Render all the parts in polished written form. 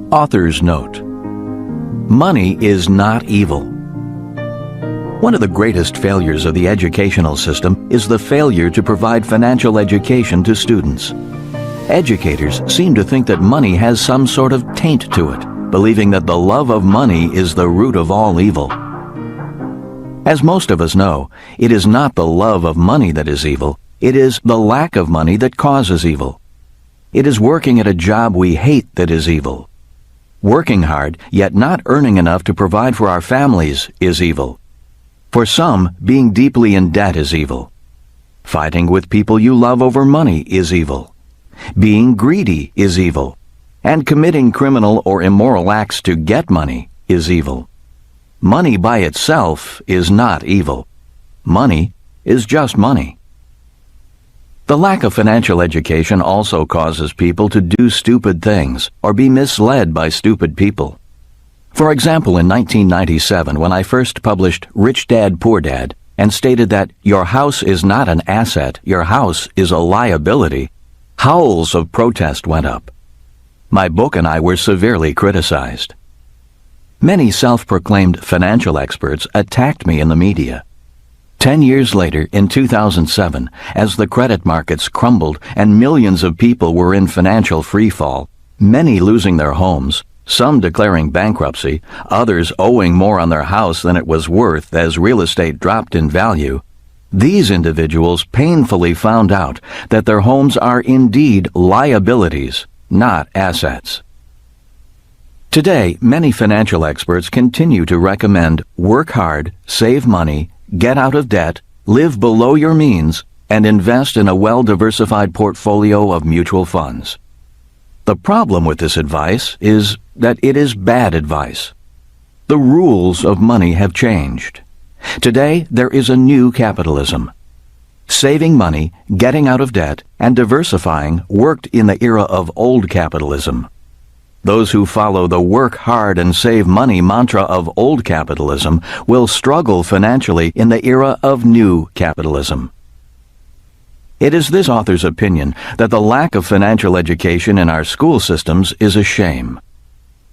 Author's Note: Money is not evil. One of the greatest failures of the educational system is the failure to provide financial education to students. Educators seem to think that money has some sort of taint to it, believing that the love of money is the root of all evil. As most of us know, it is not the love of money that is evil, it is the lack of money that causes evil. It is working at a job we hate that is evil. Working hard, yet not earning enough to provide for our families, is evil. For some, being deeply in debt is evil. Fighting with people you love over money is evil. Being greedy is evil. And committing criminal or immoral acts to get money is evil. Money by itself is not evil. Money is just money. The lack of financial education also causes people to do stupid things or be misled by stupid people. For example, in 1997, when I first published Rich Dad, Poor Dad, and stated that your house is not an asset, your house is a liability, howls of protest went up. My book and I were severely criticized. Many self-proclaimed financial experts attacked me in the media. 10 years later, in 2007, as the credit markets crumbled and millions of people were in financial freefall, many losing their homes, some declaring bankruptcy, others owing more on their house than it was worth as real estate dropped in value, these individuals painfully found out that their homes are indeed liabilities, not assets. Today, many financial experts continue to recommend work hard, save money, get out of debt, live below your means, and invest in a well-diversified portfolio of mutual funds. The problem with this advice is that it is bad advice. The rules of money have changed. Today, there is a new capitalism. Saving money, getting out of debt, and diversifying worked in the era of old capitalism. Those who follow the work hard and save money mantra of old capitalism will struggle financially in the era of new capitalism. It is this author's opinion that the lack of financial education in our school systems is a shame.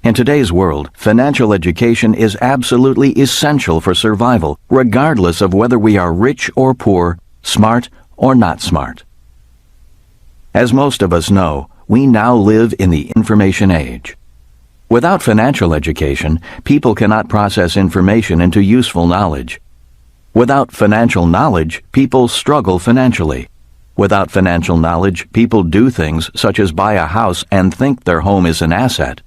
In today's world, financial education is absolutely essential for survival, regardless of whether we are rich or poor, smart or not smart. As most of us know, we now live in the information age. Without financial education, people cannot process information into useful knowledge. Without financial knowledge, people struggle financially. Without financial knowledge, people do things such as buy a house and think their home is an asset.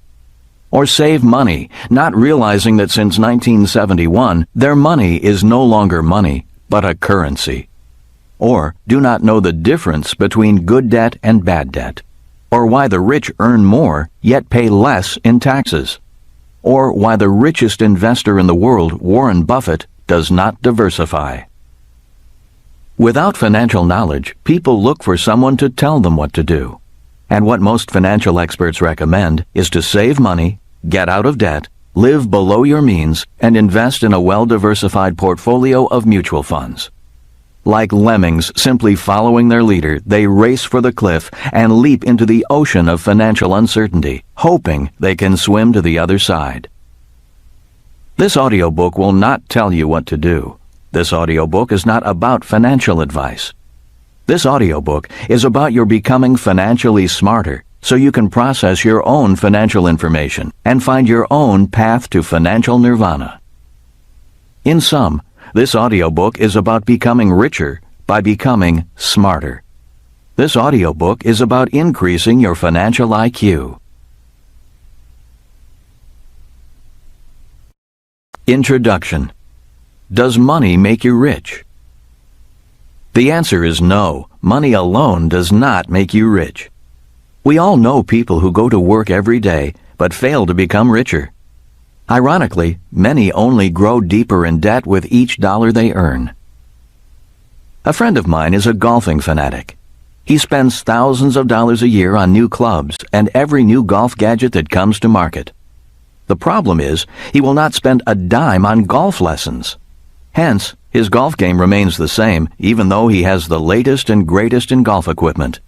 Or save money, not realizing that since 1971, their money is no longer money, but a currency. Or do not know the difference between good debt and bad debt. Or why the rich earn more, yet pay less in taxes. Or why the richest investor in the world, Warren Buffett, does not diversify. Without financial knowledge, people look for someone to tell them what to do. And what most financial experts recommend is to save money, get out of debt, live below your means, and invest in a well-diversified portfolio of mutual funds. Like lemmings simply following their leader, they race for the cliff and leap into the ocean of financial uncertainty, hoping they can swim to the other side. This audiobook will not tell you what to do. This audiobook is not about financial advice. This audiobook is about your becoming financially smarter so you can process your own financial information and find your own path to financial nirvana. In sum, this audiobook is about becoming richer by becoming smarter. This audiobook is about increasing your financial IQ. Introduction. Does money make you rich? The answer is no. Money alone does not make you rich. We all know people who go to work every day but fail to become richer. Ironically, many only grow deeper in debt with each dollar they earn. A friend of mine is a golfing fanatic. He spends thousands of dollars a year on new clubs and every new golf gadget that comes to market. The problem is, he will not spend a dime on golf lessons. Hence, his golf game remains the same, even though he has the latest and greatest in golf equipment.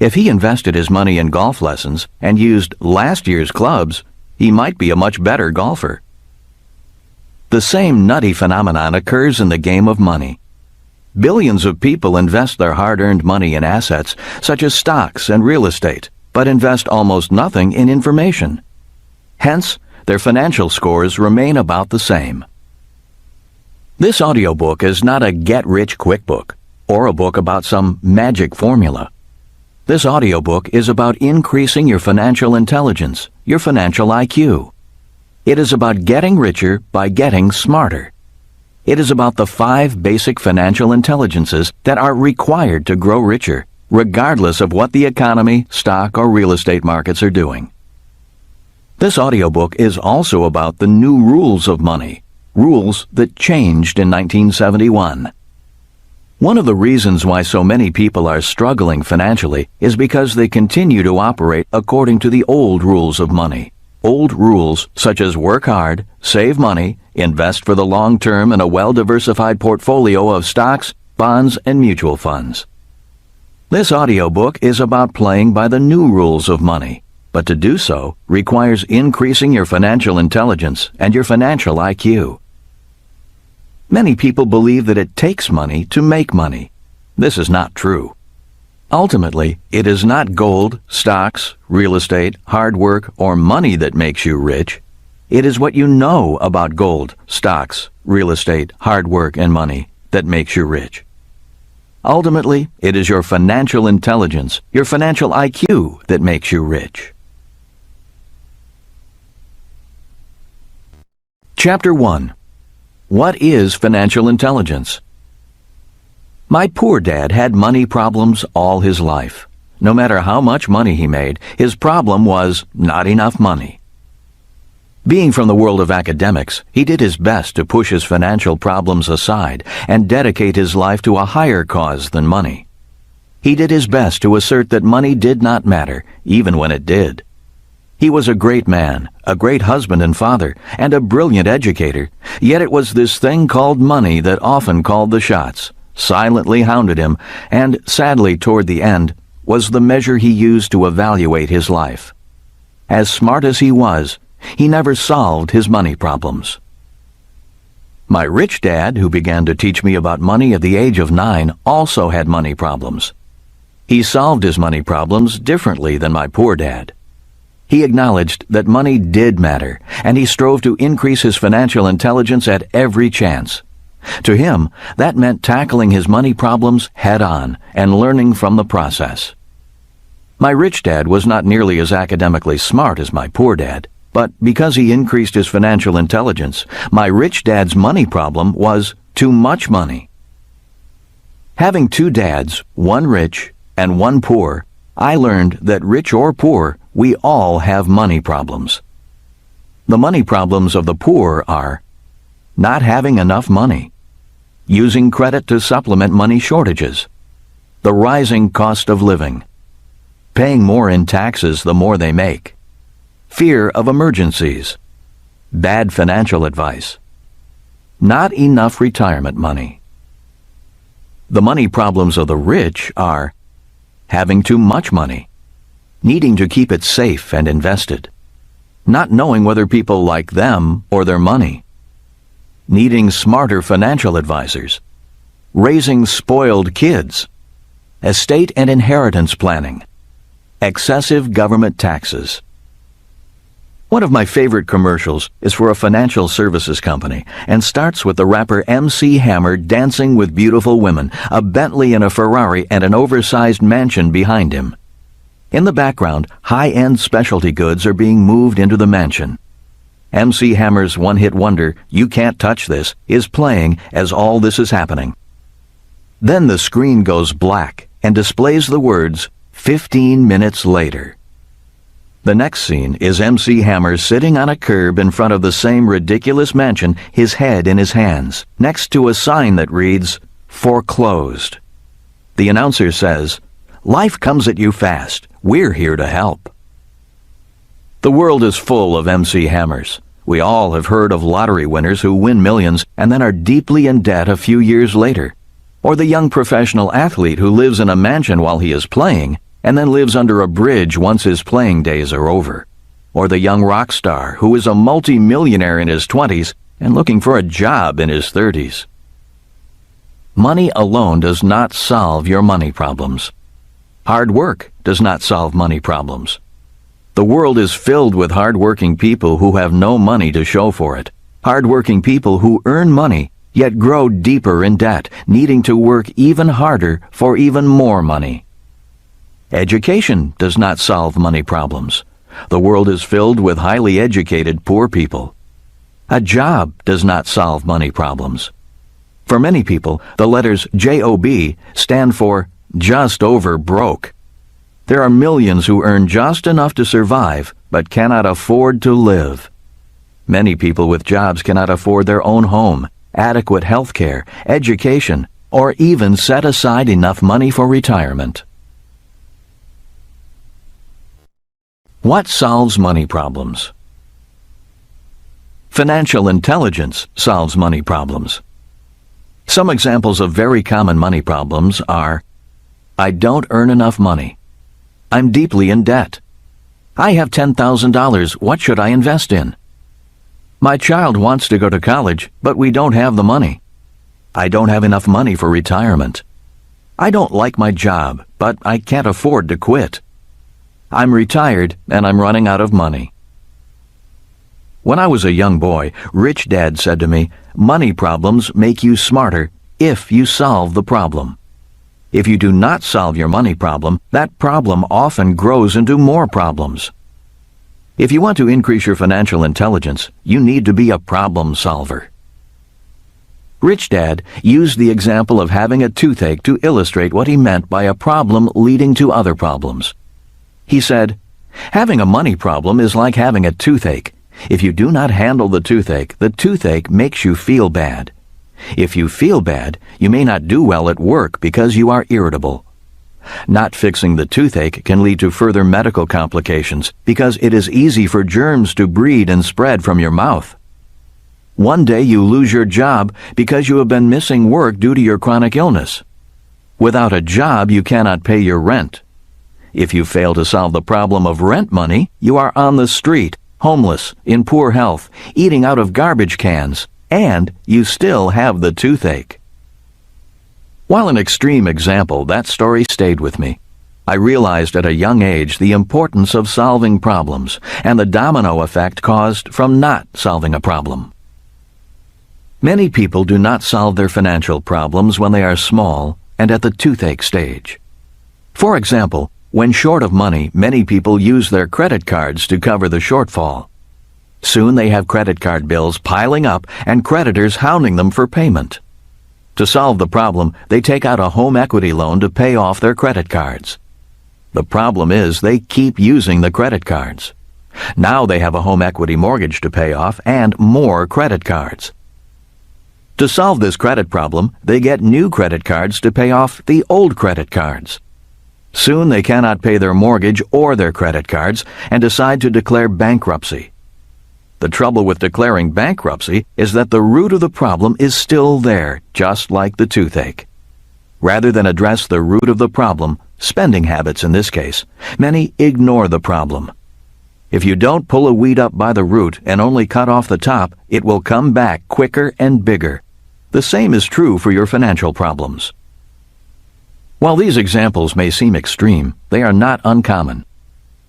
If he invested his money in golf lessons and used last year's clubs, he might be a much better golfer. The same nutty phenomenon occurs in the game of money. Billions of people invest their hard-earned money in assets such as stocks and real estate, but invest almost nothing in information. Hence, their financial scores remain about the same. This audiobook is not a get-rich-quick book or a book about some magic formula. This audiobook is about increasing your financial intelligence, your financial IQ. It is about getting richer by getting smarter. It is about the 5 basic financial intelligences that are required to grow richer, regardless of what the economy, stock, or real estate markets are doing. This audiobook is also about the new rules of money, rules that changed in 1971. One of the reasons why so many people are struggling financially is because they continue to operate according to the old rules of money. Old rules such as work hard, save money, invest for the long term in a well-diversified portfolio of stocks, bonds, and mutual funds. This audiobook is about playing by the new rules of money, but to do so requires increasing your financial intelligence and your financial IQ. Many people believe that it takes money to make money. This is not true. Ultimately, it is not gold, stocks, real estate, hard work, or money that makes you rich. It is what you know about gold, stocks, real estate, hard work, and money that makes you rich. Ultimately, it is your financial intelligence, your financial IQ that makes you rich. Chapter 1. What is financial intelligence? My poor dad had money problems all his life. No matter how much money he made, his problem was not enough money. Being from the world of academics, he did his best to push his financial problems aside and dedicate his life to a higher cause than money. He did his best to assert that money did not matter, even when it did. He was a great man, a great husband and father, and a brilliant educator, yet it was this thing called money that often called the shots, silently hounded him, and, sadly toward the end, was the measure he used to evaluate his life. As smart as he was, he never solved his money problems. My rich dad, who began to teach me about money at the age of 9, also had money problems. He solved his money problems differently than my poor dad. He acknowledged that money did matter, and he strove to increase his financial intelligence at every chance. To him, that meant tackling his money problems head-on and learning from the process. My rich dad was not nearly as academically smart as my poor dad, but because he increased his financial intelligence, my rich dad's money problem was too much money. Having 2 dads, one rich and one poor, I learned that rich or poor, we all have money problems. The money problems of the poor are not having enough money, using credit to supplement money shortages, the rising cost of living, paying more in taxes the more they make, fear of emergencies, bad financial advice, not enough retirement money. The money problems of the rich are having too much money, needing to keep it safe and invested, not knowing whether people like them or their money, needing smarter financial advisors, raising spoiled kids, estate and inheritance planning, excessive government taxes. One of my favorite commercials is for a financial services company and starts with the rapper MC Hammer dancing with beautiful women, a Bentley and a Ferrari, and an oversized mansion behind him. In the background, high-end specialty goods are being moved into the mansion. MC Hammer's one-hit wonder, "You Can't Touch This," is playing as all this is happening. Then the screen goes black and displays the words, 15 minutes later. The next scene is MC Hammer sitting on a curb in front of the same ridiculous mansion, his head in his hands, next to a sign that reads, "Foreclosed." The announcer says, "Life comes at you fast. We're here to help." The world is full of MC Hammers. We all have heard of lottery winners who win millions and then are deeply in debt a few years later, or the young professional athlete who lives in a mansion while he is playing and then lives under a bridge once his playing days are over. Or the young rock star who is a multi-millionaire in his 20s and looking for a job in his 30s. Money alone does not solve your money problems. Hard work does not solve money problems. The world is filled with hard-working people who have no money to show for it. Hard-working people who earn money, yet grow deeper in debt, needing to work even harder for even more money. Education does not solve money problems. The world is filled with highly educated poor people. A job does not solve money problems. For many people, the letters JOB stand for just over broke. There are millions who earn just enough to survive, but cannot afford to live. Many people with jobs cannot afford their own home, adequate health care, education, or even set aside enough money for retirement. What solves money problems? Financial intelligence solves money problems. Some examples of very common money problems are: I don't earn enough money. I'm deeply in debt. I have $10,000. What should I invest in? My child wants to go to college, but we don't have the money. I don't have enough money for retirement. I don't like my job, but I can't afford to quit. I'm retired and I'm running out of money. When I was a young boy, Rich Dad said to me, money problems make you smarter if you solve the problem. If you do not solve your money problem, that problem often grows into more problems. If you want to increase your financial intelligence, you need to be a problem solver. Rich Dad used the example of having a toothache to illustrate what he meant by a problem leading to other problems. He said, having a money problem is like having a toothache. If you do not handle the toothache makes you feel bad. If you feel bad, you may not do well at work because you are irritable. Not fixing the toothache can lead to further medical complications because it is easy for germs to breed and spread from your mouth. One day you lose your job because you have been missing work due to your chronic illness. Without a job, you cannot pay your rent. If you fail to solve the problem of rent money, you are on the street, homeless, in poor health, eating out of garbage cans, and you still have the toothache. While an extreme example, that story stayed with me. I realized at a young age the importance of solving problems and the domino effect caused from not solving a problem. Many people do not solve their financial problems when they are small and at the toothache stage. For example, when short of money, many people use their credit cards to cover the shortfall. Soon they have credit card bills piling up and creditors hounding them for payment. To solve the problem, they take out a home equity loan to pay off their credit cards. The problem is they keep using the credit cards. Now they have a home equity mortgage to pay off and more credit cards. To solve this credit problem, they get new credit cards to pay off the old credit cards. Soon they cannot pay their mortgage or their credit cards and decide to declare bankruptcy. The trouble with declaring bankruptcy is that the root of the problem is still there, just like the toothache. Rather than address the root of the problem, spending habits in this case, many ignore the problem. If you don't pull a weed up by the root and only cut off the top, it will come back quicker and bigger. The same is true for your financial problems. While these examples may seem extreme, they are not uncommon.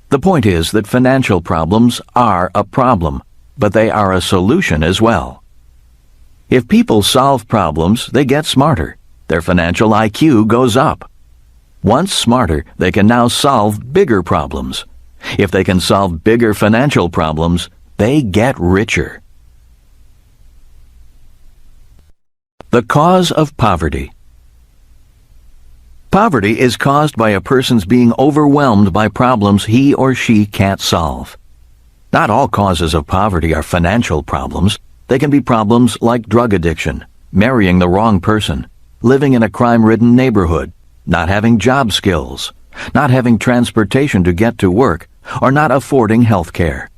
The point is that financial problems are a problem, but they are a solution as well. If people solve problems, they get smarter. Their financial IQ goes up. Once smarter, they can now solve bigger problems. If they can solve bigger financial problems, they get richer. The cause of poverty. Poverty is caused by a person's being overwhelmed by problems he or she can't solve. Not all causes of poverty are financial problems. They can be problems like drug addiction, marrying the wrong person, living in a crime-ridden neighborhood, not having job skills, not having transportation to get to work, or not affording health care.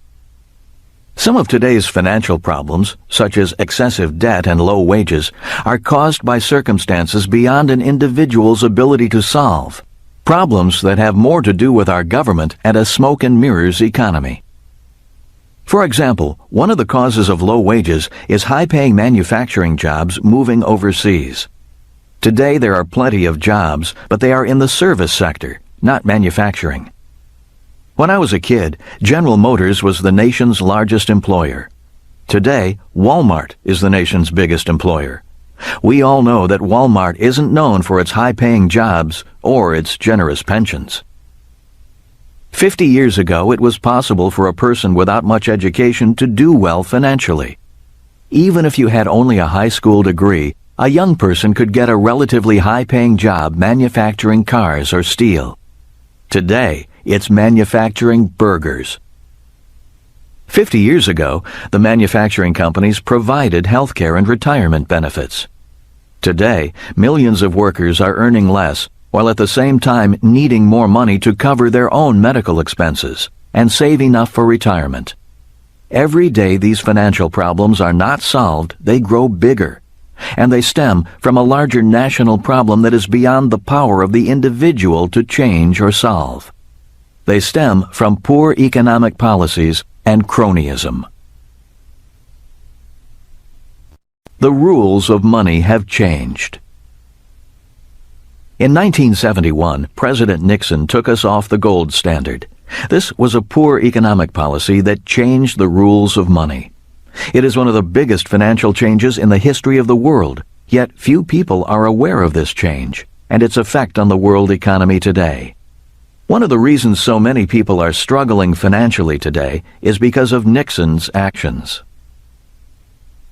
Some of today's financial problems, such as excessive debt and low wages, are caused by circumstances beyond an individual's ability to solve. Problems that have more to do with our government and a smoke and mirrors economy. For example, one of the causes of low wages is high-paying manufacturing jobs moving overseas. Today there are plenty of jobs, but they are in the service sector, not manufacturing. When I was a kid, General Motors was the nation's largest employer. Today, Walmart is the nation's biggest employer. We all know that Walmart isn't known for its high-paying jobs or its generous pensions. 50 years ago, it was possible for a person without much education to do well financially. Even if you had only a high school degree, a young person could get a relatively high-paying job manufacturing cars or steel. Today, it's manufacturing burgers. 50 years ago, the manufacturing companies provided health care and retirement benefits. Today, millions of workers are earning less, while at the same time needing more money to cover their own medical expenses and save enough for retirement. Every day these financial problems are not solved, they grow bigger, and they stem from a larger national problem that is beyond the power of the individual to change or solve. They stem from poor economic policies and cronyism. The rules of money have changed. In 1971, President Nixon took us off the gold standard. This was a poor economic policy that changed the rules of money. It is one of the biggest financial changes in the history of the world, yet few people are aware of this change and its effect on the world economy today. One of the reasons so many people are struggling financially today is because of Nixon's actions.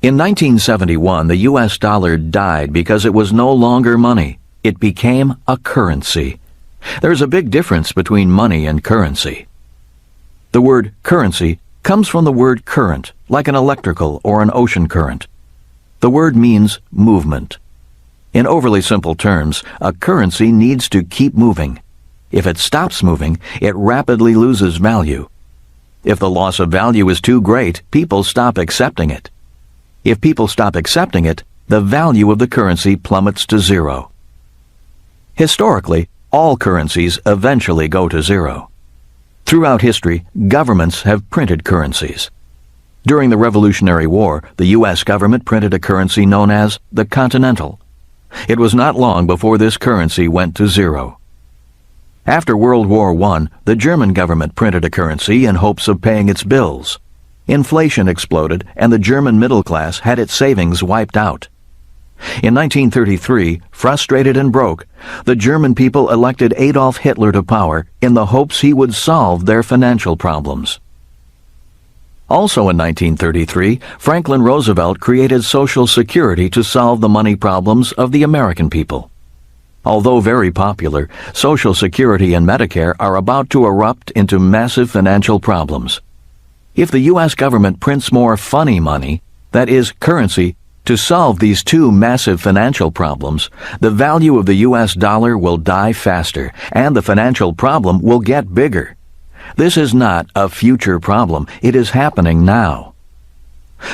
In 1971, the U.S. dollar died because it was no longer money. It became a currency. There's a big difference between money and currency. The word currency comes from the word current, like an electrical or an ocean current. The word means movement. In overly simple terms, a currency needs to keep moving. If it stops moving, it rapidly loses value. If the loss of value is too great, people stop accepting it. If people stop accepting it, the value of the currency plummets to zero. Historically, all currencies eventually go to zero. Throughout history, governments have printed currencies. During the Revolutionary War, the U.S. government printed a currency known as the Continental. It was not long before this currency went to zero. After World War I, the German government printed a currency in hopes of paying its bills. Inflation exploded, and the German middle class had its savings wiped out. In 1933, frustrated and broke, the German people elected Adolf Hitler to power in the hopes he would solve their financial problems. Also in 1933, Franklin Roosevelt created Social Security to solve the money problems of the American people. Although very popular, Social Security and Medicare are about to erupt into massive financial problems. If the U.S. government prints more funny money, that is, currency, to solve these two massive financial problems, the value of the U.S. dollar will die faster, and the financial problem will get bigger. This is not a future problem, it is happening now.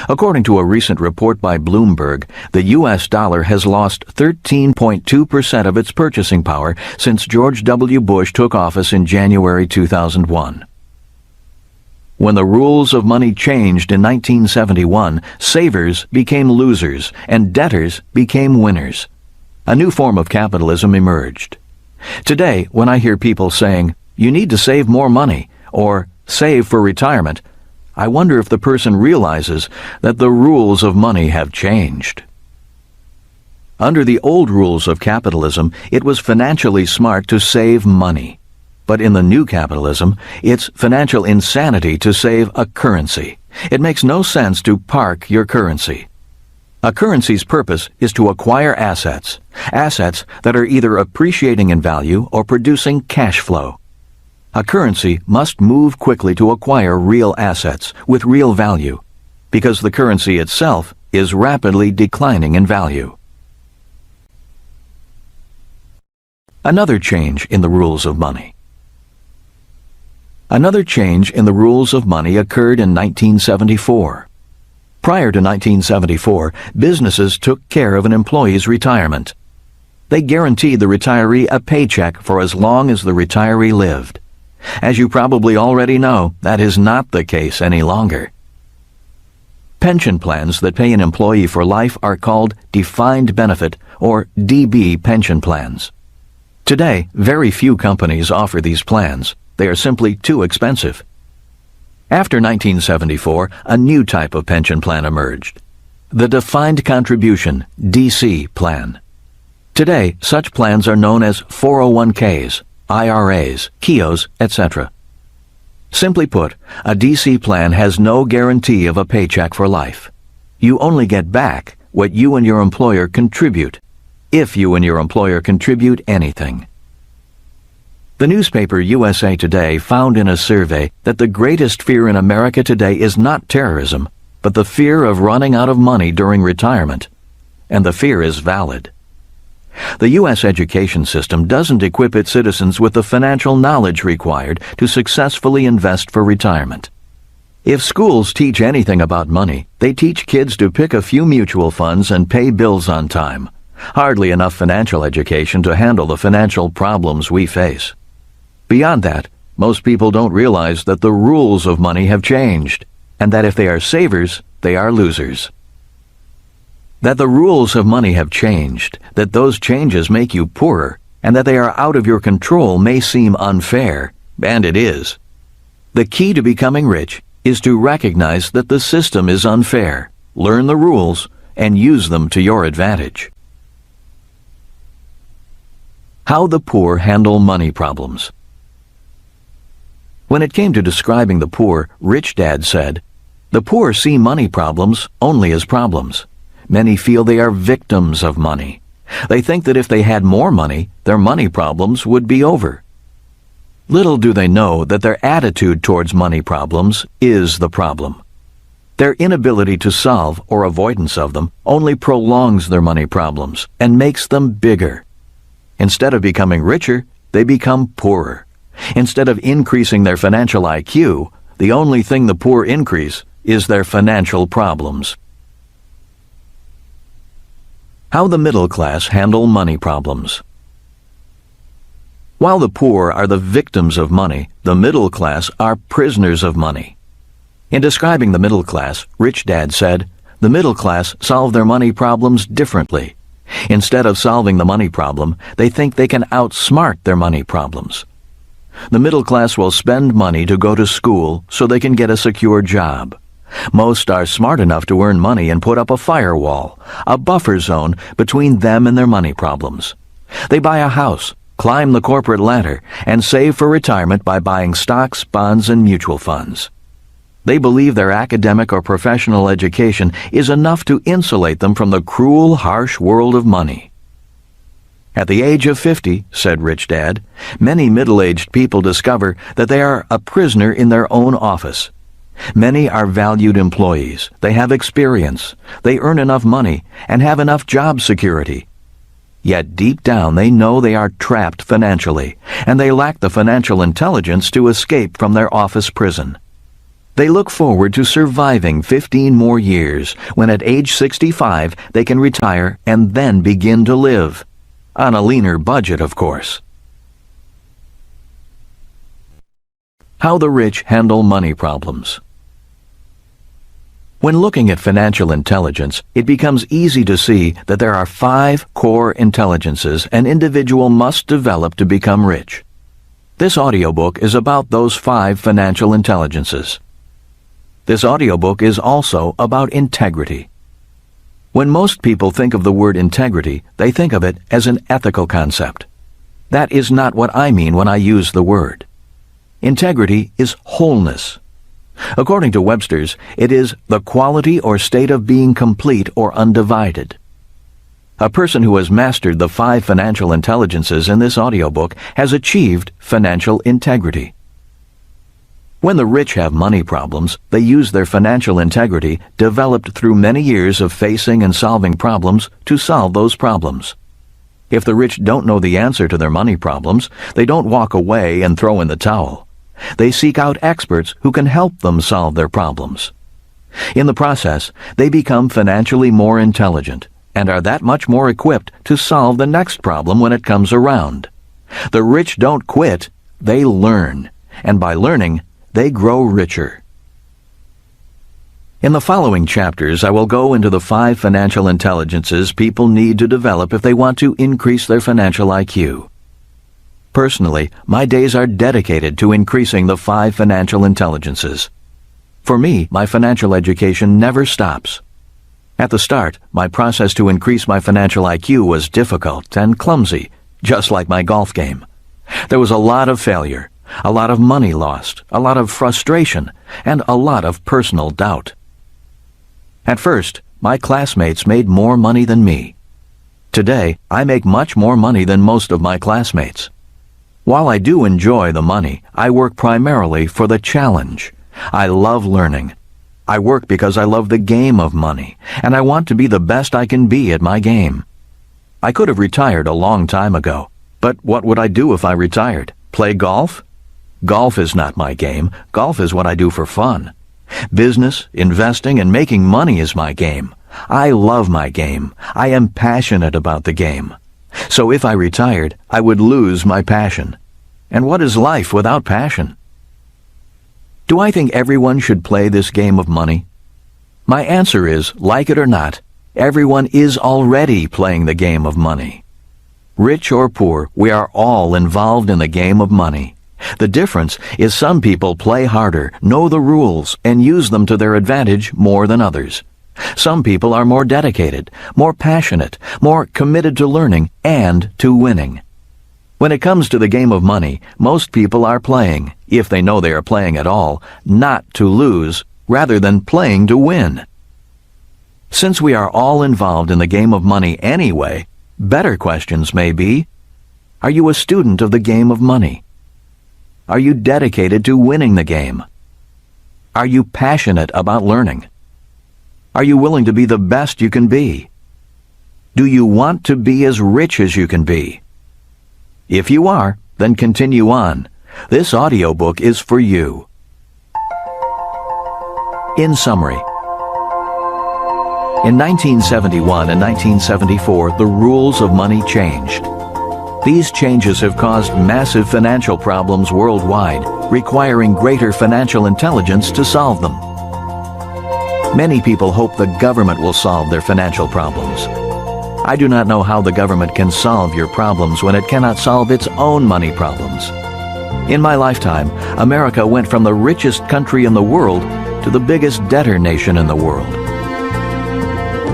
According to a recent report by Bloomberg, the U.S. dollar has lost 13.2% of its purchasing power since George W. Bush took office in January 2001. When the rules of money changed in 1971, savers became losers and debtors became winners. A new form of capitalism emerged. Today, when I hear people saying, "You need to save more money," or "save for retirement," I wonder if the person realizes that the rules of money have changed. Under the old rules of capitalism, it was financially smart to save money. But in the new capitalism, it's financial insanity to save a currency. It makes no sense to park your currency. A currency's purpose is to acquire assets that are either appreciating in value or producing cash flow. A currency must move quickly to acquire real assets with real value, because the currency itself is rapidly declining in value. Another change in the rules of money. Another change in the rules of money occurred in 1974. Prior to 1974, businesses took care of an employee's retirement. They guaranteed the retiree a paycheck for as long as the retiree lived. As you probably already know, that is not the case any longer. Pension plans that pay an employee for life are called defined benefit or DB pension plans. Today, very few companies offer these plans. They are simply too expensive. After 1974, a new type of pension plan emerged, the defined contribution DC plan. Today, such plans are known as 401ks, IRAs, KIOs, etc. Simply put, a DC plan has no guarantee of a paycheck for life. You only get back what you and your employer contribute, if you and your employer contribute anything. The newspaper USA Today found in a survey that the greatest fear in America today is not terrorism, but the fear of running out of money during retirement. And the fear is valid. The U.S. education system doesn't equip its citizens with the financial knowledge required to successfully invest for retirement. If schools teach anything about money, they teach kids to pick a few mutual funds and pay bills on time. Hardly enough financial education to handle the financial problems we face. Beyond that, most people don't realize that the rules of money have changed, and that if they are savers, they are losers. That the rules of money have changed, that those changes make you poorer, and that they are out of your control may seem unfair, and it is. The key to becoming rich is to recognize that the system is unfair, learn the rules, and use them to your advantage. How the poor handle money problems. When it came to describing the poor, Rich Dad said, "The poor see money problems only as problems. Many feel they are victims of money. They think that if they had more money, their money problems would be over. Little do they know that their attitude towards money problems is the problem. Their inability to solve or avoidance of them only prolongs their money problems and makes them bigger. Instead of becoming richer, they become poorer. Instead of increasing their financial IQ, the only thing the poor increase is their financial problems." How the middle class handle money problems. While the poor are the victims of money, the middle class are prisoners of money. In describing the middle class, Rich Dad said, "The middle class solve their money problems differently. Instead of solving the money problem, they think they can outsmart their money problems. The middle class will spend money to go to school so they can get a secure job. Most are smart enough to earn money and put up a firewall, a buffer zone between them and their money problems. They buy a house, climb the corporate ladder, and save for retirement by buying stocks, bonds, and mutual funds. They believe their academic or professional education is enough to insulate them from the cruel, harsh world of money." At the age of 50, said Rich Dad, many middle-aged people discover that they are a prisoner in their own office. Many are valued employees. They have experience. They earn enough money and have enough job security. Yet deep down they know they are trapped financially, and they lack the financial intelligence to escape from their office prison. They look forward to surviving 15 more years, when at age 65 they can retire and then begin to live. On a leaner budget, of course. How the rich handle money problems. When looking at financial intelligence, it becomes easy to see that there are 5 core intelligences an individual must develop to become rich. This audiobook is about those 5 financial intelligences. This audiobook is also about integrity. When most people think of the word integrity, they think of it as an ethical concept. That is not what I mean when I use the word. Integrity is wholeness. According to Webster's, it is the quality or state of being complete or undivided. A person who has mastered the 5 financial intelligences in this audiobook has achieved financial integrity. When the rich have money problems, they use their financial integrity, developed through many years of facing and solving problems, to solve those problems. If the rich don't know the answer to their money problems, they don't walk away and throw in the towel. They seek out experts who can help them solve their problems. In the process, they become financially more intelligent, and are that much more equipped to solve the next problem when it comes around. The rich don't quit, they learn, and by learning, they grow richer. In the following chapters, I will go into the 5 financial intelligences people need to develop if they want to increase their financial IQ. Personally, my days are dedicated to increasing the 5 financial intelligences. For me, my financial education never stops. At the start, my process to increase my financial IQ was difficult and clumsy, just like my golf game. There was a lot of failure, a lot of money lost, a lot of frustration, and a lot of personal doubt. At first, my classmates made more money than me. Today, I make much more money than most of my classmates. While I do enjoy the money, I work primarily for the challenge. I love learning. I work because I love the game of money, and I want to be the best I can be at my game. I could have retired a long time ago, but what would I do if I retired? Play golf? Golf is not my game. Golf is what I do for fun. Business, investing, and making money is my game. I love my game. I am passionate about the game. So if I retired, I would lose my passion. And what is life without passion? Do I think everyone should play this game of money? My answer is, like it or not, everyone is already playing the game of money. Rich or poor, we are all involved in the game of money. The difference is some people play harder, know the rules, and use them to their advantage more than others. Some people are more dedicated, more passionate, more committed to learning and to winning. When it comes to the game of money, most people are playing, if they know they are playing at all, not to lose, rather than playing to win. Since we are all involved in the game of money anyway, better questions may be, are you a student of the game of money? Are you dedicated to winning the game? Are you passionate about learning? Are you willing to be the best you can be? Do you want to be as rich as you can be? If you are, then continue on. This audiobook is for you. In summary, in 1971 and 1974, the rules of money changed. These changes have caused massive financial problems worldwide, requiring greater financial intelligence to solve them. Many people hope the government will solve their financial problems. I do not know how the government can solve your problems when it cannot solve its own money problems. In my lifetime, America went from the richest country in the world to the biggest debtor nation in the world.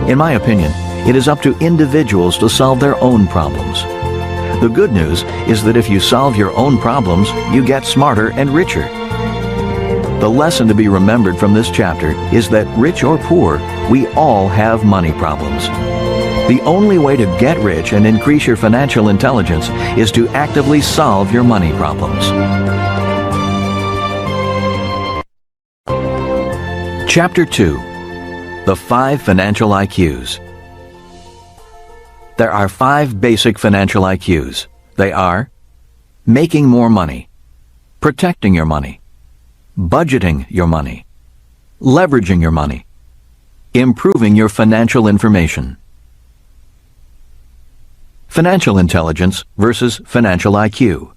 In my opinion, it is up to individuals to solve their own problems. The good news is that if you solve your own problems, you get smarter and richer. The lesson to be remembered from this chapter is that rich or poor, we all have money problems. The only way to get rich and increase your financial intelligence is to actively solve your money problems. Chapter 2. The 5 Financial IQs. There are 5 basic financial IQs. They are making more money, protecting your money, budgeting your money, leveraging your money, improving your financial information. Financial intelligence versus financial IQ.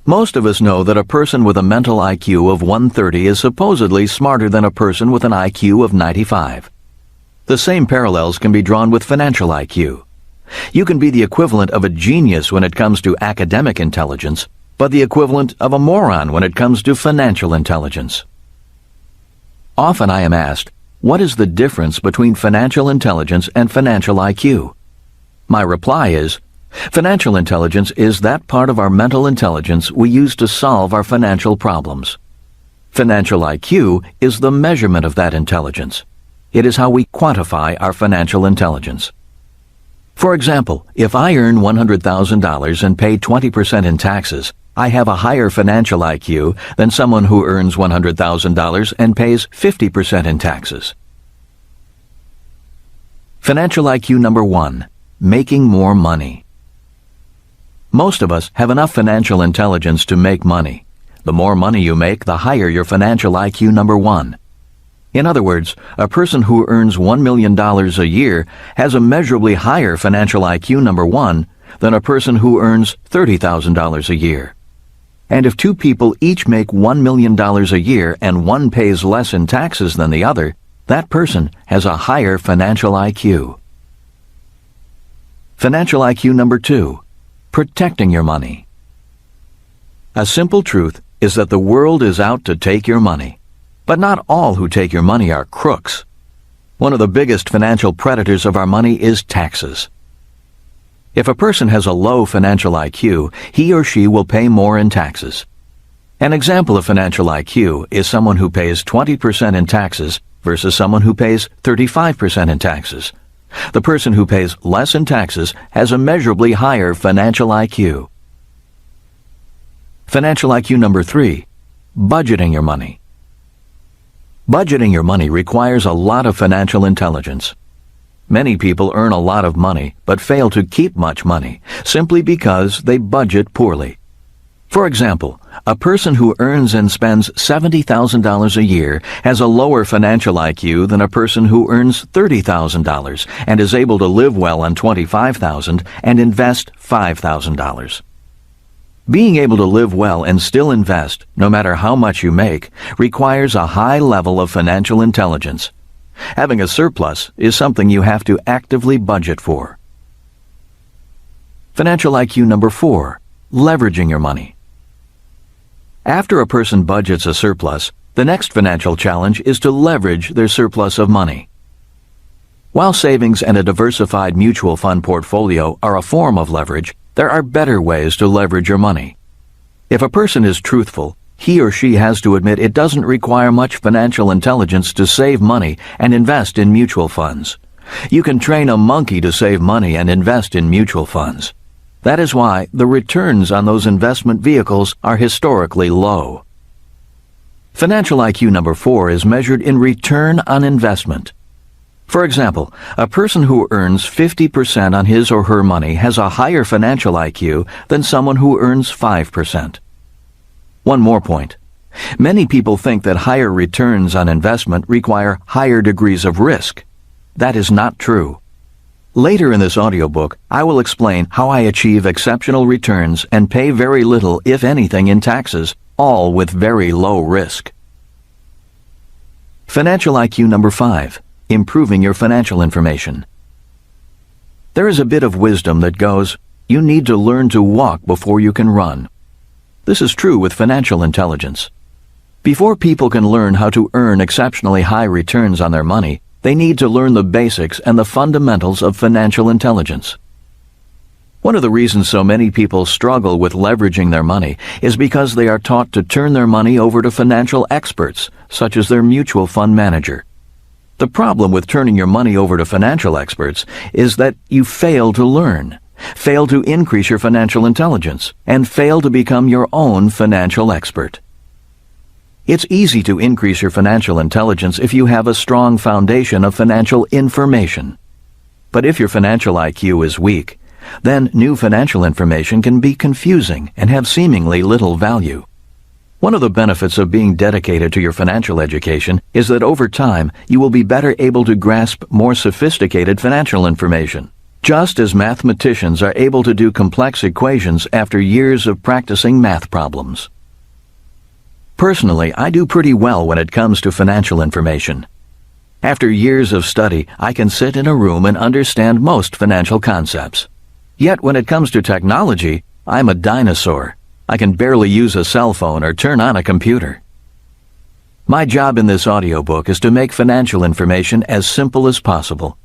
Most of us know that a person with a mental IQ of 130 is supposedly smarter than a person with an IQ of 95. The same parallels can be drawn with financial IQ. You can be the equivalent of a genius when it comes to academic intelligence, but the equivalent of a moron when it comes to financial intelligence. Often I am asked, what is the difference between financial intelligence and financial IQ? My reply is, financial intelligence is that part of our mental intelligence we use to solve our financial problems. Financial IQ is the measurement of that intelligence. It is how we quantify our financial intelligence. For example, if I earn $100,000 and pay 20% in taxes, I have a higher financial IQ than someone who earns $100,000 and pays 50% in taxes. Financial IQ number 1. Making more money. Most of us have enough financial intelligence to make money. The more money you make, the higher your financial IQ number 1. In other words, a person who earns $1 million a year has a measurably higher financial IQ, number one, than a person who earns $30,000 a year. And if two people each make $1 million a year and one pays less in taxes than the other, that person has a higher financial IQ. Financial IQ number two, protecting your money. A simple truth is that the world is out to take your money. But not all who take your money are crooks. One of the biggest financial predators of our money is taxes. If a person has a low financial IQ, he or she will pay more in taxes. An example of financial IQ is someone who pays 20% in taxes versus someone who pays 35% in taxes. The person who pays less in taxes has a measurably higher financial IQ. Financial IQ number three, budgeting your money. Budgeting your money requires a lot of financial intelligence. Many people earn a lot of money but fail to keep much money simply because they budget poorly. For example, a person who earns and spends $70,000 a year has a lower financial IQ than a person who earns $30,000 and is able to live well on $25,000 and invest $5,000. Being able to live well and still invest, no matter how much you make, requires a high level of financial intelligence. Having a surplus is something you have to actively budget for. Financial IQ number four, leveraging your money. After a person budgets a surplus, the next financial challenge is to leverage their surplus of money. While savings and a diversified mutual fund portfolio are a form of leverage, there are better ways to leverage your money. If a person is truthful, he or she has to admit it doesn't require much financial intelligence to save money and invest in mutual funds. You can train a monkey to save money and invest in mutual funds. That is why the returns on those investment vehicles are historically low. Financial IQ number four is measured in return on investment. For example, a person who earns 50% on his or her money has a higher financial IQ than someone who earns 5%. One more point. Many people think that higher returns on investment require higher degrees of risk. That is not true. Later in this audiobook, I will explain how I achieve exceptional returns and pay very little, if anything, in taxes, all with very low risk. Financial IQ number five, improving your financial information. There is a bit of wisdom that goes, you need to learn to walk before you can run. This is true with financial intelligence. Before people can learn how to earn exceptionally high returns on their money, they need to learn the basics and the fundamentals of financial intelligence. One of the reasons so many people struggle with leveraging their money is because they are taught to turn their money over to financial experts, such as their mutual fund manager. The problem with turning your money over to financial experts is that you fail to learn, fail to increase your financial intelligence, and fail to become your own financial expert. It's easy to increase your financial intelligence if you have a strong foundation of financial information. But if your financial IQ is weak, then new financial information can be confusing and have seemingly little value. One of the benefits of being dedicated to your financial education is that over time you will be better able to grasp more sophisticated financial information, just as mathematicians are able to do complex equations after years of practicing math problems. Personally, I do pretty well when it comes to financial information. After years of study, I can sit in a room and understand most financial concepts. Yet when it comes to technology, I'm a dinosaur. I can barely use a cell phone or turn on a computer. My job in this audiobook is to make financial information as simple as possible.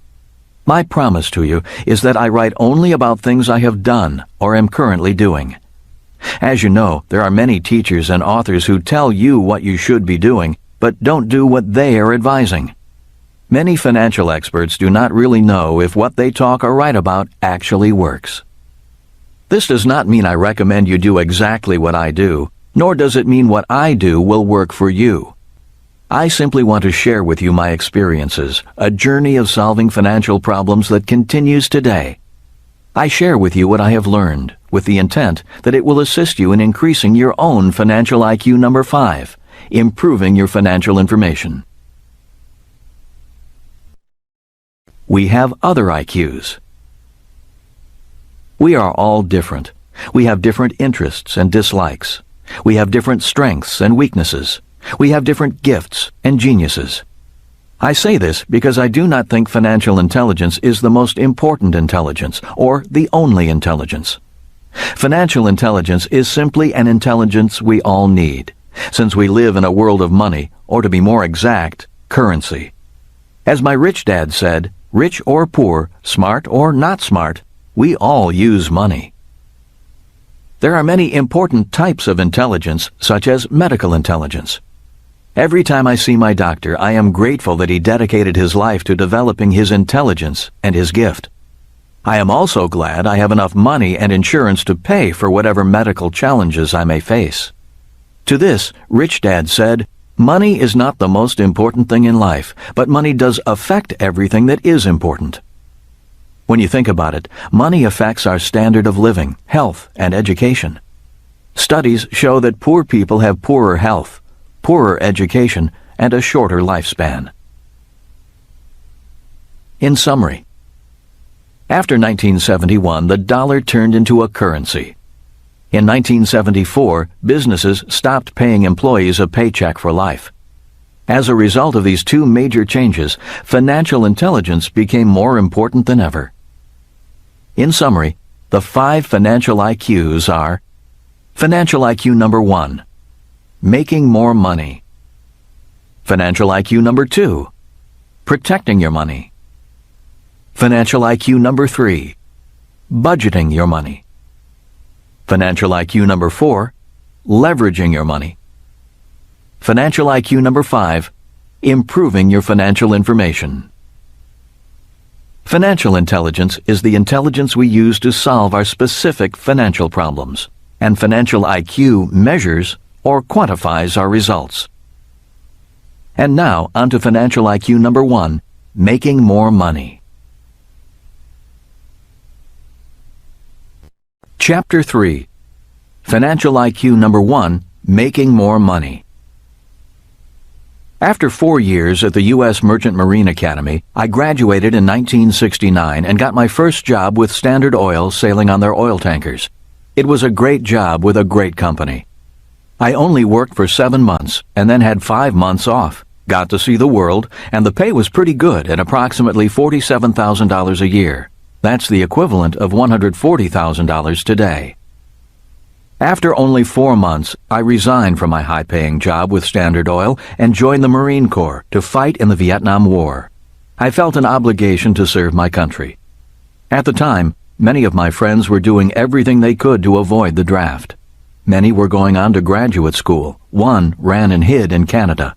My promise to you is that I write only about things I have done or am currently doing. As you know, there are many teachers and authors who tell you what you should be doing, but don't do what they are advising. Many financial experts do not really know if what they talk or write about actually works. This does not mean I recommend you do exactly what I do, nor does it mean what I do will work for you. I simply want to share with you my experiences, a journey of solving financial problems that continues today. I share with you what I have learned, with the intent that it will assist you in increasing your own financial IQ number 5, improving your financial information. We have other IQs. We are all different. We have different interests and dislikes. We have different strengths and weaknesses. We have different gifts and geniuses. I say this because I do not think financial intelligence is the most important intelligence or the only intelligence. Financial intelligence is simply an intelligence we all need, since we live in a world of money, or to be more exact, currency. As my rich dad said, rich or poor, smart or not smart, we all use money. There are many important types of intelligence, such as medical intelligence. Every time I see my doctor, I am grateful that he dedicated his life to developing his intelligence and his gift. I am also glad I have enough money and insurance to pay for whatever medical challenges I may face. To this, Rich Dad said, "Money is not the most important thing in life, but money does affect everything that is important." When you think about it, money affects our standard of living, health, and education. Studies show that poor people have poorer health, poorer education, and a shorter lifespan. In summary, after 1971, the dollar turned into a currency. In 1974, businesses stopped paying employees a paycheck for life. As a result of these two major changes, financial intelligence became more important than ever. In summary, the 5 financial IQs are: Financial IQ number 1, making more money. Financial IQ number 2, protecting your money. Financial IQ number 3, budgeting your money. Financial IQ number 4, leveraging your money. Financial IQ number 5, improving your financial information. Financial intelligence is the intelligence we use to solve our specific financial problems, and financial IQ measures or quantifies our results. And now, on to financial IQ number 1, making more money. Chapter 3, Financial IQ number 1, making more money. After 4 years at the U.S. Merchant Marine Academy, I graduated in 1969 and got my first job with Standard Oil sailing on their oil tankers. It was a great job with a great company. I only worked for 7 months and then had 5 months off, got to see the world, and the pay was pretty good at approximately $47,000 a year. That's the equivalent of $140,000 today. After only 4 months, I resigned from my high-paying job with Standard Oil and joined the Marine Corps to fight in the Vietnam War. I felt an obligation to serve my country. At the time, many of my friends were doing everything they could to avoid the draft. Many were going on to graduate school. One ran and hid in Canada.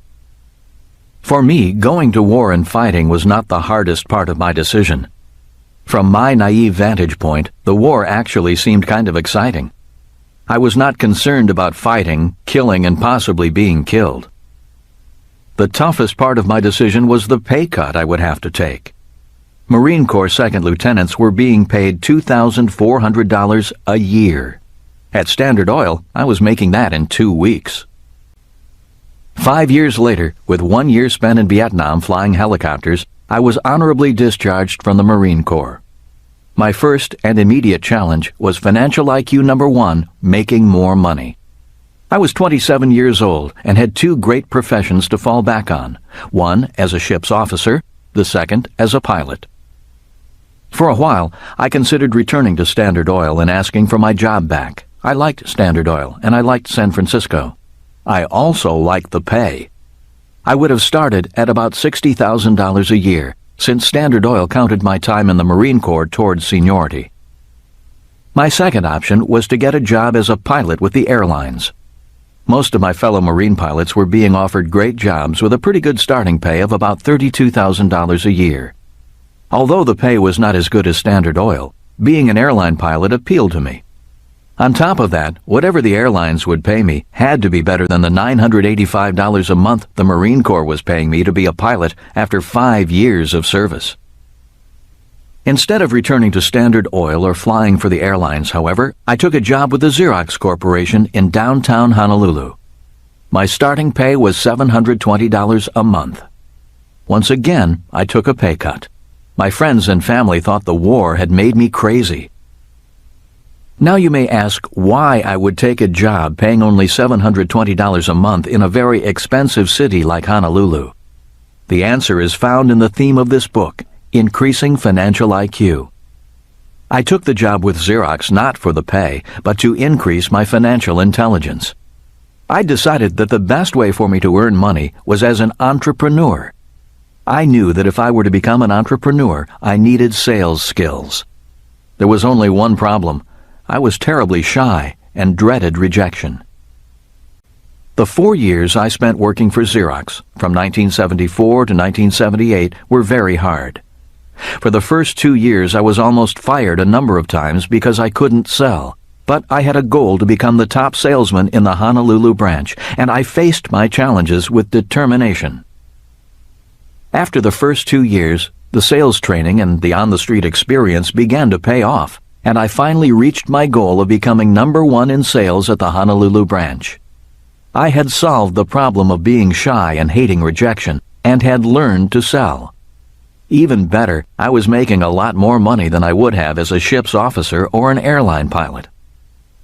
For me, going to war and fighting was not the hardest part of my decision. From my naive vantage point, the war actually seemed kind of exciting. I was not concerned about fighting, killing, and possibly being killed. The toughest part of my decision was the pay cut I would have to take. Marine Corps second lieutenants were being paid $2,400 a year. At Standard Oil, I was making that in 2 weeks. 5 years later, with 1 year spent in Vietnam flying helicopters, I was honorably discharged from the Marine Corps. My first and immediate challenge was financial IQ number 1, making more money. I was 27 years old and had 2 great professions to fall back on, one as a ship's officer, the second as a pilot. For a while, I considered returning to Standard Oil and asking for my job back. I liked Standard Oil and I liked San Francisco. I also liked the pay. I would have started at about $60,000 a year, since Standard Oil counted my time in the Marine Corps towards seniority. My second option was to get a job as a pilot with the airlines. Most of my fellow Marine pilots were being offered great jobs with a pretty good starting pay of about $32,000 a year. Although the pay was not as good as Standard Oil, being an airline pilot appealed to me. On top of that, whatever the airlines would pay me had to be better than the $985 a month the Marine Corps was paying me to be a pilot after 5 years of service. Instead of returning to Standard Oil or flying for the airlines, however, I took a job with the Xerox Corporation in downtown Honolulu. My starting pay was $720 a month. Once again, I took a pay cut. My friends and family thought the war had made me crazy. Now you may ask why I would take a job paying only $720 a month in a very expensive city like Honolulu. The answer is found in the theme of this book, Increasing Financial IQ. I took the job with Xerox not for the pay, but to increase my financial intelligence. I decided that the best way for me to earn money was as an entrepreneur. I knew that if I were to become an entrepreneur, I needed sales skills. There was only one problem. I was terribly shy and dreaded rejection. The 4 years I spent working for Xerox, from 1974 to 1978, were very hard. For the first 2 years I was almost fired a number of times because I couldn't sell, but I had a goal to become the top salesman in the Honolulu branch, and I faced my challenges with determination. After the first 2 years, the sales training and the on-the-street experience began to pay off, and I finally reached my goal of becoming number 1 in sales at the Honolulu branch. I had solved the problem of being shy and hating rejection, and had learned to sell. Even better, I was making a lot more money than I would have as a ship's officer or an airline pilot.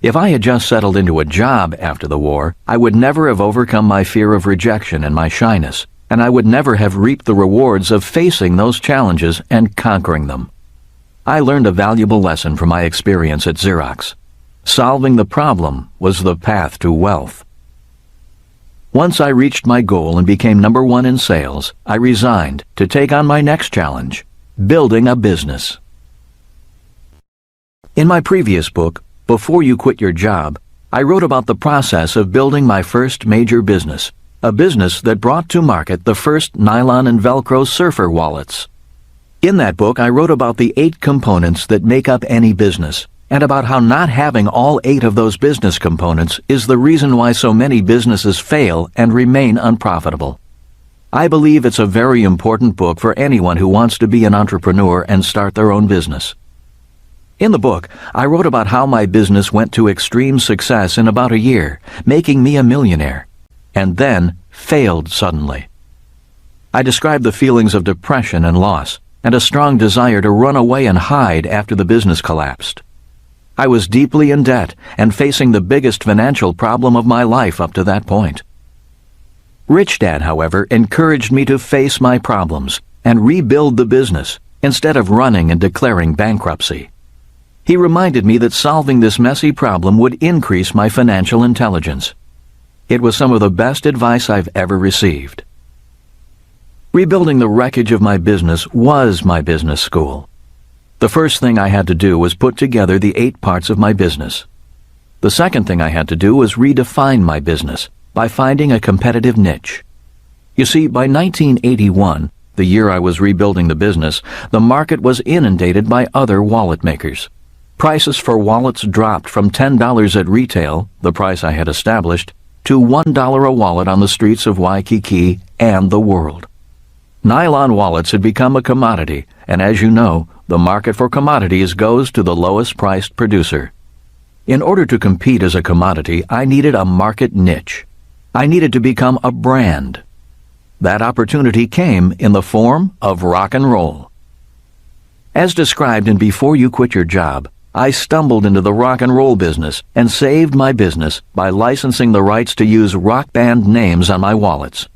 If I had just settled into a job after the war, I would never have overcome my fear of rejection and my shyness, and I would never have reaped the rewards of facing those challenges and conquering them. I learned a valuable lesson from my experience at Xerox. Solving the problem was the path to wealth. Once I reached my goal and became number 1 in sales, I resigned to take on my next challenge, building a business. In my previous book, Before You Quit Your Job, I wrote about the process of building my first major business, a business that brought to market the first nylon and Velcro surfer wallets. In that book, I wrote about the 8 components that make up any business, and about how not having all 8 of those business components is the reason why so many businesses fail and remain unprofitable. I believe it's a very important book for anyone who wants to be an entrepreneur and start their own business. In the book, I wrote about how my business went to extreme success in about a year, making me a millionaire, and then failed suddenly. I described the feelings of depression and loss, and a strong desire to run away and hide after the business collapsed. I was deeply in debt and facing the biggest financial problem of my life up to that point. Rich Dad, however, encouraged me to face my problems and rebuild the business instead of running and declaring bankruptcy. He reminded me that solving this messy problem would increase my financial intelligence. It was some of the best advice I've ever received. Rebuilding the wreckage of my business was my business school. The first thing I had to do was put together the 8 parts of my business. The second thing I had to do was redefine my business by finding a competitive niche. You see, by 1981, the year I was rebuilding the business, the market was inundated by other wallet makers. Prices for wallets dropped from $10 at retail, the price I had established, to $1 a wallet on the streets of Waikiki and the world. Nylon wallets had become a commodity, and as you know, the market for commodities goes to the lowest priced producer. In order to compete as a commodity, I needed a market niche. I needed to become a brand. That opportunity came in the form of rock and roll. As described in Before You Quit Your Job, I stumbled into the rock and roll business and saved my business by licensing the rights to use rock band names on my wallets.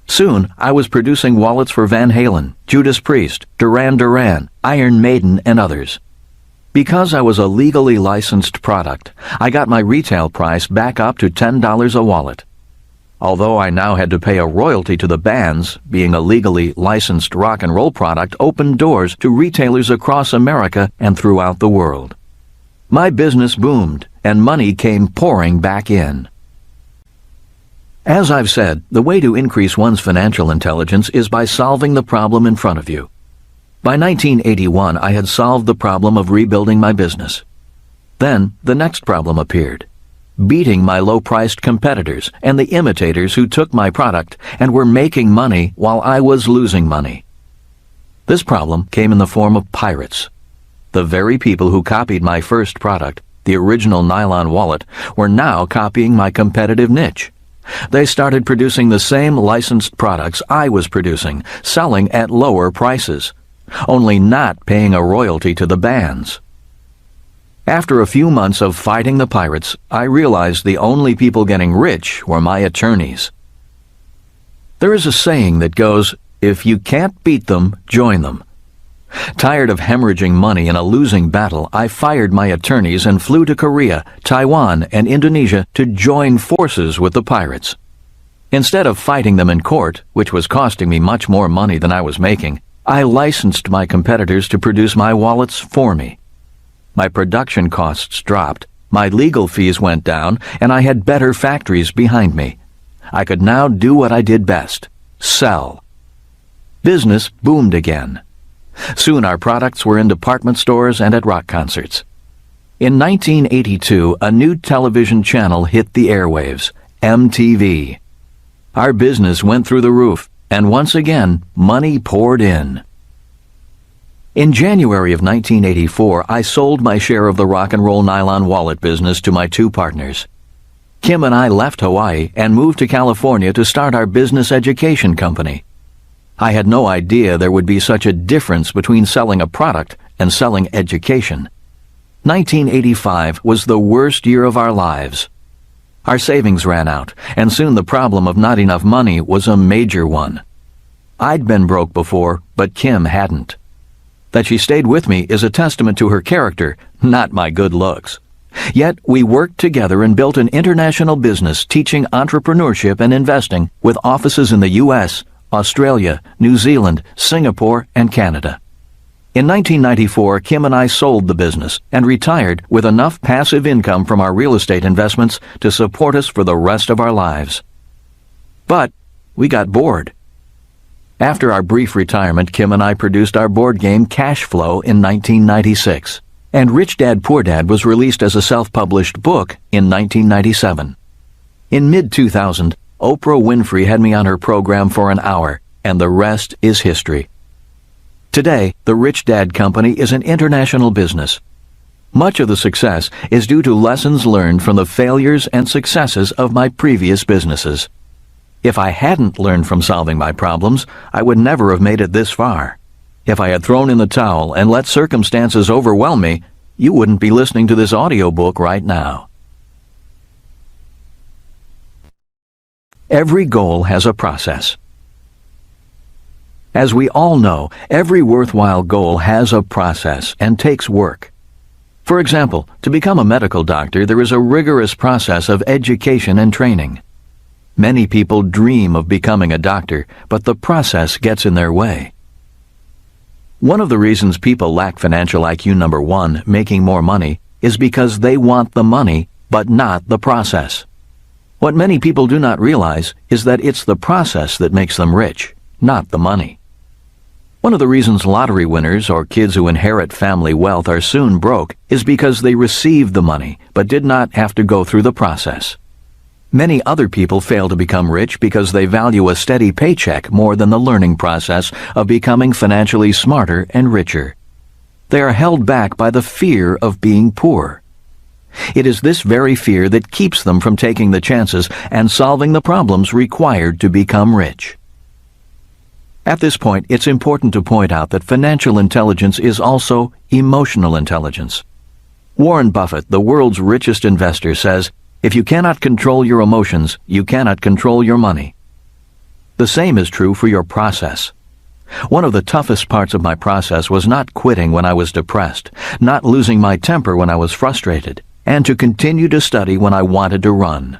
Soon, I was producing wallets for Van Halen, Judas Priest, Duran Duran, Iron Maiden, and others. Because I was a legally licensed product, I got my retail price back up to $10 a wallet. Although I now had to pay a royalty to the bands, being a legally licensed rock and roll product opened doors to retailers across America and throughout the world. My business boomed, and money came pouring back in. As I've said, the way to increase one's financial intelligence is by solving the problem in front of you. By 1981, I had solved the problem of rebuilding my business. Then, the next problem appeared: beating my low-priced competitors and the imitators who took my product and were making money while I was losing money. This problem came in the form of pirates. The very people who copied my first product, the original nylon wallet, were now copying my competitive niche. They started producing the same licensed products I was producing, selling at lower prices. only not paying a royalty to the bands. After a few months of fighting the pirates, I realized the only people getting rich were my attorneys. There is a saying that goes, "If you can't beat them, join them." Tired of hemorrhaging money in a losing battle, I fired my attorneys and flew to Korea, Taiwan, and Indonesia to join forces with the pirates. Instead of fighting them in court, which was costing me much more money than I was making, I licensed my competitors to produce my wallets for me. My production costs dropped, my legal fees went down, and I had better factories behind me. I could now do what I did best: sell. Business boomed again. Soon our products were in department stores and at rock concerts. In 1982, a new television channel hit the airwaves, MTV. Our business went through the roof, and once again, money poured in. In January of 1984, I sold my share of the rock and roll nylon wallet business to my two partners. Kim and I left Hawaii and moved to California to start our business education company. I had no idea there would be such a difference between selling a product and selling education. 1985 was the worst year of our lives. Our savings ran out, and soon the problem of not enough money was a major one. I'd been broke before, but Kim hadn't. That she stayed with me is a testament to her character, not my good looks. Yet we worked together and built an international business teaching entrepreneurship and investing with offices in the U.S., Australia, New Zealand, Singapore, and Canada. In 1994, Kim and I sold the business and retired with enough passive income from our real estate investments to support us for the rest of our lives. But we got bored. After our brief retirement, Kim and I produced our board game Cash Flow in 1996, and Rich Dad Poor Dad was released as a self-published book in 1997. In mid-2000, Oprah Winfrey had me on her program for an hour, and the rest is history. Today, the Rich Dad Company is an international business. Much of the success is due to lessons learned from the failures and successes of my previous businesses. If I hadn't learned from solving my problems, I would never have made it this far. If I had thrown in the towel and let circumstances overwhelm me, you wouldn't be listening to this audiobook right now. Every goal has a process. As we all know, every worthwhile goal has a process and takes work. For example, to become a medical doctor, there is a rigorous process of education and training. Many people dream of becoming a doctor, but the process gets in their way. One of the reasons people lack financial IQ number 1, making more money, is because they want the money, but not the process. What many people do not realize is that it's the process that makes them rich, not the money. One of the reasons lottery winners or kids who inherit family wealth are soon broke is because they received the money, but did not have to go through the process. Many other people fail to become rich because they value a steady paycheck more than the learning process of becoming financially smarter and richer. They are held back by the fear of being poor. It is this very fear that keeps them from taking the chances and solving the problems required to become rich. At this point, it's important to point out that financial intelligence is also emotional intelligence. Warren Buffett, the world's richest investor, says, "If you cannot control your emotions, you cannot control your money." The same is true for your process. One of the toughest parts of my process was not quitting when I was depressed, not losing my temper when I was frustrated, and to continue to study when I wanted to run.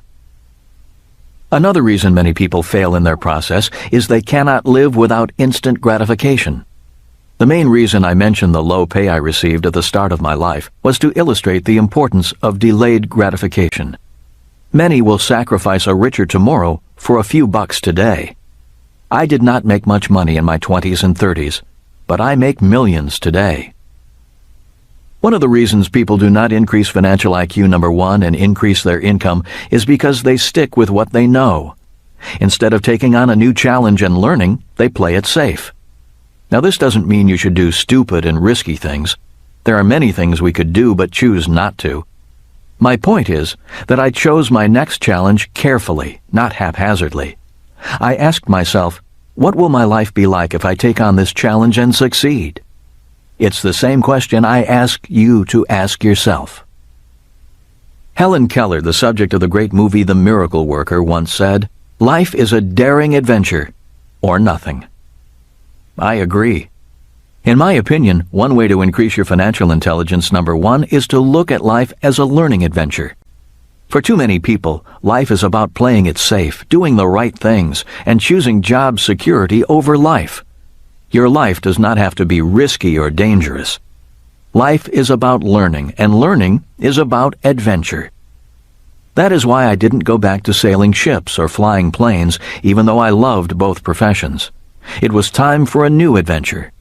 Another reason many people fail in their process is they cannot live without instant gratification. The main reason I mentioned the low pay I received at the start of my life was to illustrate the importance of delayed gratification. Many will sacrifice a richer tomorrow for a few bucks today. I did not make much money in my 20s and 30s, but I make millions today. One of the reasons people do not increase financial IQ number 1 and increase their income is because they stick with what they know. Instead of taking on a new challenge and learning, they play it safe. Now, this doesn't mean you should do stupid and risky things. There are many things we could do but choose not to. My point is that I chose my next challenge carefully, not haphazardly. I asked myself, What will my life be like if I take on this challenge and succeed? It's the same question I ask you to ask yourself. Helen Keller, the subject of the great movie The Miracle Worker, once said, "Life is a daring adventure, or nothing." I agree. In my opinion, one way to increase your financial intelligence, number one, is to look at life as a learning adventure. For too many people, life is about playing it safe, doing the right things, and choosing job security over life. Your life does not have to be risky or dangerous. Life is about learning, and learning is about adventure. That is why I didn't go back to sailing ships or flying planes, even though I loved both professions. It was time for a new adventure.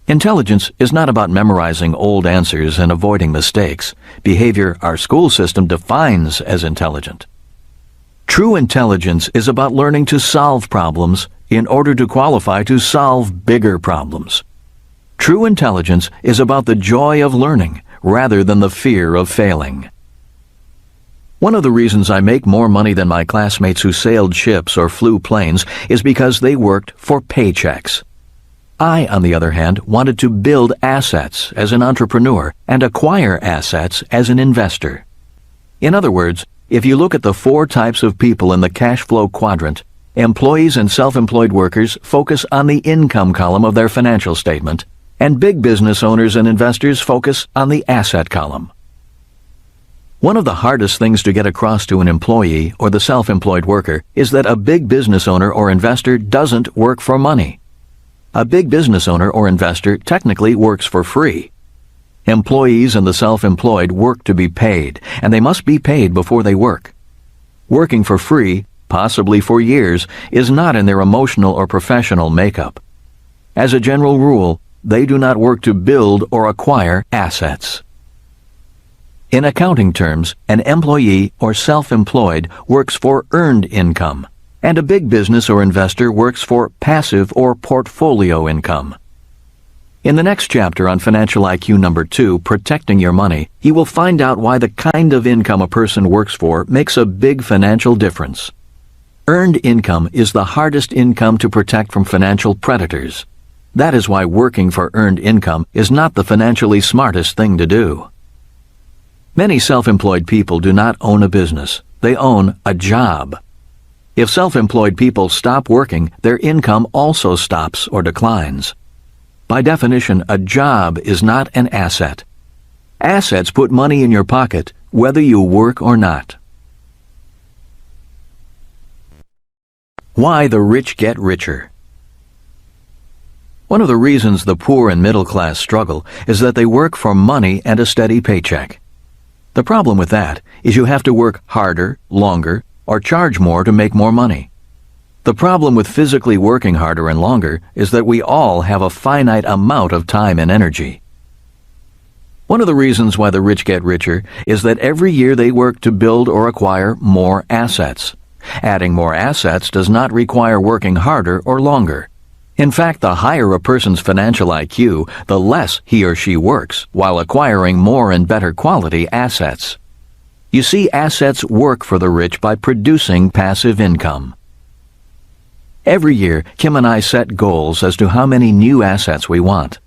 Intelligence is not about memorizing old answers and avoiding mistakes, behavior our school system defines as intelligent. True intelligence is about learning to solve problems in order to qualify to solve bigger problems. True intelligence is about the joy of learning rather than the fear of failing. One of the reasons I make more money than my classmates who sailed ships or flew planes is because they worked for paychecks. I, on the other hand, wanted to build assets as an entrepreneur and acquire assets as an investor. In other words, if you look at the 4 types of people in the cash flow quadrant, employees and self-employed workers focus on the income column of their financial statement, and big business owners and investors focus on the asset column. One of the hardest things to get across to an employee or the self-employed worker is that a big business owner or investor doesn't work for money. A big business owner or investor technically works for free. Employees and the self-employed work to be paid, and they must be paid before they work. Working for free, possibly for years, is not in their emotional or professional makeup. As a general rule, they do not work to build or acquire assets. In accounting terms, an employee or self-employed works for earned income, and a big business or investor works for passive or portfolio income. In the next chapter on Financial IQ number 2, Protecting Your Money, you will find out why the kind of income a person works for makes a big financial difference. Earned income is the hardest income to protect from financial predators. That is why working for earned income is not the financially smartest thing to do. Many self-employed people do not own a business. They own a job. If self-employed people stop working, their income also stops or declines. By definition, a job is not an asset. Assets put money in your pocket, whether you work or not. Why the rich get richer. One of the reasons the poor and middle class struggle is that they work for money and a steady paycheck. The problem with that is you have to work harder, longer, or charge more to make more money. The problem with physically working harder and longer is that we all have a finite amount of time and energy. One of the reasons why the rich get richer is that every year they work to build or acquire more assets. Adding more assets does not require working harder or longer. In fact, the higher a person's financial IQ, the less he or she works while acquiring more and better quality assets. You see, assets work for the rich by producing passive income. Every year, Kim and I set goals as to how many new assets we want.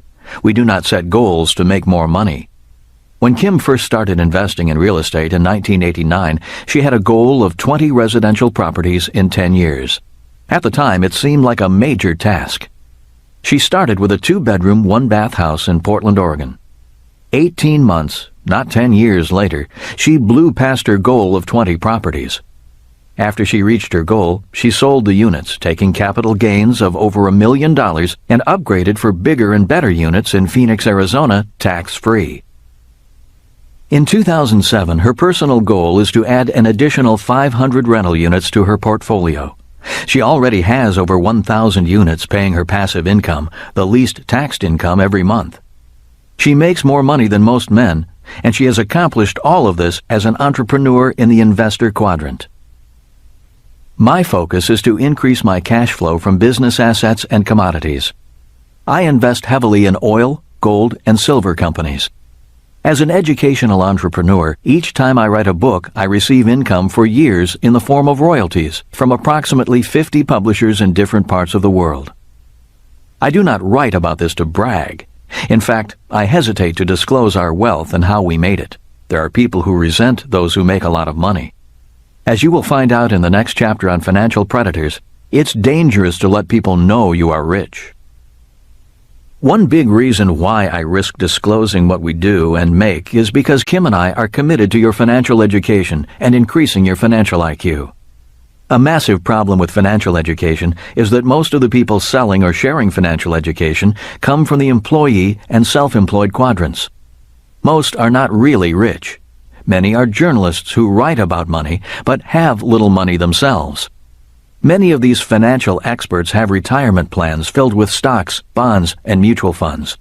We do not set goals to make more money. When Kim first started investing in real estate in 1989, she had a goal of 20 residential properties in 10 years. At the time, it seemed like a major task. She started with a 2-bedroom, 1-bath house in Portland, Oregon. 18 months, not 10 years later, she blew past her goal of 20 properties. After she reached her goal, she sold the units, taking capital gains of over $1 million and upgraded for bigger and better units in Phoenix, Arizona, tax-free. In 2007, her personal goal is to add an additional 500 rental units to her portfolio. She already has over 1,000 units paying her passive income, the least taxed income every month. She makes more money than most men, and she has accomplished all of this as an entrepreneur in the investor quadrant. My focus is to increase my cash flow from business assets and commodities. I invest heavily in oil, gold, and silver companies. As an educational entrepreneur, each time I write a book, I receive income for years in the form of royalties from approximately 50 publishers in different parts of the world. I do not write about this to brag. In fact, I hesitate to disclose our wealth and how we made it. There are people who resent those who make a lot of money. As you will find out in the next chapter on financial predators, it's dangerous to let people know you are rich. One big reason why I risk disclosing what we do and make is because Kim and I are committed to your financial education and increasing your financial IQ. A massive problem with financial education is that most of the people selling or sharing financial education come from the employee and self-employed quadrants. Most are not really rich. Many are journalists who write about money but have little money themselves. Many of these financial experts have retirement plans filled with stocks, bonds, and mutual funds.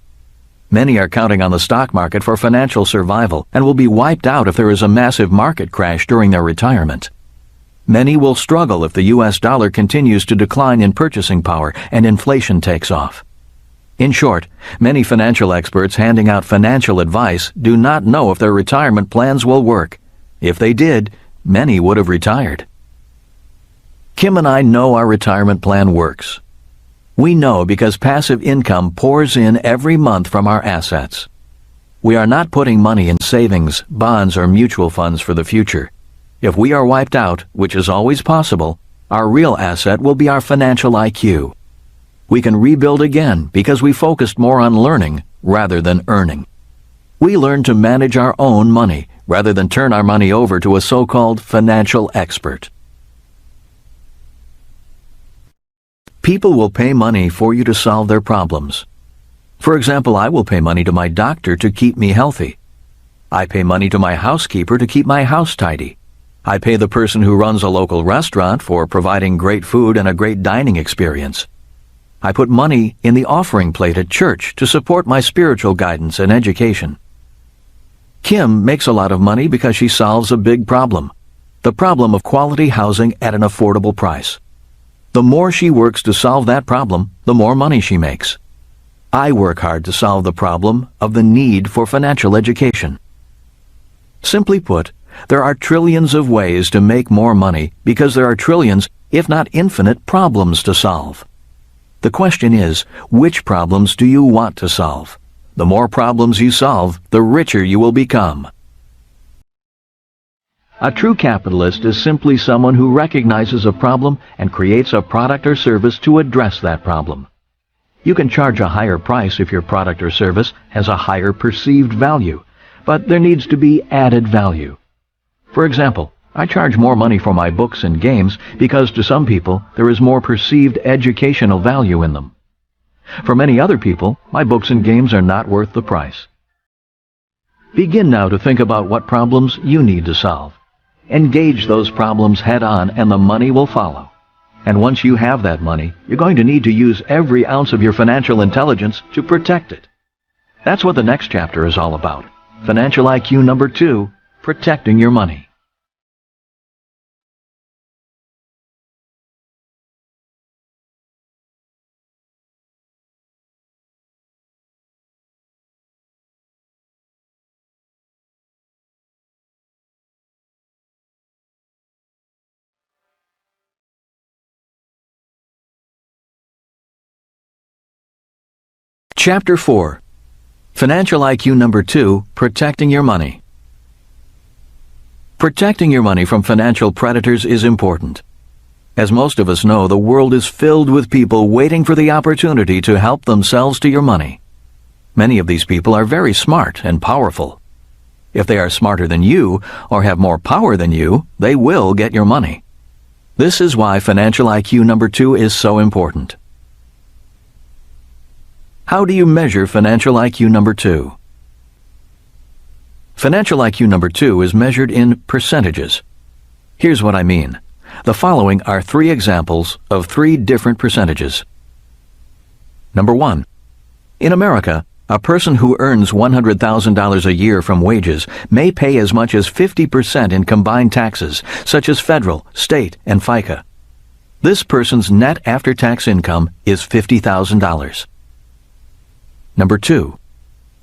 Many are counting on the stock market for financial survival and will be wiped out if there is a massive market crash during their retirement. Many will struggle if the U.S. dollar continues to decline in purchasing power and inflation takes off. In short, many financial experts handing out financial advice do not know if their retirement plans will work. If they did, many would have retired. Kim and I know our retirement plan works. We know because passive income pours in every month from our assets. We are not putting money in savings, bonds, or mutual funds for the future. If we are wiped out, which is always possible, our real asset will be our financial IQ. We can rebuild again because we focused more on learning rather than earning. We learned to manage our own money rather than turn our money over to a so-called financial expert. People will pay money for you to solve their problems. For example, I will pay money to my doctor to keep me healthy. I pay money to my housekeeper to keep my house tidy. I pay the person who runs a local restaurant for providing great food and a great dining experience. I put money in the offering plate at church to support my spiritual guidance and education. Kim makes a lot of money because she solves a big problem, the problem of quality housing at an affordable price. The more she works to solve that problem, the more money she makes. I work hard to solve the problem of the need for financial education. Simply put, there are trillions of ways to make more money because there are trillions, if not infinite, problems to solve. The question is, which problems do you want to solve? The more problems you solve, the richer you will become. A true capitalist is simply someone who recognizes a problem and creates a product or service to address that problem. You can charge a higher price if your product or service has a higher perceived value, but there needs to be added value. For example, I charge more money for my books and games because to some people there is more perceived educational value in them. For many other people, my books and games are not worth the price. Begin now to think about what problems you need to solve. Engage those problems head-on and the money will follow. And once you have that money, you're going to need to use every ounce of your financial intelligence to protect it. That's what the next chapter is all about. Financial IQ number 2, protecting your money. Chapter 4. Financial IQ number 2, protecting your money. Protecting your money from financial predators is important. As most of us know, the world is filled with people waiting for the opportunity to help themselves to your money. Many of these people are very smart and powerful. If they are smarter than you or have more power than you, they will get your money. This is why financial IQ number 2 is so important. How do you measure financial IQ number 2? Financial IQ number 2 is measured in percentages. Here's what I mean. The following are 3 examples of 3 different percentages. Number 1. In America, a person who earns $100,000 a year from wages may pay as much as 50% in combined taxes, such as federal, state, and FICA. This person's net after-tax income is $50,000. Number 2.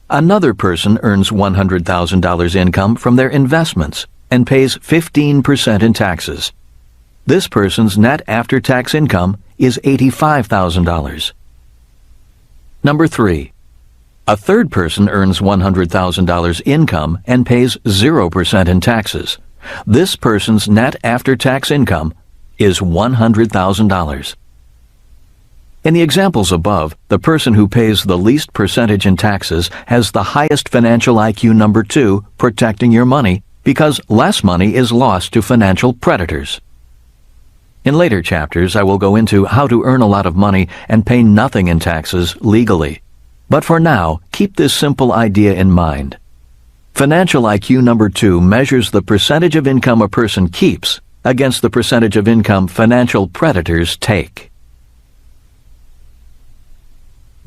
Another person earns $100,000 income from their investments and pays 15% in taxes. This person's net after-tax income is $85,000. Number 3. A third person earns $100,000 income and pays 0% in taxes. This person's net after-tax income is $100,000. In the examples above, the person who pays the least percentage in taxes has the highest financial IQ number 2 protecting your money because less money is lost to financial predators. In later chapters, I will go into how to earn a lot of money and pay nothing in taxes legally. But for now, keep this simple idea in mind. Financial IQ number 2 measures the percentage of income a person keeps against the percentage of income financial predators take.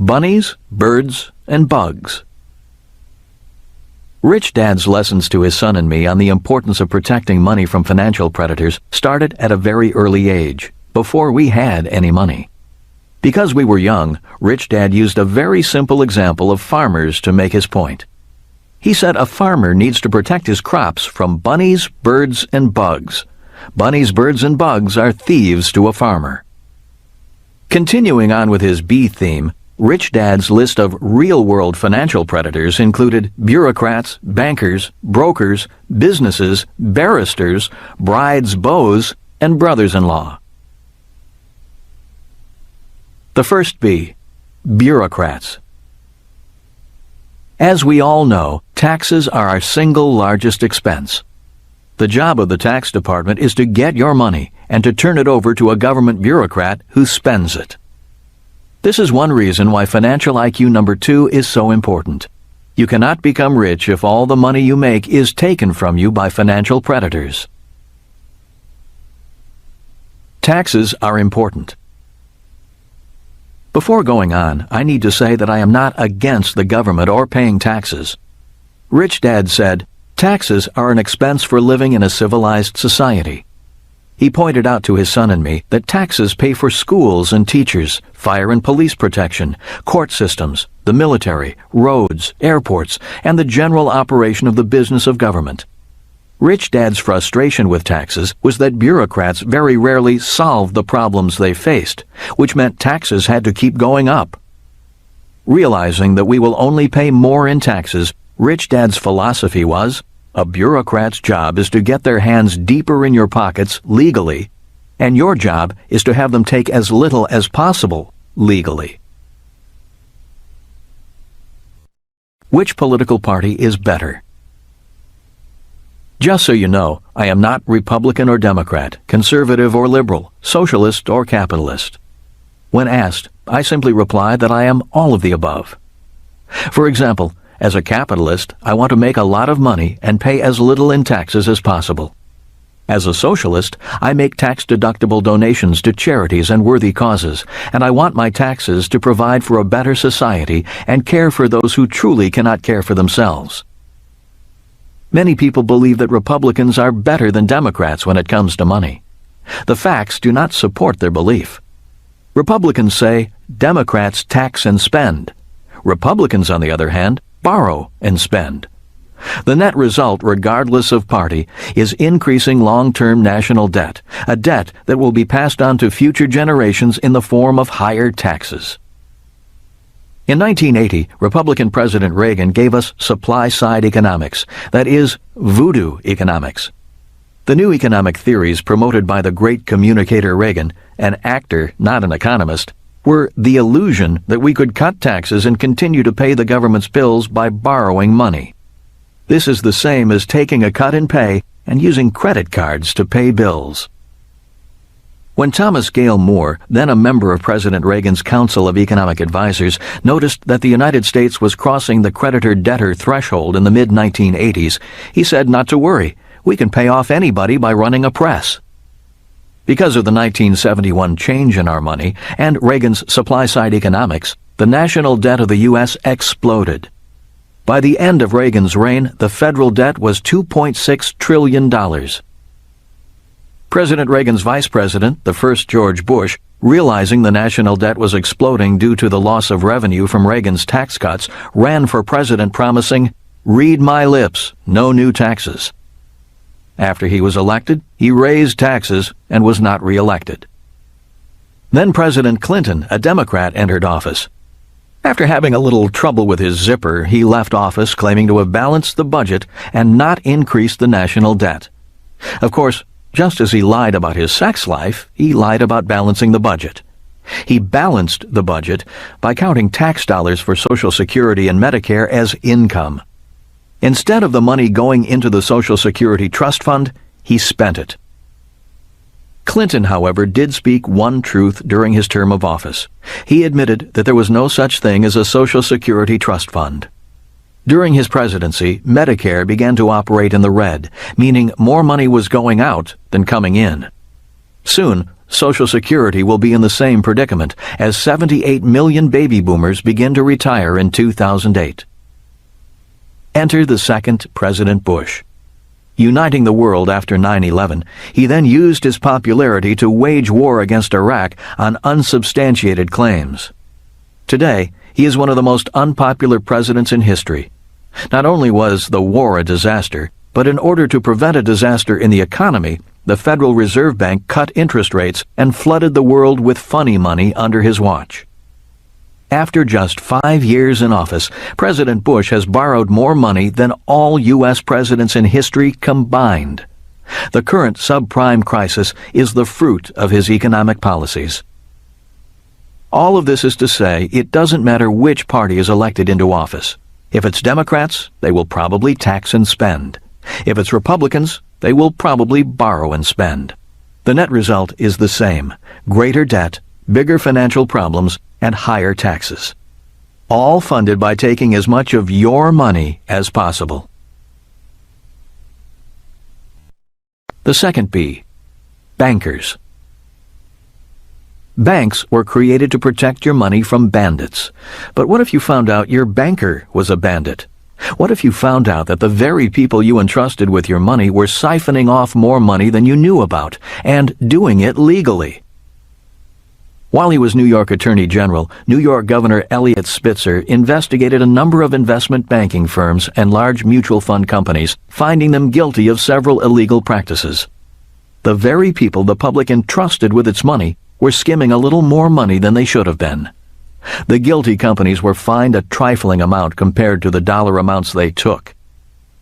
Bunnies, birds, and bugs. Rich Dad's lessons to his son and me on the importance of protecting money from financial predators started at a very early age, before we had any money. Because we were young, Rich Dad used a very simple example of farmers to make his point. He said a farmer needs to protect his crops from bunnies, birds, and bugs. Bunnies, birds, and bugs are thieves to a farmer. Continuing on with his bee theme, Rich Dad's list of real-world financial predators included bureaucrats, bankers, brokers, businesses, barristers, brides, beaux, and brothers-in-law. The first B, bureaucrats. As we all know, taxes are our single largest expense. The job of the tax department is to get your money and to turn it over to a government bureaucrat who spends it. This is one reason why financial IQ number 2 is so important. You cannot become rich if all the money you make is taken from you by financial predators. Taxes are important. Before going on, I need to say that I am not against the government or paying taxes. Rich Dad said, taxes are an expense for living in a civilized society. He pointed out to his son and me that taxes pay for schools and teachers, fire and police protection, court systems, the military, roads, airports, and the general operation of the business of government. Rich Dad's frustration with taxes was that bureaucrats very rarely solved the problems they faced, which meant taxes had to keep going up. Realizing that we will only pay more in taxes, Rich Dad's philosophy was, a bureaucrat's job is to get their hands deeper in your pockets legally, and your job is to have them take as little as possible legally. Which political party is better? Just so you know, I am not Republican or Democrat, conservative or liberal, socialist or capitalist. When asked, I simply reply that I am all of the above. For example, as a capitalist, I want to make a lot of money and pay as little in taxes as possible. As a socialist, I make tax-deductible donations to charities and worthy causes, and I want my taxes to provide for a better society and care for those who truly cannot care for themselves. Many people believe that Republicans are better than Democrats when it comes to money. The facts do not support their belief. Republicans say Democrats tax and spend. Republicans, on the other hand, borrow and spend. The net result, regardless of party, is increasing long-term national debt, a debt that will be passed on to future generations in the form of higher taxes. In 1980, Republican President Reagan gave us supply-side economics, that is, voodoo economics. The new economic theories promoted by the great communicator Reagan, an actor, not an economist, were the illusion that we could cut taxes and continue to pay the government's bills by borrowing money. This is the same as taking a cut in pay and using credit cards to pay bills. When Thomas Gale Moore, then a member of President Reagan's Council of Economic Advisers, noticed that the United States was crossing the creditor-debtor threshold in the mid-1980s, he said not to worry, we can pay off anybody by running a press. Because of the 1971 change in our money and Reagan's supply-side economics, the national debt of the U.S. exploded. By the end of Reagan's reign, the federal debt was $2.6 trillion. President Reagan's vice president, the first George Bush, realizing the national debt was exploding due to the loss of revenue from Reagan's tax cuts, ran for president promising, "Read my lips, no new taxes." After he was elected, he raised taxes and was not re-elected. Then President Clinton, a Democrat, entered office. After having a little trouble with his zipper, he left office claiming to have balanced the budget and not increased the national debt. Of course, just as he lied about his sex life, he lied about balancing the budget. He balanced the budget by counting tax dollars for Social Security and Medicare as income. Instead of the money going into the Social Security Trust Fund, he spent it. Clinton, however, did speak one truth during his term of office. He admitted that there was no such thing as a Social Security Trust Fund. During his presidency, Medicare began to operate in the red, meaning more money was going out than coming in. Soon, Social Security will be in the same predicament as 78 million baby boomers begin to retire in 2008. Enter the second President Bush. Uniting the world after 9/11, he then used his popularity to wage war against Iraq on unsubstantiated claims. Today, he is one of the most unpopular presidents in history. Not only was the war a disaster, but in order to prevent a disaster in the economy, the Federal Reserve Bank cut interest rates and flooded the world with funny money under his watch. After just 5 years in office, President Bush has borrowed more money than all U.S. presidents in history combined. The current subprime crisis is the fruit of his economic policies. All of this is to say, it doesn't matter which party is elected into office. If it's Democrats, they will probably tax and spend. If it's Republicans, they will probably borrow and spend. The net result is the same: greater debt, bigger financial problems, and higher taxes. All funded by taking as much of your money as possible. The second B, bankers. Banks were created to protect your money from bandits. But what if you found out your banker was a bandit? What if you found out that the very people you entrusted with your money were siphoning off more money than you knew about, and doing it legally? While he was New York Attorney General, New York Governor Eliot Spitzer investigated a number of investment banking firms and large mutual fund companies, finding them guilty of several illegal practices. The very people the public entrusted with its money were skimming a little more money than they should have been. The guilty companies were fined a trifling amount compared to the dollar amounts they took.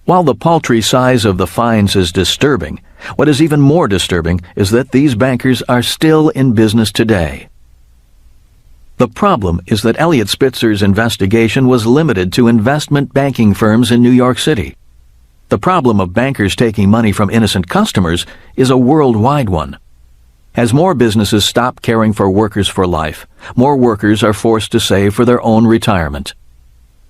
While the paltry size of the fines is disturbing, what is even more disturbing is that these bankers are still in business today. The problem is that Eliot Spitzer's investigation was limited to investment banking firms in New York City. The problem of bankers taking money from innocent customers is a worldwide one. As more businesses stop caring for workers for life, more workers are forced to save for their own retirement.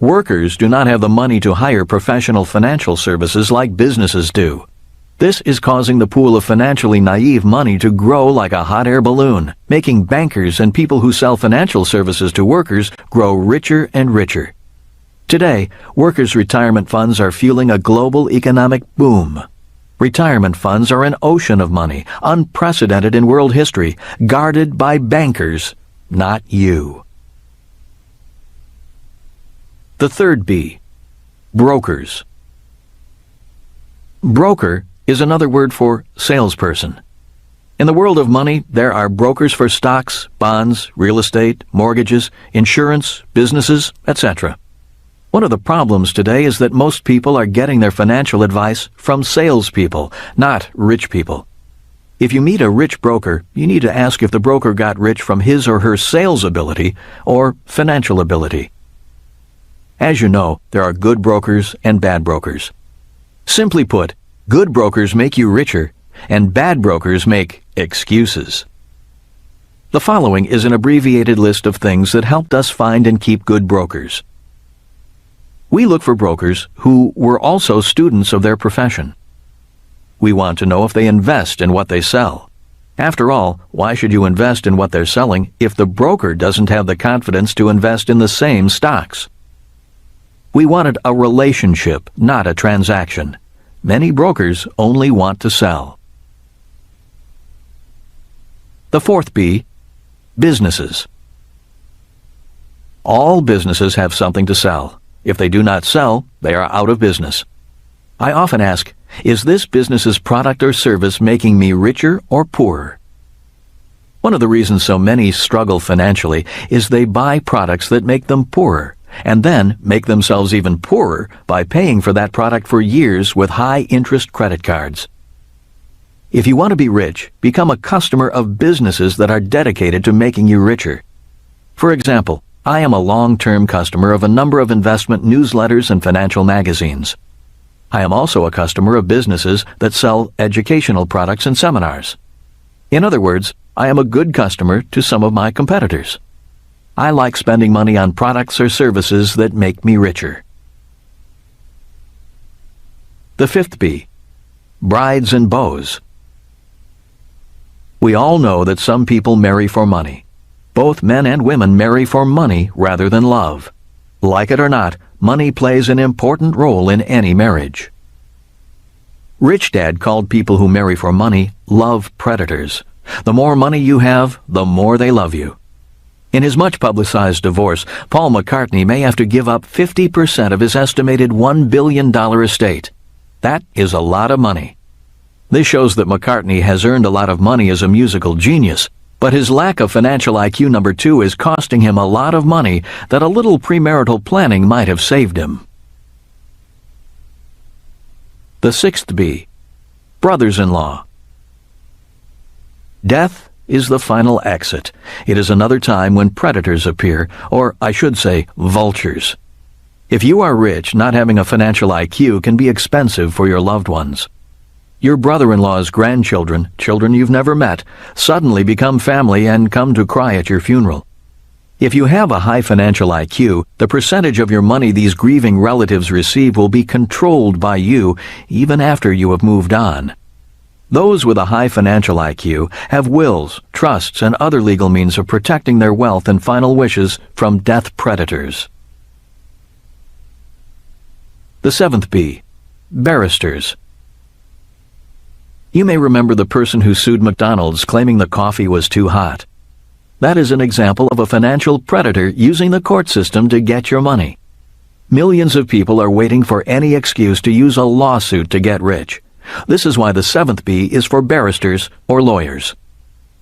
Workers do not have the money to hire professional financial services like businesses do. This is causing the pool of financially naive money to grow like a hot air balloon, making bankers and people who sell financial services to workers grow richer and richer. Today, workers' retirement funds are fueling a global economic boom. Retirement funds are an ocean of money, unprecedented in world history, guarded by bankers, not you. The third B, brokers. Broker is another word for salesperson. In the world of money, there are brokers for stocks, bonds, real estate, mortgages, insurance, businesses, etc. One of the problems today is that most people are getting their financial advice from salespeople, not rich people. If you meet a rich broker, you need to ask if the broker got rich from his or her sales ability or financial ability. As you know, there are good brokers and bad brokers. Simply put, good brokers make you richer, and bad brokers make excuses. The following is an abbreviated list of things that helped us find and keep good brokers. We look for brokers who were also students of their profession. We want to know if they invest in what they sell. After all, why should you invest in what they're selling if the broker doesn't have the confidence to invest in the same stocks? We wanted a relationship, not a transaction. Many brokers only want to sell. The fourth B, Businesses. All businesses have something to sell. If they do not sell, they are out of business. I often ask, is this business's product or service making me richer or poorer? One of the reasons so many struggle financially is they buy products that make them poorer, and then make themselves even poorer by paying for that product for years with high-interest credit cards. If you want to be rich, become a customer of businesses that are dedicated to making you richer. For example, I am a long-term customer of a number of investment newsletters and financial magazines. I am also a customer of businesses that sell educational products and seminars. In other words, I am a good customer to some of my competitors. I like spending money on products or services that make me richer. The fifth B, brides and beaux. We all know that some people marry for money. Both men and women marry for money rather than love. Like it or not, money plays an important role in any marriage. Rich Dad called people who marry for money love predators. The more money you have, the more they love you. In his much-publicized divorce, Paul McCartney may have to give up 50% of his estimated $1 billion estate. That is a lot of money. This shows that McCartney has earned a lot of money as a musical genius, but his lack of financial IQ number 2 is costing him a lot of money that a little premarital planning might have saved him. The sixth B, brothers-in-law. Death is the final exit. It is another time when predators appear, or I should say, vultures. If you are rich, not having a financial IQ can be expensive for your loved ones. Your brother-in-law's grandchildren, children you've never met, suddenly become family and come to cry at your funeral. If you have a high financial IQ, the percentage of your money these grieving relatives receive will be controlled by you even after you have moved on. Those with a high financial IQ have wills, trusts, and other legal means of protecting their wealth and final wishes from death predators. The seventh B, barristers. You may remember the person who sued McDonald's claiming the coffee was too hot. That is an example of a financial predator using the court system to get your money. Millions of people are waiting for any excuse to use a lawsuit to get rich. This is why the seventh B is for barristers or lawyers.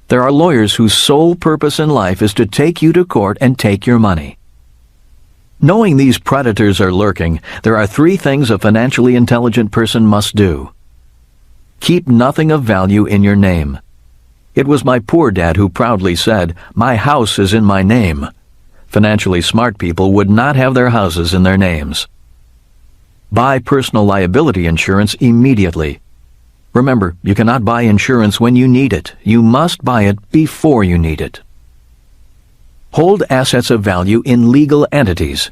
There are lawyers whose sole purpose in life is to take you to court and take your money. Knowing these predators are lurking, there are 3 things a financially intelligent person must do. Keep nothing of value in your name. It was my poor dad who proudly said, "My house is in my name." Financially smart people would not have their houses in their names. Buy personal liability insurance immediately. Remember, you cannot buy insurance when you need it. You must buy it before you need it. Hold assets of value in legal entities.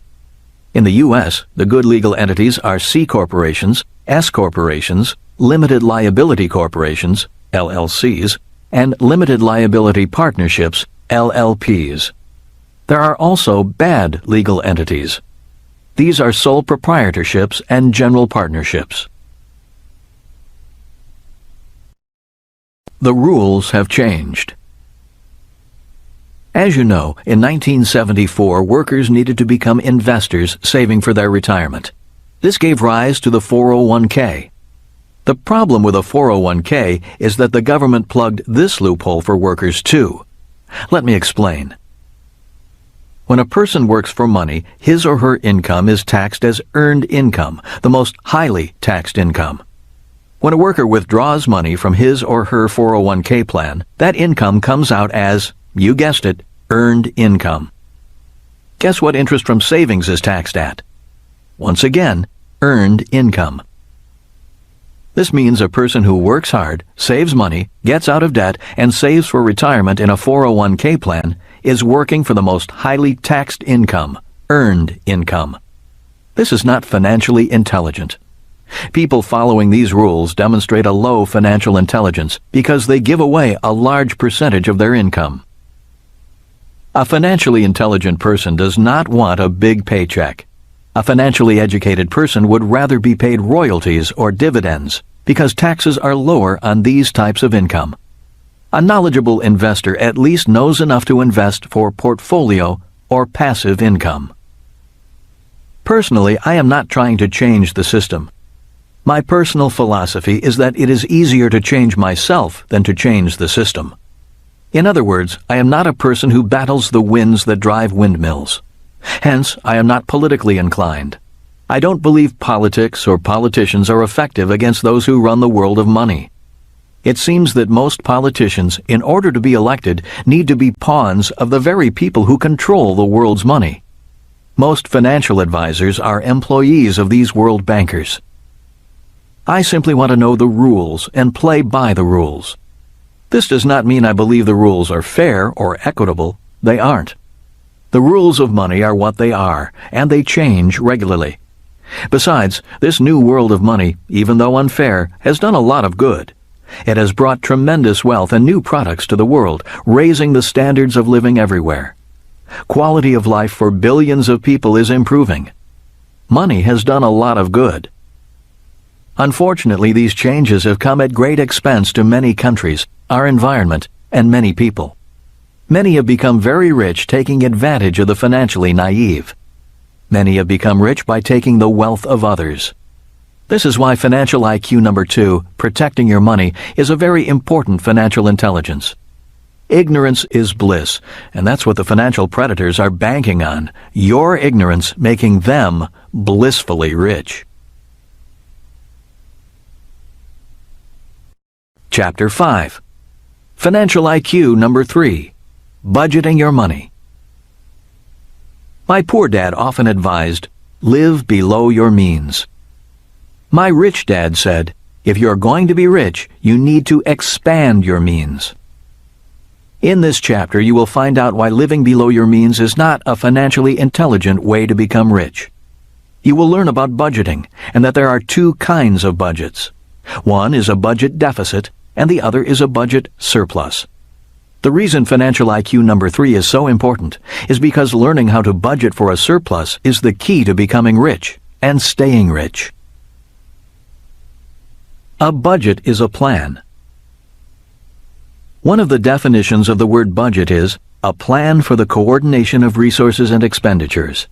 In the U.S., the good legal entities are C corporations, S corporations, limited liability corporations, LLCs, and limited liability partnerships, LLPs. There are also bad legal entities. These are sole proprietorships and general partnerships. The rules have changed. As you know, in 1974, workers needed to become investors saving for their retirement. This gave rise to the 401k. The problem with a 401k is that the government plugged this loophole for workers too. Let me explain. When a person works for money, his or her income is taxed as earned income, the most highly taxed income. When a worker withdraws money from his or her 401k plan, that income comes out as, you guessed it, earned income. Guess what interest from savings is taxed at? Once again, earned income. This means a person who works hard, saves money, gets out of debt, and saves for retirement in a 401k plan is working for the most highly taxed income, earned income. This is not financially intelligent. People following these rules demonstrate a low financial intelligence because they give away a large percentage of their income. A financially intelligent person does not want a big paycheck. A financially educated person would rather be paid royalties or dividends because taxes are lower on these types of income. A knowledgeable investor at least knows enough to invest for portfolio or passive income. Personally, I am not trying to change the system. My personal philosophy is that it is easier to change myself than to change the system. In other words, I am not a person who battles the winds that drive windmills. Hence, I am not politically inclined. I don't believe politics or politicians are effective against those who run the world of money. It seems that most politicians, in order to be elected, need to be pawns of the very people who control the world's money. Most financial advisors are employees of these world bankers. I simply want to know the rules and play by the rules. This does not mean I believe the rules are fair or equitable. They aren't. The rules of money are what they are, and they change regularly. Besides, this new world of money, even though unfair, has done a lot of good. It has brought tremendous wealth and new products to the world, raising the standards of living everywhere. Quality of life for billions of people is improving. Money has done a lot of good. Unfortunately, these changes have come at great expense to many countries, our environment, and many people. Many have become very rich taking advantage of the financially naive. Many have become rich by taking the wealth of others. This is why financial IQ number 2, protecting your money, is a very important financial intelligence. Ignorance is bliss, and that's what the financial predators are banking on, your ignorance making them blissfully rich. Chapter 5. Financial IQ number 3, budgeting your money. My poor dad often advised, live below your means. My rich dad said, if you're going to be rich, you need to expand your means. In this chapter, you will find out why living below your means is not a financially intelligent way to become rich. You will learn about budgeting, and that there are two kinds of budgets. One is a budget deficit, and the other is a budget surplus. The reason financial IQ number 3 is so important is because learning how to budget for a surplus is the key to becoming rich and staying rich. A budget is a plan. One of the definitions of the word budget is a plan for the coordination of resources and expenditures.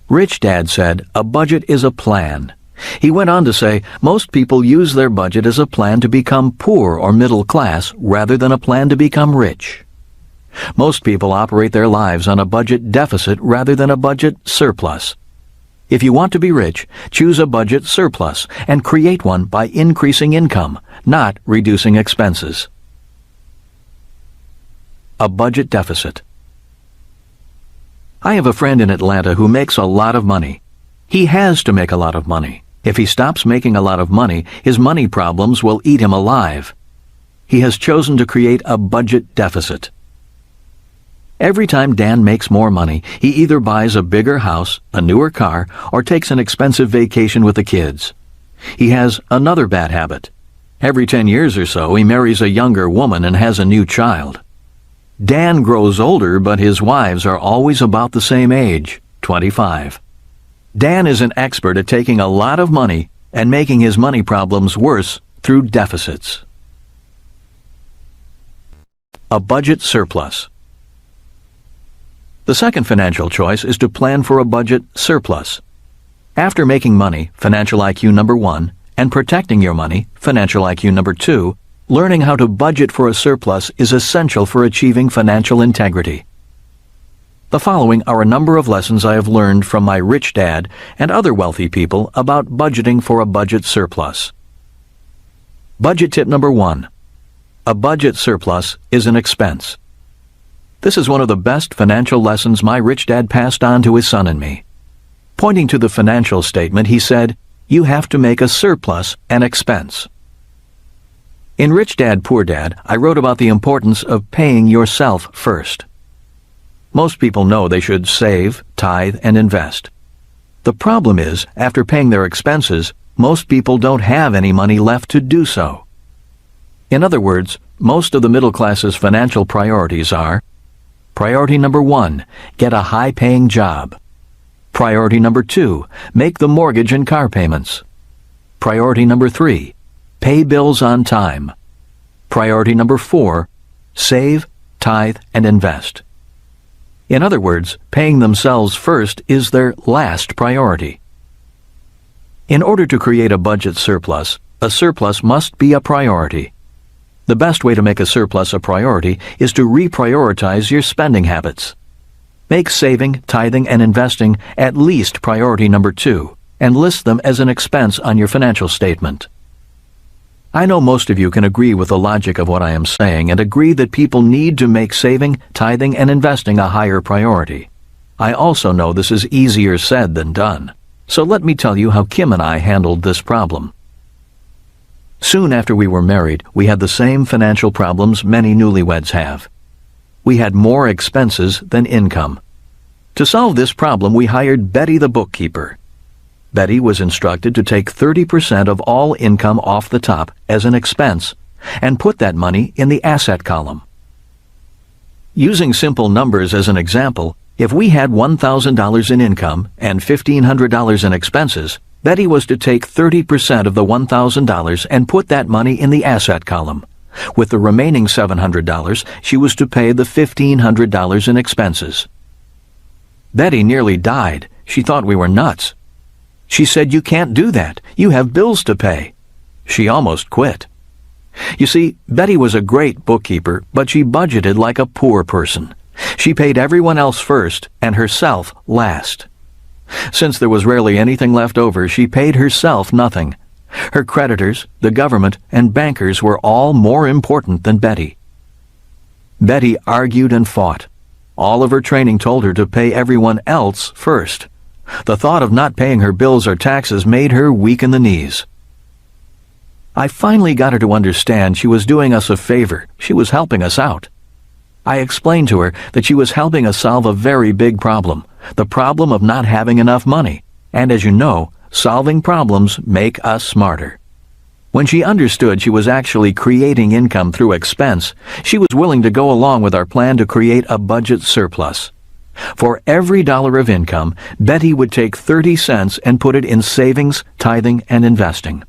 Rich Dad said a budget is a plan. He went on to say most people use their budget as a plan to become poor or middle class rather than a plan to become rich. Most people operate their lives on a budget deficit rather than a budget surplus. If you want to be rich, choose a budget surplus and create one by increasing income, not reducing expenses. A budget deficit. I have a friend in Atlanta who makes a lot of money. He has to make a lot of money. If he stops making a lot of money, his money problems will eat him alive. He has chosen to create a budget deficit. Every time Dan makes more money, he either buys a bigger house, a newer car, or takes an expensive vacation with the kids. He has another bad habit. Every 10 years or so, he marries a younger woman and has a new child. Dan grows older, but his wives are always about the same age, 25. Dan is an expert at taking a lot of money and making his money problems worse through deficits. A budget surplus. The second financial choice is to plan for a budget surplus. After making money, financial IQ number 1, and protecting your money, financial IQ number 2, learning how to budget for a surplus is essential for achieving financial integrity. The following are a number of lessons I have learned from my rich dad and other wealthy people about budgeting for a budget surplus. Budget tip number 1. A budget surplus is an expense. This is one of the best financial lessons my rich dad passed on to his son and me. Pointing to the financial statement, he said, you have to make a surplus an expense. In Rich Dad, Poor Dad, I wrote about the importance of paying yourself first. Most people know they should save, tithe, and invest. The problem is, after paying their expenses, most people don't have any money left to do so. In other words, most of the middle class's financial priorities are: priority number 1, get a high-paying job. Priority number 2, make the mortgage and car payments. Priority number 3, pay bills on time. Priority number 4, save, tithe, and invest. In other words, paying themselves first is their last priority. In order to create a budget surplus, a surplus must be a priority. The best way to make a surplus a priority is to reprioritize your spending habits. Make saving, tithing, and investing at least priority number 2, and list them as an expense on your financial statement. I know most of you can agree with the logic of what I am saying and agree that people need to make saving, tithing, and investing a higher priority. I also know this is easier said than done. So let me tell you how Kim and I handled this problem. Soon after we were married, we had the same financial problems many newlyweds have. We had more expenses than income. To solve this problem, we hired Betty the bookkeeper. Betty was instructed to take 30% of all income off the top as an expense and put that money in the asset column. Using simple numbers as an example, if we had $1,000 in income and $1,500 in expenses, Betty was to take 30% of the $1,000 and put that money in the asset column. With the remaining $700, she was to pay the $1,500 in expenses. Betty nearly died. She thought we were nuts. She said, "You can't do that. You have bills to pay." She almost quit. You see, Betty was a great bookkeeper, but she budgeted like a poor person. She paid everyone else first and herself last. Since there was rarely anything left over, she paid herself nothing. Her creditors, the government, and bankers were all more important than Betty. Betty argued and fought. All of her training told her to pay everyone else first. The thought of not paying her bills or taxes made her weak in the knees. I finally got her to understand she was doing us a favor. She was helping us out. I explained to her that she was helping us solve a very big problem, the problem of not having enough money. And as you know, solving problems make us smarter. When she understood she was actually creating income through expense, she was willing to go along with our plan to create a budget surplus. For every dollar of income, Betty would take 30 cents and put it in savings, tithing, and investing.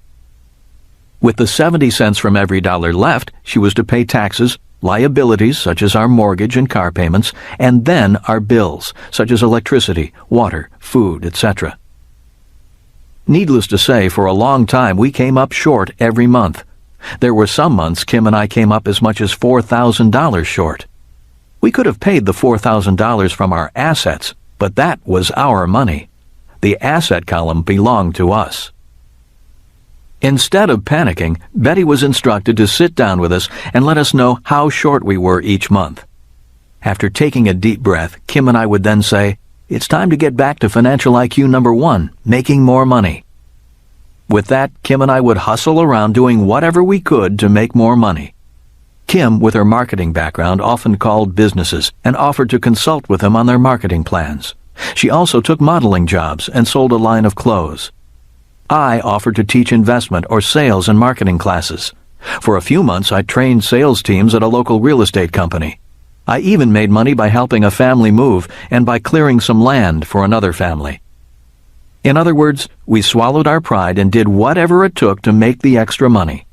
With the 70 cents from every dollar left, she was to pay taxes, liabilities such as our mortgage and car payments, and then our bills, such as electricity, water, food, etc. Needless to say, for a long time we came up short every month. There were some months Kim and I came up as much as $4,000 short. We could have paid the $4,000 from our assets, but that was our money. The asset column belonged to us. Instead of panicking, Betty was instructed to sit down with us and let us know how short we were each month. After taking a deep breath, Kim and I would then say, "It's time to get back to financial IQ number 1, making more money." With that, Kim and I would hustle around doing whatever we could to make more money. Kim, with her marketing background, often called businesses and offered to consult with them on their marketing plans. She also took modeling jobs and sold a line of clothes. I offered to teach investment or sales and marketing classes. For a few months, I trained sales teams at a local real estate company. I even made money by helping a family move and by clearing some land for another family. In other words, we swallowed our pride and did whatever it took to make the extra money.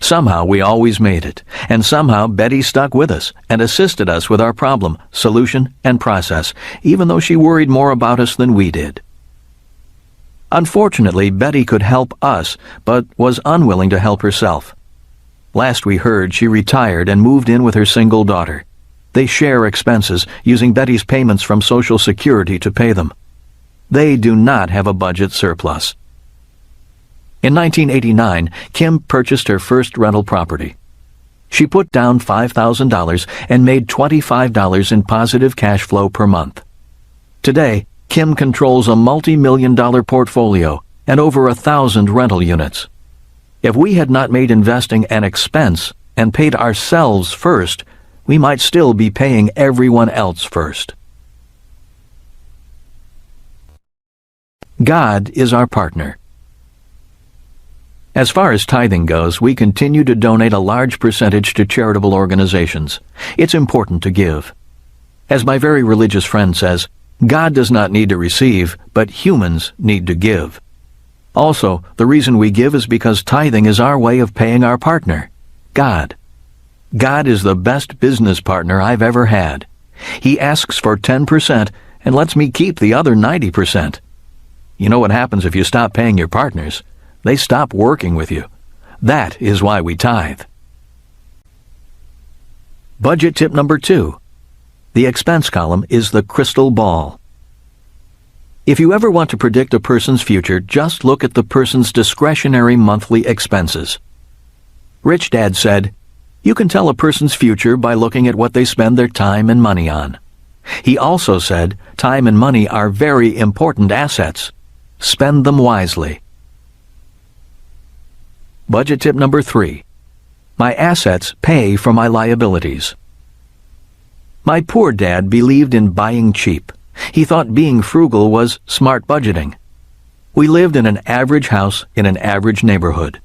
Somehow we always made it, and somehow Betty stuck with us and assisted us with our problem, solution, and process, even though she worried more about us than we did. Unfortunately, Betty could help us, but was unwilling to help herself. Last we heard, she retired and moved in with her single daughter. They share expenses, using Betty's payments from Social Security to pay them. They do not have a budget surplus. In 1989, Kim purchased her first rental property. She put down $5,000 and made $25 in positive cash flow per month. Today, Kim controls a multi-million-dollar portfolio and over 1,000 rental units. If we had not made investing an expense and paid ourselves first, we might still be paying everyone else first. God is our partner. As far as tithing goes, we continue to donate a large percentage to charitable organizations. It's important to give. As my very religious friend says, God does not need to receive, but humans need to give. Also, the reason we give is because tithing is our way of paying our partner, God. God is the best business partner I've ever had. He asks for 10% and lets me keep the other 90%. You know what happens if you stop paying your partners? They stop working with you. That is why we tithe. Budget tip number 2. The expense column is the crystal ball. If you ever want to predict a person's future, just look at the person's discretionary monthly expenses. Rich Dad said, "You can tell a person's future by looking at what they spend their time and money on." He also said, time and money are very important assets. Spend them wisely. Budget tip number 3. My assets pay for my liabilities. My poor dad believed in buying cheap. He thought being frugal was smart budgeting. We lived in an average house in an average neighborhood.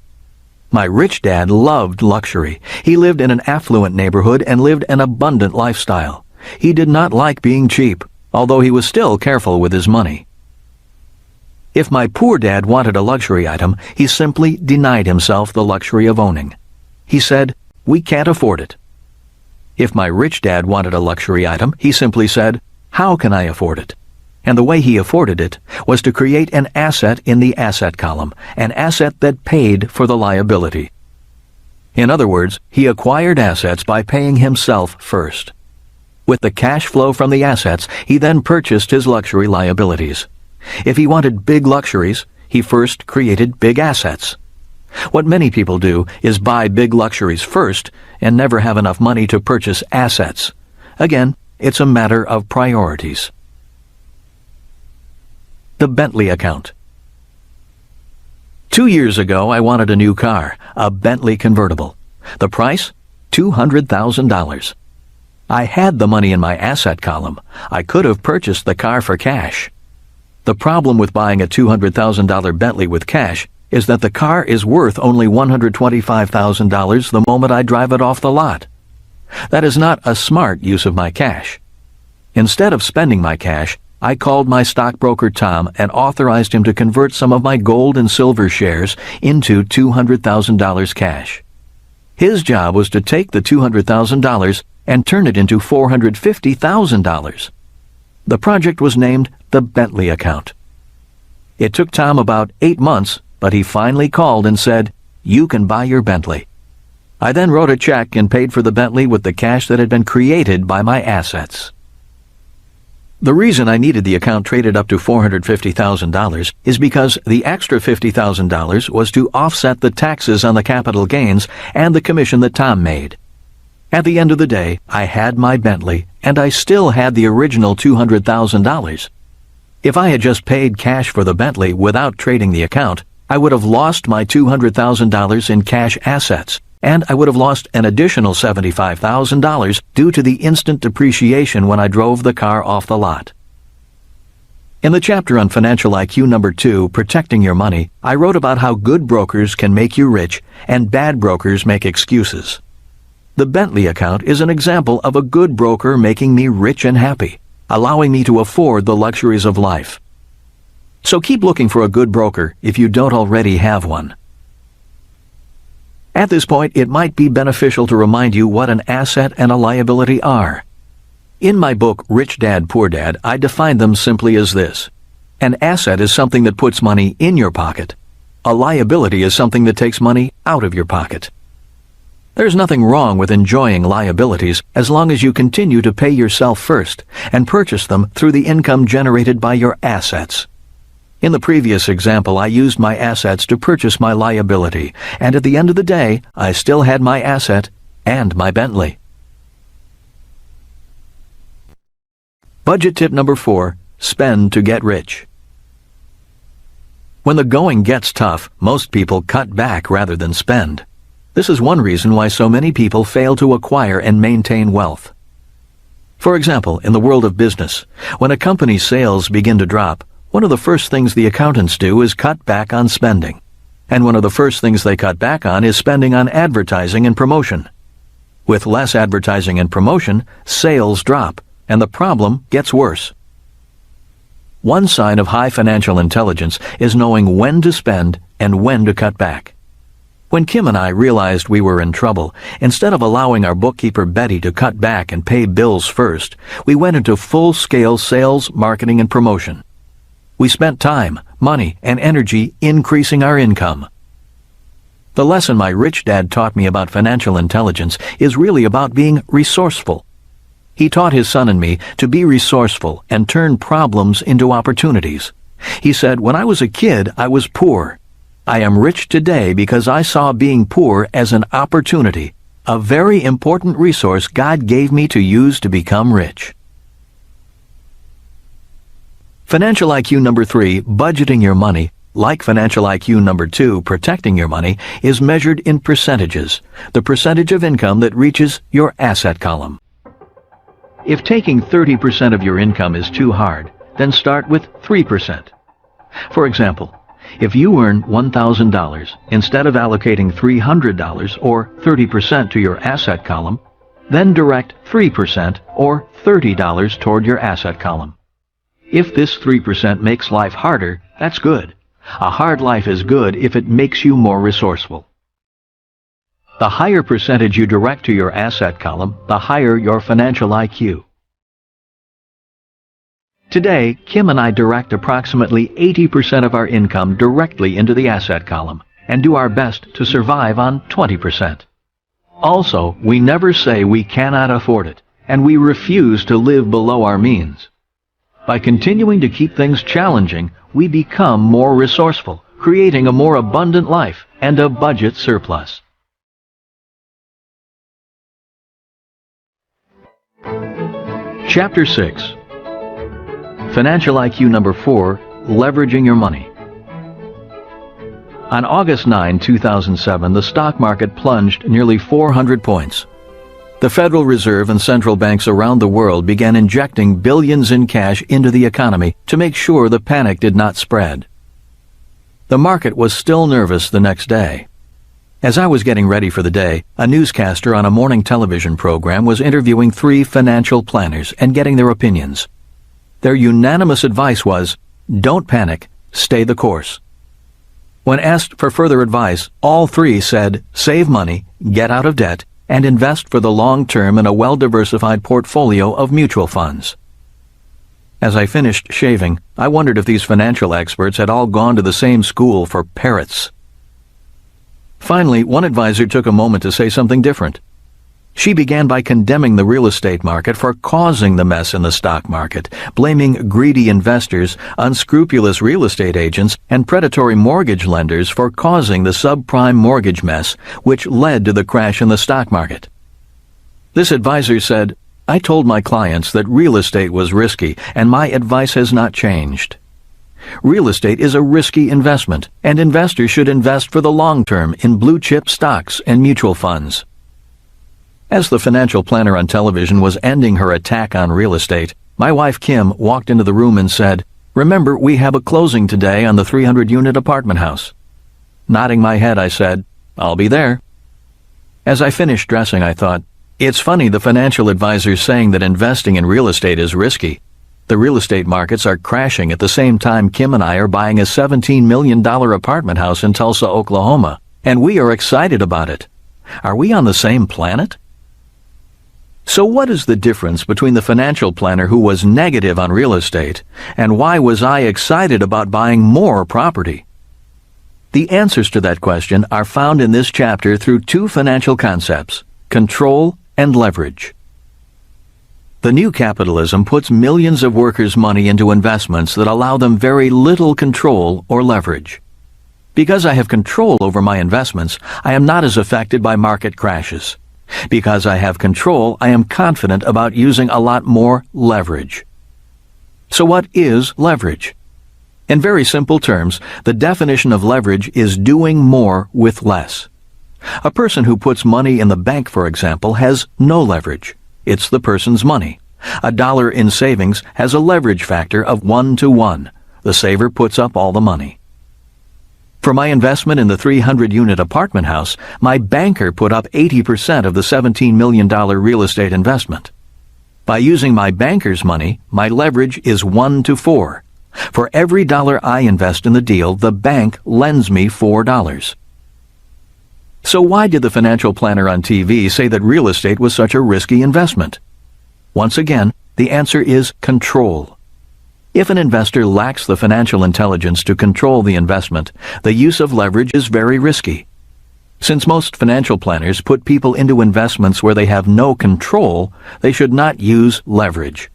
My rich dad loved luxury. He lived in an affluent neighborhood and lived an abundant lifestyle. He did not like being cheap, although he was still careful with his money. If my poor dad wanted a luxury item, he simply denied himself the luxury of owning. He said, "We can't afford it." If my rich dad wanted a luxury item, he simply said, "How can I afford it?" And the way he afforded it was to create an asset in the asset column, an asset that paid for the liability. In other words, he acquired assets by paying himself first. With the cash flow from the assets, he then purchased his luxury liabilities. If he wanted big luxuries, he first created big assets. What many people do is buy big luxuries first and never have enough money to purchase assets. Again, it's a matter of priorities. The Bentley account. 2 years ago, I wanted a new car, a Bentley convertible. The price? $200,000. I had the money in my asset column. I could have purchased the car for cash. The problem with buying a $200,000 Bentley with cash is that the car is worth only $125,000 the moment I drive it off the lot. That is not a smart use of my cash. Instead of spending my cash, I called my stockbroker Tom and authorized him to convert some of my gold and silver shares into $200,000 cash. His job was to take the $200,000 and turn it into $450,000. The project was named the Bentley account. It took Tom about 8 months, but he finally called and said, "You can buy your Bentley." I then wrote a check and paid for the Bentley with the cash that had been created by my assets. The reason I needed the account traded up to $450,000 is because the extra $50,000 was to offset the taxes on the capital gains and the commission that Tom made. At the end of the day, I had my Bentley, and I still had the original $200,000. If I had just paid cash for the Bentley without trading the account, I would have lost my $200,000 in cash assets, and I would have lost an additional $75,000 due to the instant depreciation when I drove the car off the lot. In the chapter on Financial IQ number 2, Protecting Your Money, I wrote about how good brokers can make you rich and bad brokers make excuses. The Bentley account is an example of a good broker making me rich and happy, allowing me to afford the luxuries of life. So keep looking for a good broker if you don't already have one. At this point, it might be beneficial to remind you what an asset and a liability are. In my book, Rich Dad, Poor Dad, I define them simply as this. An asset is something that puts money in your pocket. A liability is something that takes money out of your pocket. There's nothing wrong with enjoying liabilities as long as you continue to pay yourself first and purchase them through the income generated by your assets. In the previous example, I used my assets to purchase my liability, and at the end of the day, I still had my asset and my Bentley. Budget tip number 4, spend to get rich. When the going gets tough, most people cut back rather than spend. This is one reason why so many people fail to acquire and maintain wealth. For example, in the world of business, when a company's sales begin to drop, one of the first things the accountants do is cut back on spending. And one of the first things they cut back on is spending on advertising and promotion. With less advertising and promotion, sales drop, and the problem gets worse. One sign of high financial intelligence is knowing when to spend and when to cut back. When Kim and I realized we were in trouble, instead of allowing our bookkeeper Betty to cut back and pay bills first, we went into full-scale sales, marketing, and promotion. We spent time, money, and energy increasing our income. The lesson my rich dad taught me about financial intelligence is really about being resourceful. He taught his son and me to be resourceful and turn problems into opportunities. He said, "When I was a kid, I was poor. I am rich today because I saw being poor as an opportunity, a very important resource God gave me to use to become rich." Financial IQ number 3, budgeting your money, like financial IQ number 2, protecting your money, is measured in percentages, the percentage of income that reaches your asset column. If taking 30% of your income is too hard, then start with 3%. For example, if you earn $1,000, instead of allocating $300 or 30% to your asset column, then direct 3% or $30 toward your asset column. If this 3% makes life harder, that's good. A hard life is good if it makes you more resourceful. The higher percentage you direct to your asset column, the higher your financial IQ. Today, Kim and I direct approximately 80% of our income directly into the asset column and do our best to survive on 20%. Also, we never say we cannot afford it, and we refuse to live below our means. By continuing to keep things challenging, we become more resourceful, creating a more abundant life and a budget surplus. Chapter 6. Financial IQ number 4, leveraging your money. On August 9, 2007, the stock market plunged nearly 400 points. The Federal Reserve and central banks around the world began injecting billions in cash into the economy to make sure the panic did not spread. The market was still nervous the next day. As I was getting ready for the day, a newscaster on a morning television program was interviewing 3 financial planners and getting their opinions. Their unanimous advice was, "Don't panic, stay the course." When asked for further advice, all 3 said, "Save money, get out of debt, and invest for the long term in a well-diversified portfolio of mutual funds." As I finished shaving, I wondered if these financial experts had all gone to the same school for parrots. Finally, one advisor took a moment to say something different. She began by condemning the real estate market for causing the mess in the stock market, blaming greedy investors, unscrupulous real estate agents, and predatory mortgage lenders for causing the subprime mortgage mess, which led to the crash in the stock market. This advisor said, "I told my clients that real estate was risky, and my advice has not changed. Real estate is a risky investment, and investors should invest for the long term in blue-chip stocks and mutual funds." As the financial planner on television was ending her attack on real estate, my wife Kim walked into the room and said, "Remember, we have a closing today on the 300-unit apartment house." Nodding my head, I said, "I'll be there." As I finished dressing, I thought, it's funny the financial advisor's saying that investing in real estate is risky. The real estate markets are crashing at the same time Kim and I are buying a $17 million apartment house in Tulsa, Oklahoma, and we are excited about it. Are we on the same planet? So what is the difference between the financial planner who was negative on real estate and why was I excited about buying more property? The answers to that question are found in this chapter through 2 financial concepts, control and leverage. The new capitalism puts millions of workers' money into investments that allow them very little control or leverage. Because I have control over my investments, I am not as affected by market crashes. Because I have control, I am confident about using a lot more leverage. So what is leverage? In very simple terms, the definition of leverage is doing more with less. A person who puts money in the bank, for example, has no leverage. It's the person's money. $1 in savings has a leverage factor of 1 to 1. The saver puts up all the money. For my investment in the 300-unit apartment house, my banker put up 80% of the $17 million real estate investment. By using my banker's money, my leverage is 1 to 4. For every dollar I invest in the deal, the bank lends me $4. So why did the financial planner on TV say that real estate was such a risky investment? Once again, the answer is control. If an investor lacks the financial intelligence to control the investment, the use of leverage is very risky. Since most financial planners put people into investments where they have no control, they should not use leverage.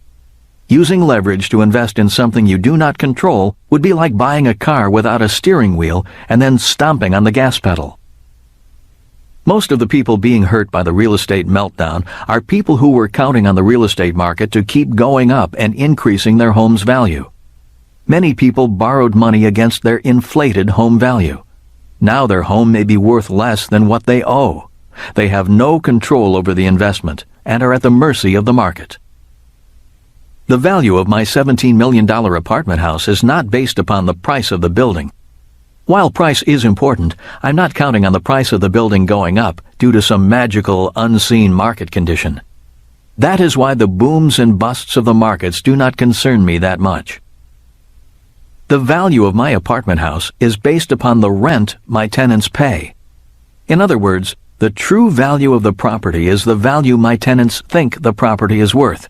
Using leverage to invest in something you do not control would be like buying a car without a steering wheel and then stomping on the gas pedal. Most of the people being hurt by the real estate meltdown are people who were counting on the real estate market to keep going up and increasing their home's value. Many people borrowed money against their inflated home value. Now their home may be worth less than what they owe. They have no control over the investment and are at the mercy of the market. The value of my $17 million apartment house is not based upon the price of the building. While price is important, I'm not counting on the price of the building going up due to some magical, unseen market condition. That is why the booms and busts of the markets do not concern me that much. The value of my apartment house is based upon the rent my tenants pay. In other words, the true value of the property is the value my tenants think the property is worth.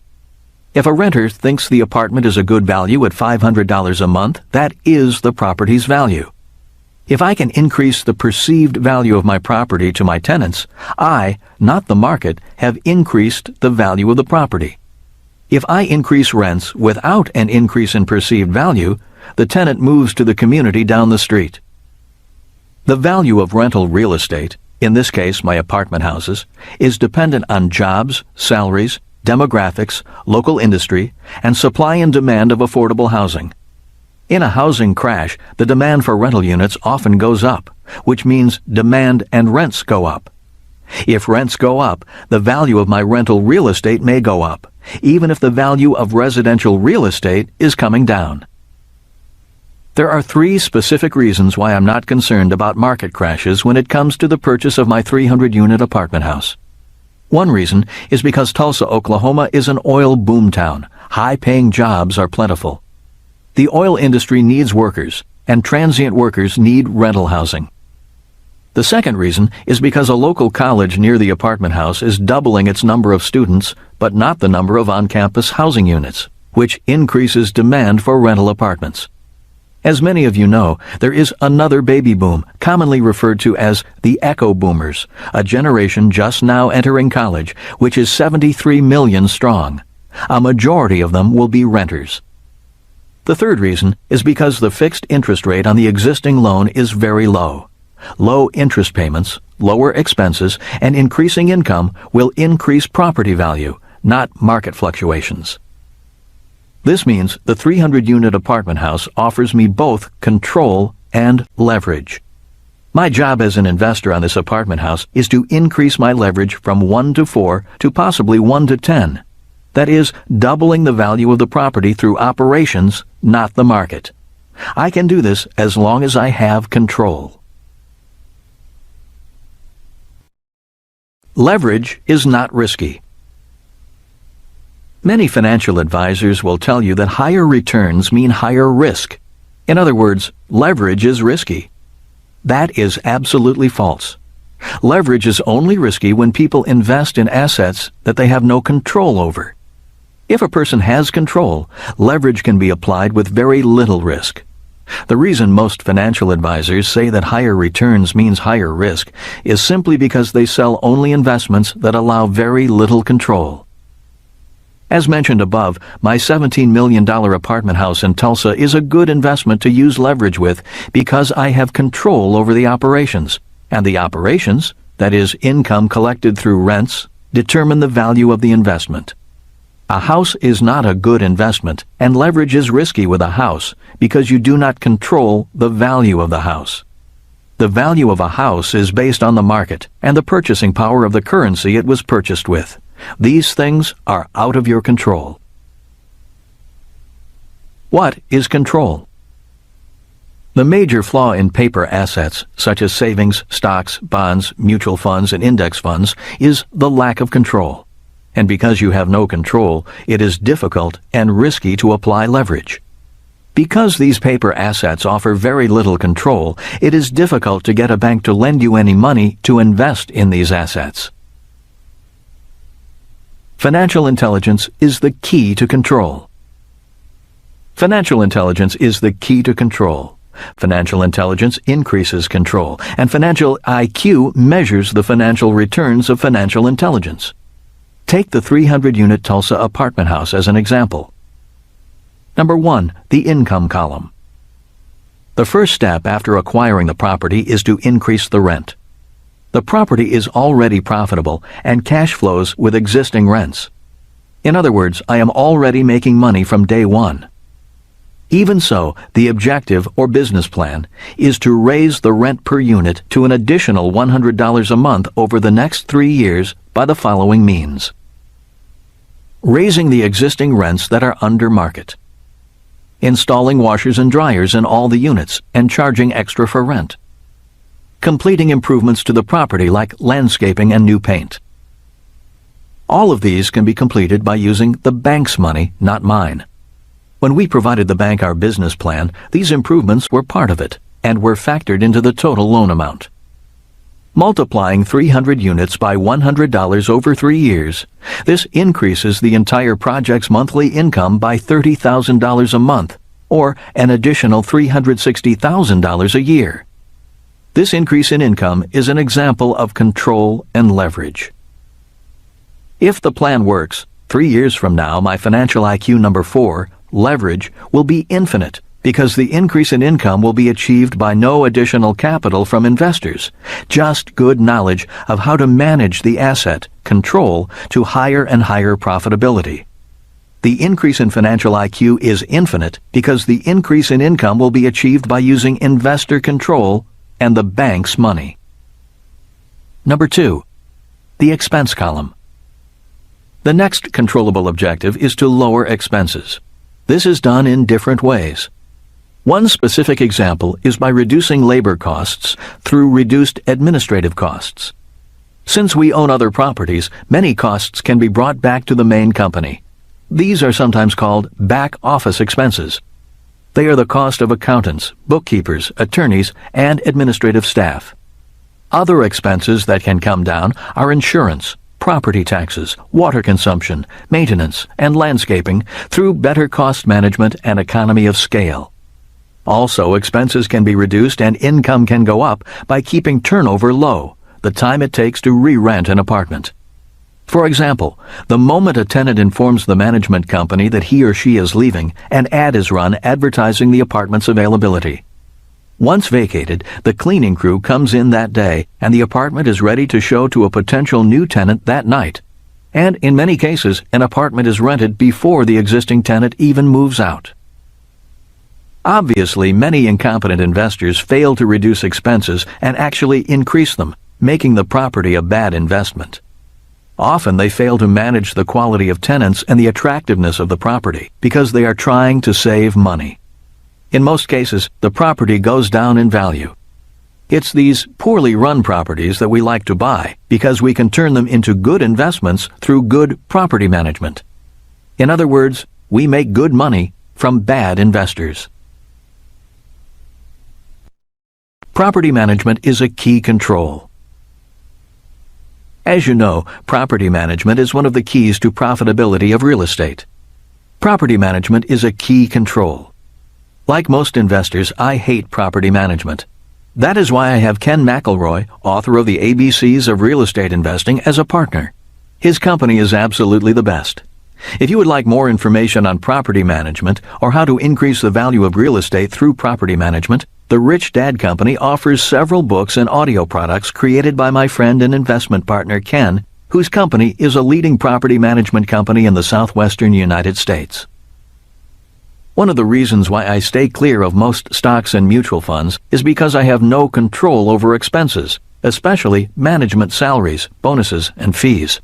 If a renter thinks the apartment is a good value at $500 a month, that is the property's value. If I can increase the perceived value of my property to my tenants, I, not the market, have increased the value of the property. If I increase rents without an increase in perceived value, the tenant moves to the community down the street. The value of rental real estate, in this case my apartment houses, is dependent on jobs, salaries, demographics, local industry, and supply and demand of affordable housing. In a housing crash, the demand for rental units often goes up, which means demand and rents go up. If rents go up, the value of my rental real estate may go up, even if the value of residential real estate is coming down. There are 3 specific reasons why I'm not concerned about market crashes when it comes to the purchase of my 300-unit apartment house. One reason is because Tulsa, Oklahoma is an oil boomtown. High-paying jobs are plentiful. The oil industry needs workers, and transient workers need rental housing. The second reason is because a local college near the apartment house is doubling its number of students, but not the number of on-campus housing units, which increases demand for rental apartments. As many of you know, there is another baby boom, commonly referred to as the Echo Boomers, a generation just now entering college, which is 73 million strong. A majority of them will be renters. The third reason is because the fixed interest rate on the existing loan is very low. Low interest payments, lower expenses, and increasing income will increase property value, not market fluctuations. This means the 300-unit apartment house offers me both control and leverage. My job as an investor on this apartment house is to increase my leverage from 1 to 4 to possibly 1 to 10. That is, doubling the value of the property through operations, not the market. I can do this as long as I have control. Leverage is not risky. Many financial advisors will tell you that higher returns mean higher risk. In other words, leverage is risky. That is absolutely false. Leverage is only risky when people invest in assets that they have no control over. If a person has control, leverage can be applied with very little risk. The reason most financial advisors say that higher returns means higher risk is simply because they sell only investments that allow very little control. As mentioned above, my $17 million apartment house in Tulsa is a good investment to use leverage with because I have control over the operations, and the operations, that is, income collected through rents, determine the value of the investment. A house is not a good investment, and leverage is risky with a house because you do not control the value of the house. The value of a house is based on the market and the purchasing power of the currency it was purchased with. These things are out of your control. What is control? The major flaw in paper assets, such as savings, stocks, bonds, mutual funds, and index funds, is the lack of control. And because you have no control, it is difficult and risky to apply leverage. Because these paper assets offer very little control, it is difficult to get a bank to lend you any money to invest in these assets. Financial intelligence is the key to control. Financial intelligence is the key to control. Financial intelligence increases control, and financial IQ measures the financial returns of financial intelligence. Take the 300-unit Tulsa apartment house as an example. Number 1, the income column. The first step after acquiring the property is to increase the rent. The property is already profitable and cash flows with existing rents. In other words, I am already making money from day one. Even so, the objective or business plan is to raise the rent per unit to an additional $100 a month over the next 3 years by the following means. Raising the existing rents that are under market. Installing washers and dryers in all the units and charging extra for rent. Completing improvements to the property like landscaping and new paint. All of these can be completed by using the bank's money, not mine. When we provided the bank our business plan, these improvements were part of it and were factored into the total loan amount. Multiplying 300 units by $100 over 3 years, this increases the entire project's monthly income by $30,000 a month, or an additional $360,000 a year. This increase in income is an example of control and leverage. If the plan works, 3 years from now, my financial IQ number 4, leverage, will be infinite because the increase in income will be achieved by no additional capital from investors, just good knowledge of how to manage the asset, control, to higher and higher profitability. The increase in financial IQ is infinite because the increase in income will be achieved by using investor control and the bank's money. Number 2, the expense column. The next controllable objective is to lower expenses. This is done in different ways. One specific example is by reducing labor costs through reduced administrative costs. Since we own other properties, many costs can be brought back to the main company. These are sometimes called back office expenses. They are the cost of accountants, bookkeepers, attorneys, and administrative staff. Other expenses that can come down are insurance, property taxes, water consumption, maintenance, and landscaping through better cost management and economy of scale. Also, expenses can be reduced and income can go up by keeping turnover low, the time it takes to re-rent an apartment. For example, the moment a tenant informs the management company that he or she is leaving, an ad is run advertising the apartment's availability. Once vacated, the cleaning crew comes in that day and the apartment is ready to show to a potential new tenant that night. And in many cases, an apartment is rented before the existing tenant even moves out. Obviously, many incompetent investors fail to reduce expenses and actually increase them, making the property a bad investment. Often they fail to manage the quality of tenants and the attractiveness of the property because they are trying to save money. In most cases, the property goes down in value. It's these poorly run properties that we like to buy because we can turn them into good investments through good property management. In other words, we make good money from bad investors. Property management is a key control. As you know, property management is one of the keys to profitability of real estate. Property management is a key control. Like most investors, I hate property management. That is why I have Ken McElroy, author of the ABCs of Real Estate Investing, as a partner. His company is absolutely the best. If you would like more information on property management or how to increase the value of real estate through property management, the Rich Dad Company offers several books and audio products created by my friend and investment partner Ken, whose company is a leading property management company in the southwestern United States. One of the reasons why I stay clear of most stocks and mutual funds is because I have no control over expenses, especially management salaries, bonuses, and fees.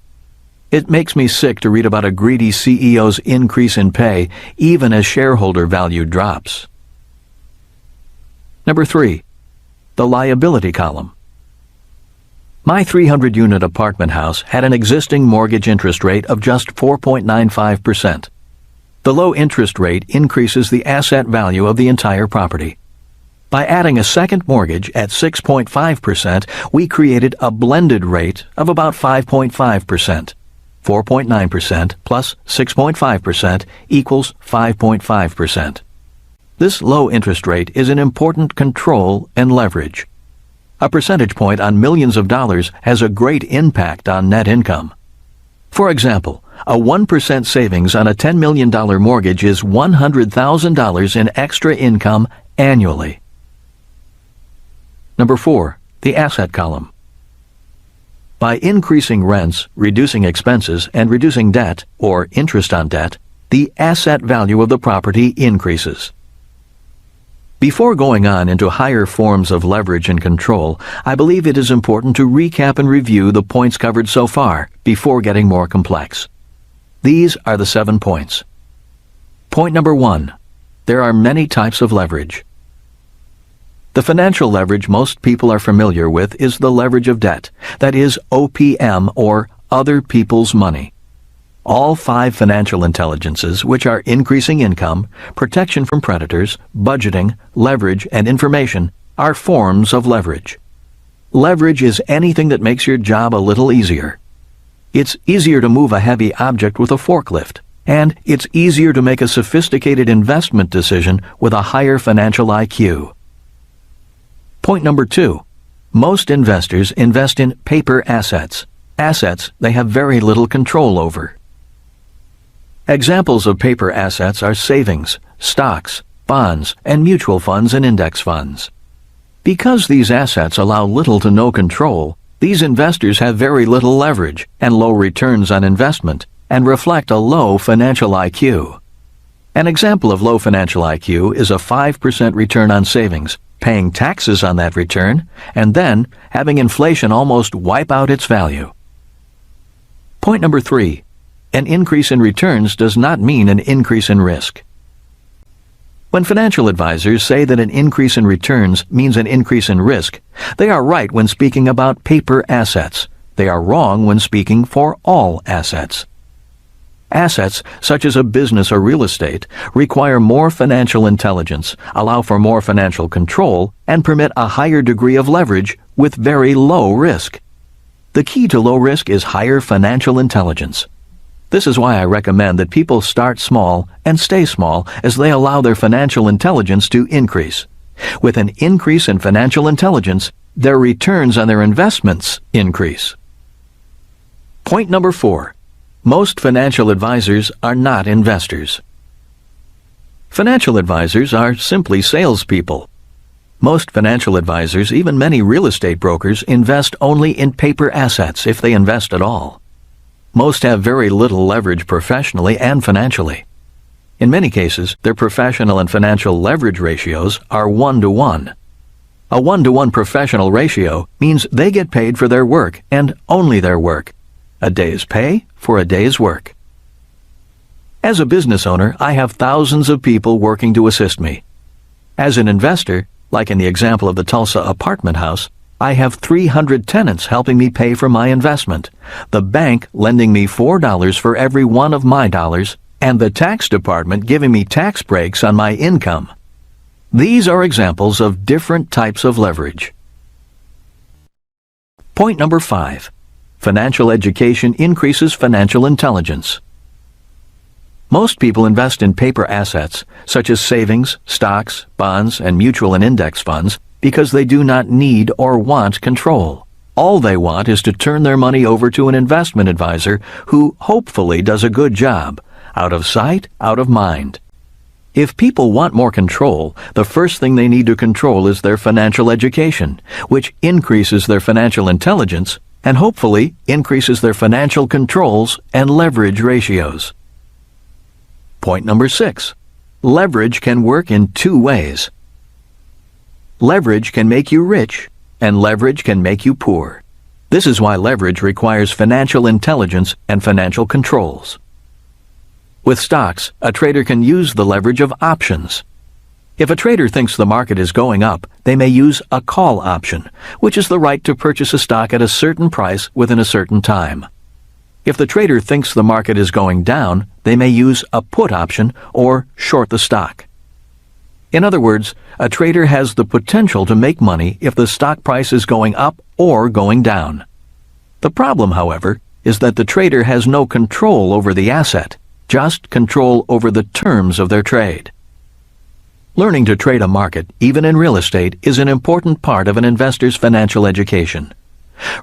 It makes me sick to read about a greedy CEO's increase in pay even as shareholder value drops. Number 3, the liability column. My 300-unit apartment house had an existing mortgage interest rate of just 4.95%. The low interest rate increases the asset value of the entire property. By adding a second mortgage at 6.5%, we created a blended rate of about 5.5%. 4.9% plus 6.5% equals 5.5%. This low interest rate is an important control and leverage. A percentage point on millions of dollars has a great impact on net income. For example, a 1% savings on a $10 million mortgage is $100,000 in extra income annually. Number 4, the asset column. By increasing rents, reducing expenses, and reducing debt, or interest on debt, the asset value of the property increases. Before going on into higher forms of leverage and control, I believe it is important to recap and review the points covered so far before getting more complex. These are the 7 points. Point number 1. There are many types of leverage. The financial leverage most people are familiar with is the leverage of debt, that is OPM, or other people's money. All 5 financial intelligences, which are increasing income, protection from predators, budgeting, leverage, and information, are forms of leverage. Leverage is anything that makes your job a little easier. It's easier to move a heavy object with a forklift, and it's easier to make a sophisticated investment decision with a higher financial IQ. Point number 2. Most investors invest in paper assets they have very little control over. Examples of paper assets are savings, stocks, bonds, and mutual funds and index funds. Because these assets allow little to no control, these investors have very little leverage and low returns on investment and reflect a low financial IQ. An example of low financial IQ is a 5% return on savings, paying taxes on that return, and then having inflation almost wipe out its value. Point number 3. An increase in returns does not mean an increase in risk. When financial advisors say that an increase in returns means an increase in risk, they are right when speaking about paper assets. They are wrong when speaking for all assets. Assets, such as a business or real estate, require more financial intelligence, allow for more financial control, and permit a higher degree of leverage with very low risk. The key to low risk is higher financial intelligence. This is why I recommend that people start small and stay small as they allow their financial intelligence to increase. With an increase in financial intelligence, their returns on their investments increase. Point number 4. Most financial advisors are not investors. Financial advisors are simply salespeople. Most financial advisors, even many real estate brokers, invest only in paper assets if they invest at all. Most have very little leverage professionally and financially. In many cases, their professional and financial leverage ratios are 1-to-1. A 1-to-1 professional ratio means they get paid for their work and only their work. A day's pay for a day's work. As a business owner, I have thousands of people working to assist me. As an investor, like in the example of the Tulsa apartment house, I have 300 tenants helping me pay for my investment, the bank lending me $4 for every one of my dollars, and the tax department giving me tax breaks on my income. These are examples of different types of leverage. Point number 5. Financial education increases financial intelligence. Most people invest in paper assets, such as savings, stocks, bonds, and mutual and index funds, because they do not need or want control. All they want is to turn their money over to an investment advisor who hopefully does a good job. Out of sight, out of mind. If people want more control, the first thing they need to control is their financial education, which increases their financial intelligence and hopefully increases their financial controls and leverage ratios. Point number 6. Leverage can work in 2 ways. Leverage can make you rich, and leverage can make you poor. This is why leverage requires financial intelligence and financial controls. With stocks, a trader can use the leverage of options. If a trader thinks the market is going up, they may use a call option, which is the right to purchase a stock at a certain price within a certain time. If the trader thinks the market is going down, they may use a put option or short the stock. In other words, a trader has the potential to make money if the stock price is going up or going down. The problem, however, is that the trader has no control over the asset, just control over the terms of their trade. Learning to trade a market, even in real estate, is an important part of an investor's financial education.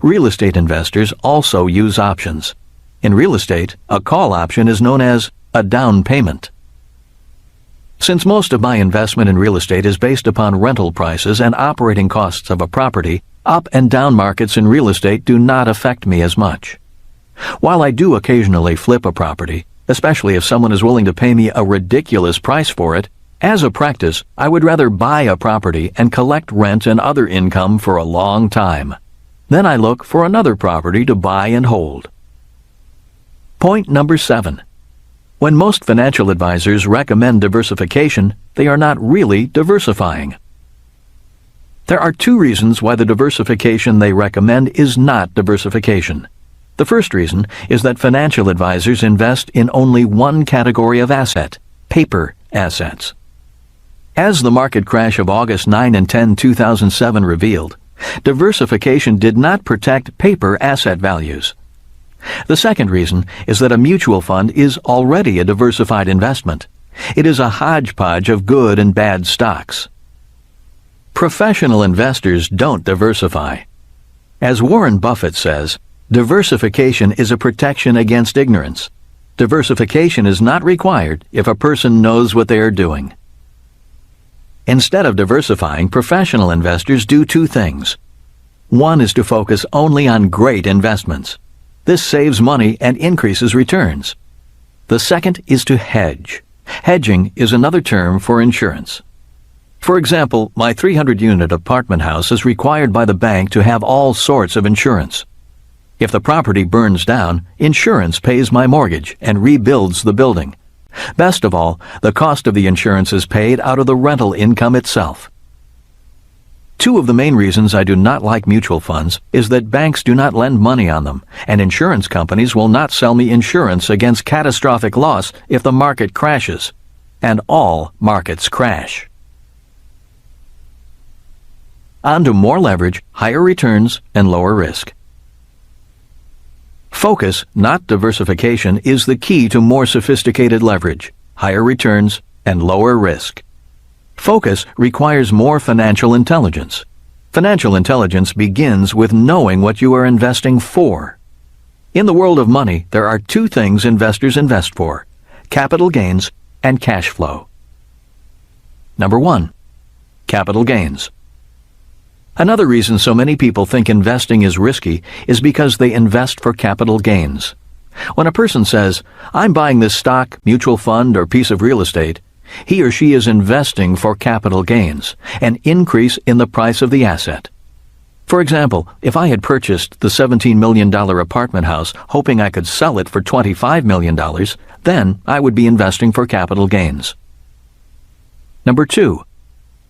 Real estate investors also use options. In real estate, a call option is known as a down payment. Since most of my investment in real estate is based upon rental prices and operating costs of a property, up and down markets in real estate do not affect me as much. While I do occasionally flip a property, especially if someone is willing to pay me a ridiculous price for it, as a practice, I would rather buy a property and collect rent and other income for a long time. Then I look for another property to buy and hold. Point number 7. When most financial advisors recommend diversification, they are not really diversifying. There are 2 reasons why the diversification they recommend is not diversification. The first reason is that financial advisors invest in only one category of asset, paper assets. As the market crash of August 9 and 10, 2007 revealed, diversification did not protect paper asset values. The second reason is that a mutual fund is already a diversified investment. It is a hodgepodge of good and bad stocks. Professional investors don't diversify. As Warren Buffett says, diversification is a protection against ignorance. Diversification is not required if a person knows what they are doing. Instead of diversifying, professional investors do 2 things. One is to focus only on great investments. This saves money and increases returns. The second is to hedge. Hedging is another term for insurance. For example, my 300-unit apartment house is required by the bank to have all sorts of insurance. If the property burns down, insurance pays my mortgage and rebuilds the building. Best of all, the cost of the insurance is paid out of the rental income itself. 2 of the main reasons I do not like mutual funds is that banks do not lend money on them, and insurance companies will not sell me insurance against catastrophic loss if the market crashes. And all markets crash. On to more leverage, higher returns, and lower risk. Focus, not diversification, is the key to more sophisticated leverage, higher returns, and lower risk. Focus requires more financial intelligence. Financial intelligence begins with knowing what you are investing for. In the world of money, there are 2 things investors invest for: capital gains and cash flow. Number 1. Capital gains. Another reason so many people think investing is risky is because they invest for capital gains. When a person says, "I'm buying this stock, mutual fund, or piece of real estate," he or she is investing for capital gains, an increase in the price of the asset. For example, if I had purchased the $17 million apartment house hoping I could sell it for $25 million, then I would be investing for capital gains. Number 2.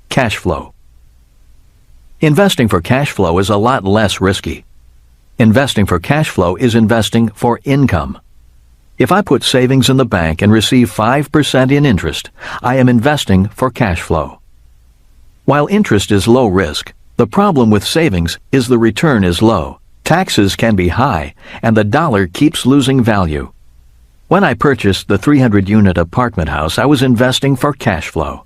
Cash flow. Investing for cash flow is a lot less risky. Investing for cash flow is investing for income. If I put savings in the bank and receive 5% in interest, I am investing for cash flow. While interest is low risk, the problem with savings is the return is low, taxes can be high, and the dollar keeps losing value. When I purchased the 300-unit apartment house, I was investing for cash flow.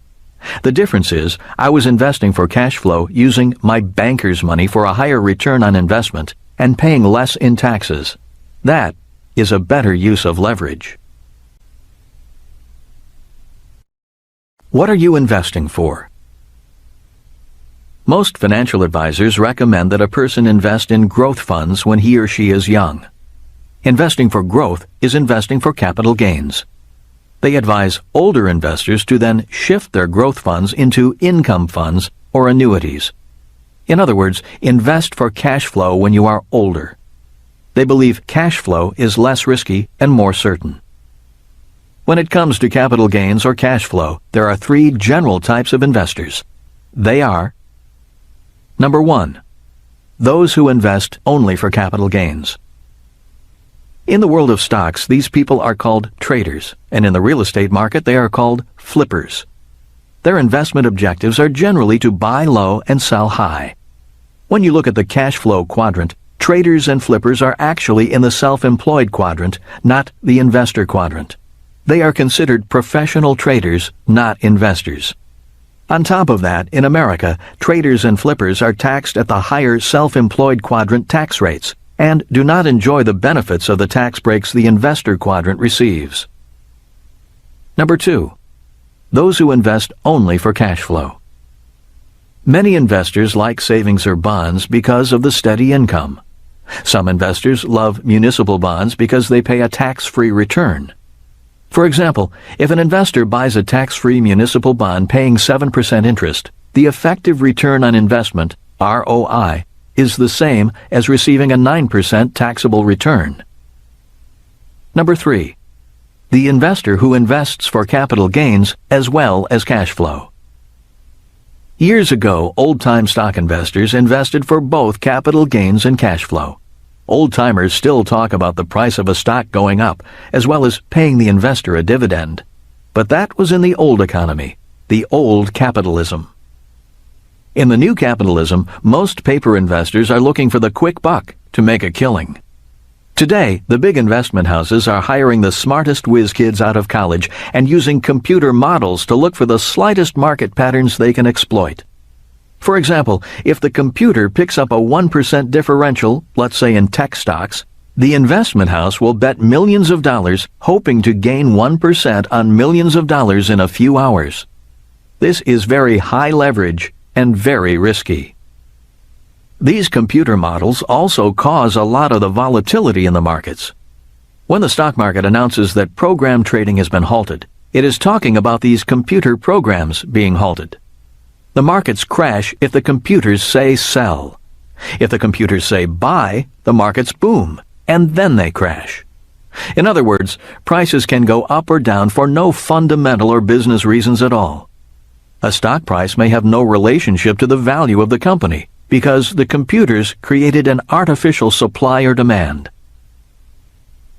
The difference is, I was investing for cash flow using my banker's money for a higher return on investment and paying less in taxes. That is a better use of leverage. What are you investing for? Most financial advisors recommend that a person invest in growth funds when he or she is young. Investing for growth is investing for capital gains. They advise older investors to then shift their growth funds into income funds or annuities. In other words, invest for cash flow when you are older. They believe cash flow is less risky and more certain. When it comes to capital gains or cash flow, there are 3 general types of investors. They are: Number 1. Those who invest only for capital gains. In the world of stocks, these people are called traders, and in the real estate market, they are called flippers. Their investment objectives are generally to buy low and sell high. When you look at the cash flow quadrant, traders and flippers are actually in the self-employed quadrant, not the investor quadrant. They are considered professional traders, not investors. On top of that, in America, traders and flippers are taxed at the higher self-employed quadrant tax rates and do not enjoy the benefits of the tax breaks the investor quadrant receives. Number 2. Those who invest only for cash flow. Many investors like savings or bonds because of the steady income. Some investors love municipal bonds because they pay a tax-free return. For example, if an investor buys a tax-free municipal bond paying 7% interest, the effective return on investment, ROI, is the same as receiving a 9% taxable return. Number 3. The investor who invests for capital gains as well as cash flow. Years ago, old-time stock investors invested for both capital gains and cash flow. Old-timers still talk about the price of a stock going up, as well as paying the investor a dividend. But that was in the old economy, the old capitalism. In the new capitalism, most paper investors are looking for the quick buck to make a killing. Today, the big investment houses are hiring the smartest whiz kids out of college and using computer models to look for the slightest market patterns they can exploit. For example, if the computer picks up a 1% differential, let's say in tech stocks, the investment house will bet millions of dollars hoping to gain 1% on millions of dollars in a few hours. This is very high leverage and very risky. These computer models also cause a lot of the volatility in the markets. When the stock market announces that program trading has been halted, it is talking about these computer programs being halted. The markets crash if the computers say sell. If the computers say buy, the markets boom, and then they crash. In other words, prices can go up or down for no fundamental or business reasons at all. A stock price may have no relationship to the value of the company, because the computers created an artificial supply or demand.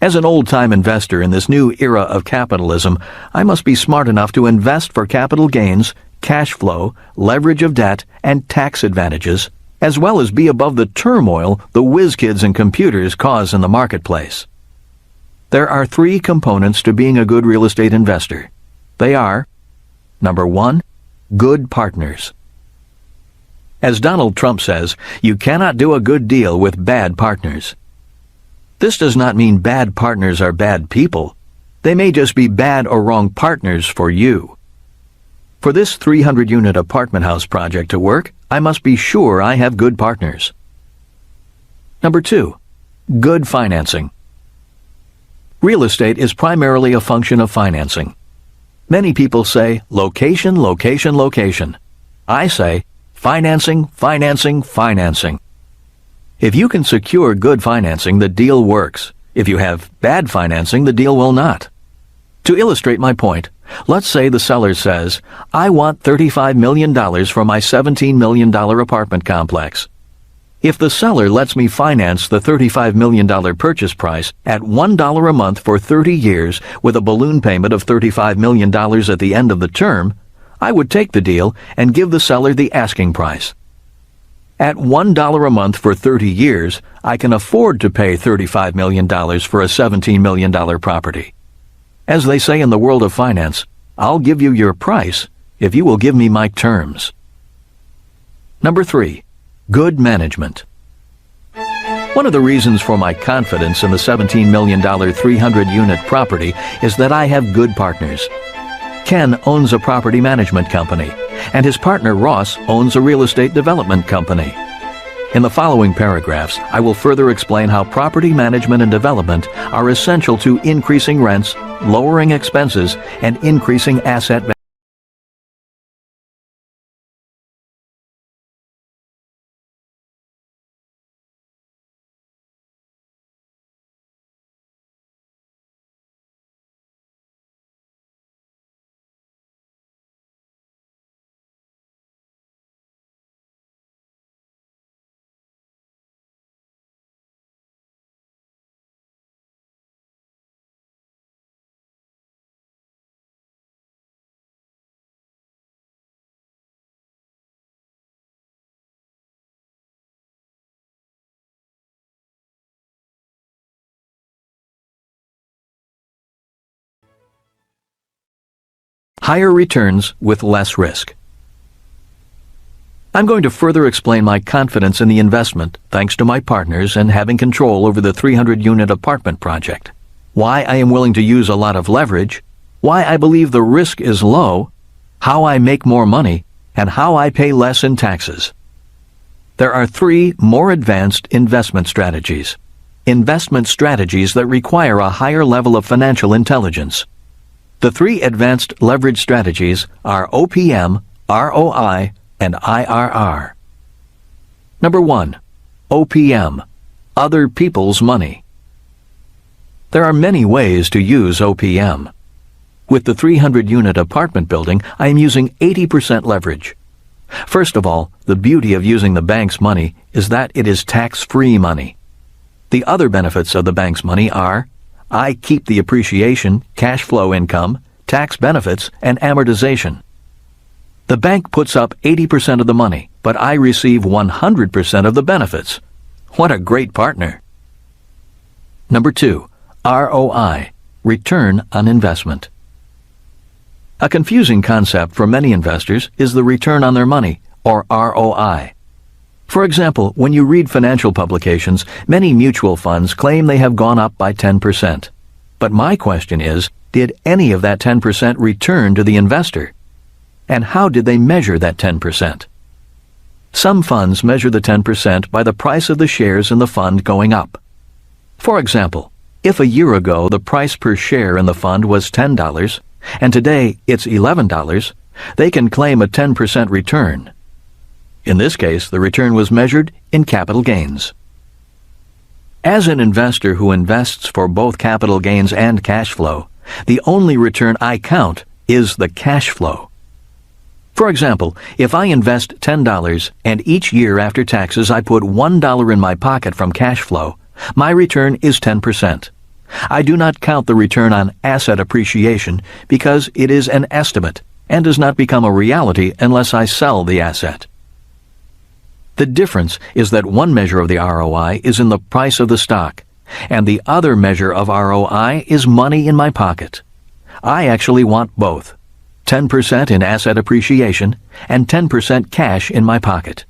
As an old-time investor in this new era of capitalism, I must be smart enough to invest for capital gains, cash flow, leverage of debt, and tax advantages, as well as be above the turmoil the whiz kids and computers cause in the marketplace. There are 3 components to being a good real estate investor. They are, number 1, good partners. As Donald Trump says, you cannot do a good deal with bad partners. This does not mean bad partners are bad people. They may just be bad or wrong partners for you. For this 300-unit apartment house project to work, I must be sure I have good partners. Number 2, good financing. Real estate is primarily a function of financing. Many people say, location, location, location. I say, financing, financing, financing. If you can secure good financing, the deal works. If you have bad financing, the deal will not. To illustrate my point, let's say the seller says, I want $35 million for my $17 million apartment complex. If the seller lets me finance the $35 million purchase price at $1 a month for 30 years with a balloon payment of $35 million at the end of the term, I would take the deal and give the seller the asking price. At $1 a month for 30 years, I can afford to pay $35 million for a $17 million property. As they say in the world of finance, I'll give you your price if you will give me my terms. Number 3, good management. One of the reasons for my confidence in the $17 million 300-unit property is that I have good partners. Ken owns a property management company, and his partner Ross owns a real estate development company. In the following paragraphs, I will further explain how property management and development are essential to increasing rents, lowering expenses, and increasing asset value. higher returns with less risk. I'm going to further explain my confidence in the investment thanks to my partners and having control over the 300-unit apartment project, why I am willing to use a lot of leverage, why I believe the risk is low, how I make more money, and how I pay less in taxes. There are 3 more advanced investment strategies that require a higher level of financial intelligence. The 3 advanced leverage strategies are OPM, ROI, and IRR. Number 1. OPM, other people's money. There are many ways to use OPM. With the 300-unit apartment building, I am using 80% leverage. First of all, the beauty of using the bank's money is that it is tax-free money. The other benefits of the bank's money are, I keep the appreciation, cash flow income, tax benefits, and amortization. The bank puts up 80% of the money, but I receive 100% of the benefits. What a great partner! Number 2, ROI, return on investment. A confusing concept for many investors is the return on their money, or ROI. For example, when you read financial publications, many mutual funds claim they have gone up by 10%. But my question is, did any of that 10% return to the investor? And how did they measure that 10%? Some funds measure the 10% by the price of the shares in the fund going up. For example, if a year ago the price per share in the fund was $10, and today it's $11, they can claim a 10% return. In this case, the return was measured in capital gains. As an investor who invests for both capital gains and cash flow, the only return I count is the cash flow. For example, if I invest $10 and each year after taxes I put $1 in my pocket from cash flow, my return is 10%. I do not count the return on asset appreciation because it is an estimate and does not become a reality unless I sell the asset. The difference is that one measure of the ROI is in the price of the stock, and the other measure of ROI is money in my pocket. I actually want both. 10% in asset appreciation, and 10% cash in my pocket.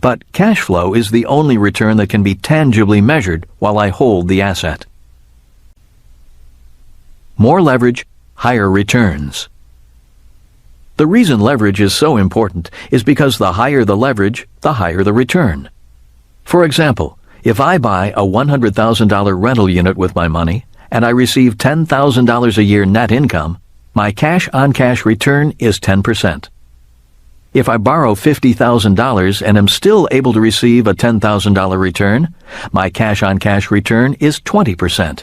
But cash flow is the only return that can be tangibly measured while I hold the asset. More leverage, higher returns. The reason leverage is so important is because the higher the leverage, the higher the return. For example, if I buy a $100,000 rental unit with my money, and I receive $10,000 a year net income, my cash-on-cash return is 10%. If I borrow $50,000 and am still able to receive a $10,000 return, my cash-on-cash return is 20%.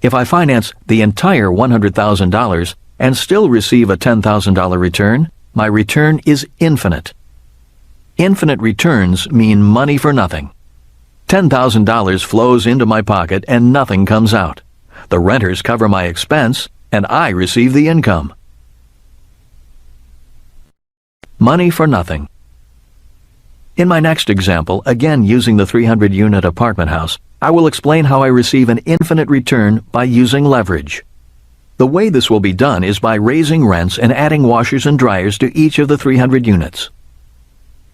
If I finance the entire $100,000 and still receive a $10,000 return, my return is infinite. Infinite returns mean money for nothing. $10,000 flows into my pocket and nothing comes out. The renters cover my expense, and I receive the income. Money for nothing. In my next example, again using the 300-unit apartment house, I will explain how I receive an infinite return by using leverage. The way this will be done is by raising rents and adding washers and dryers to each of the 300 units.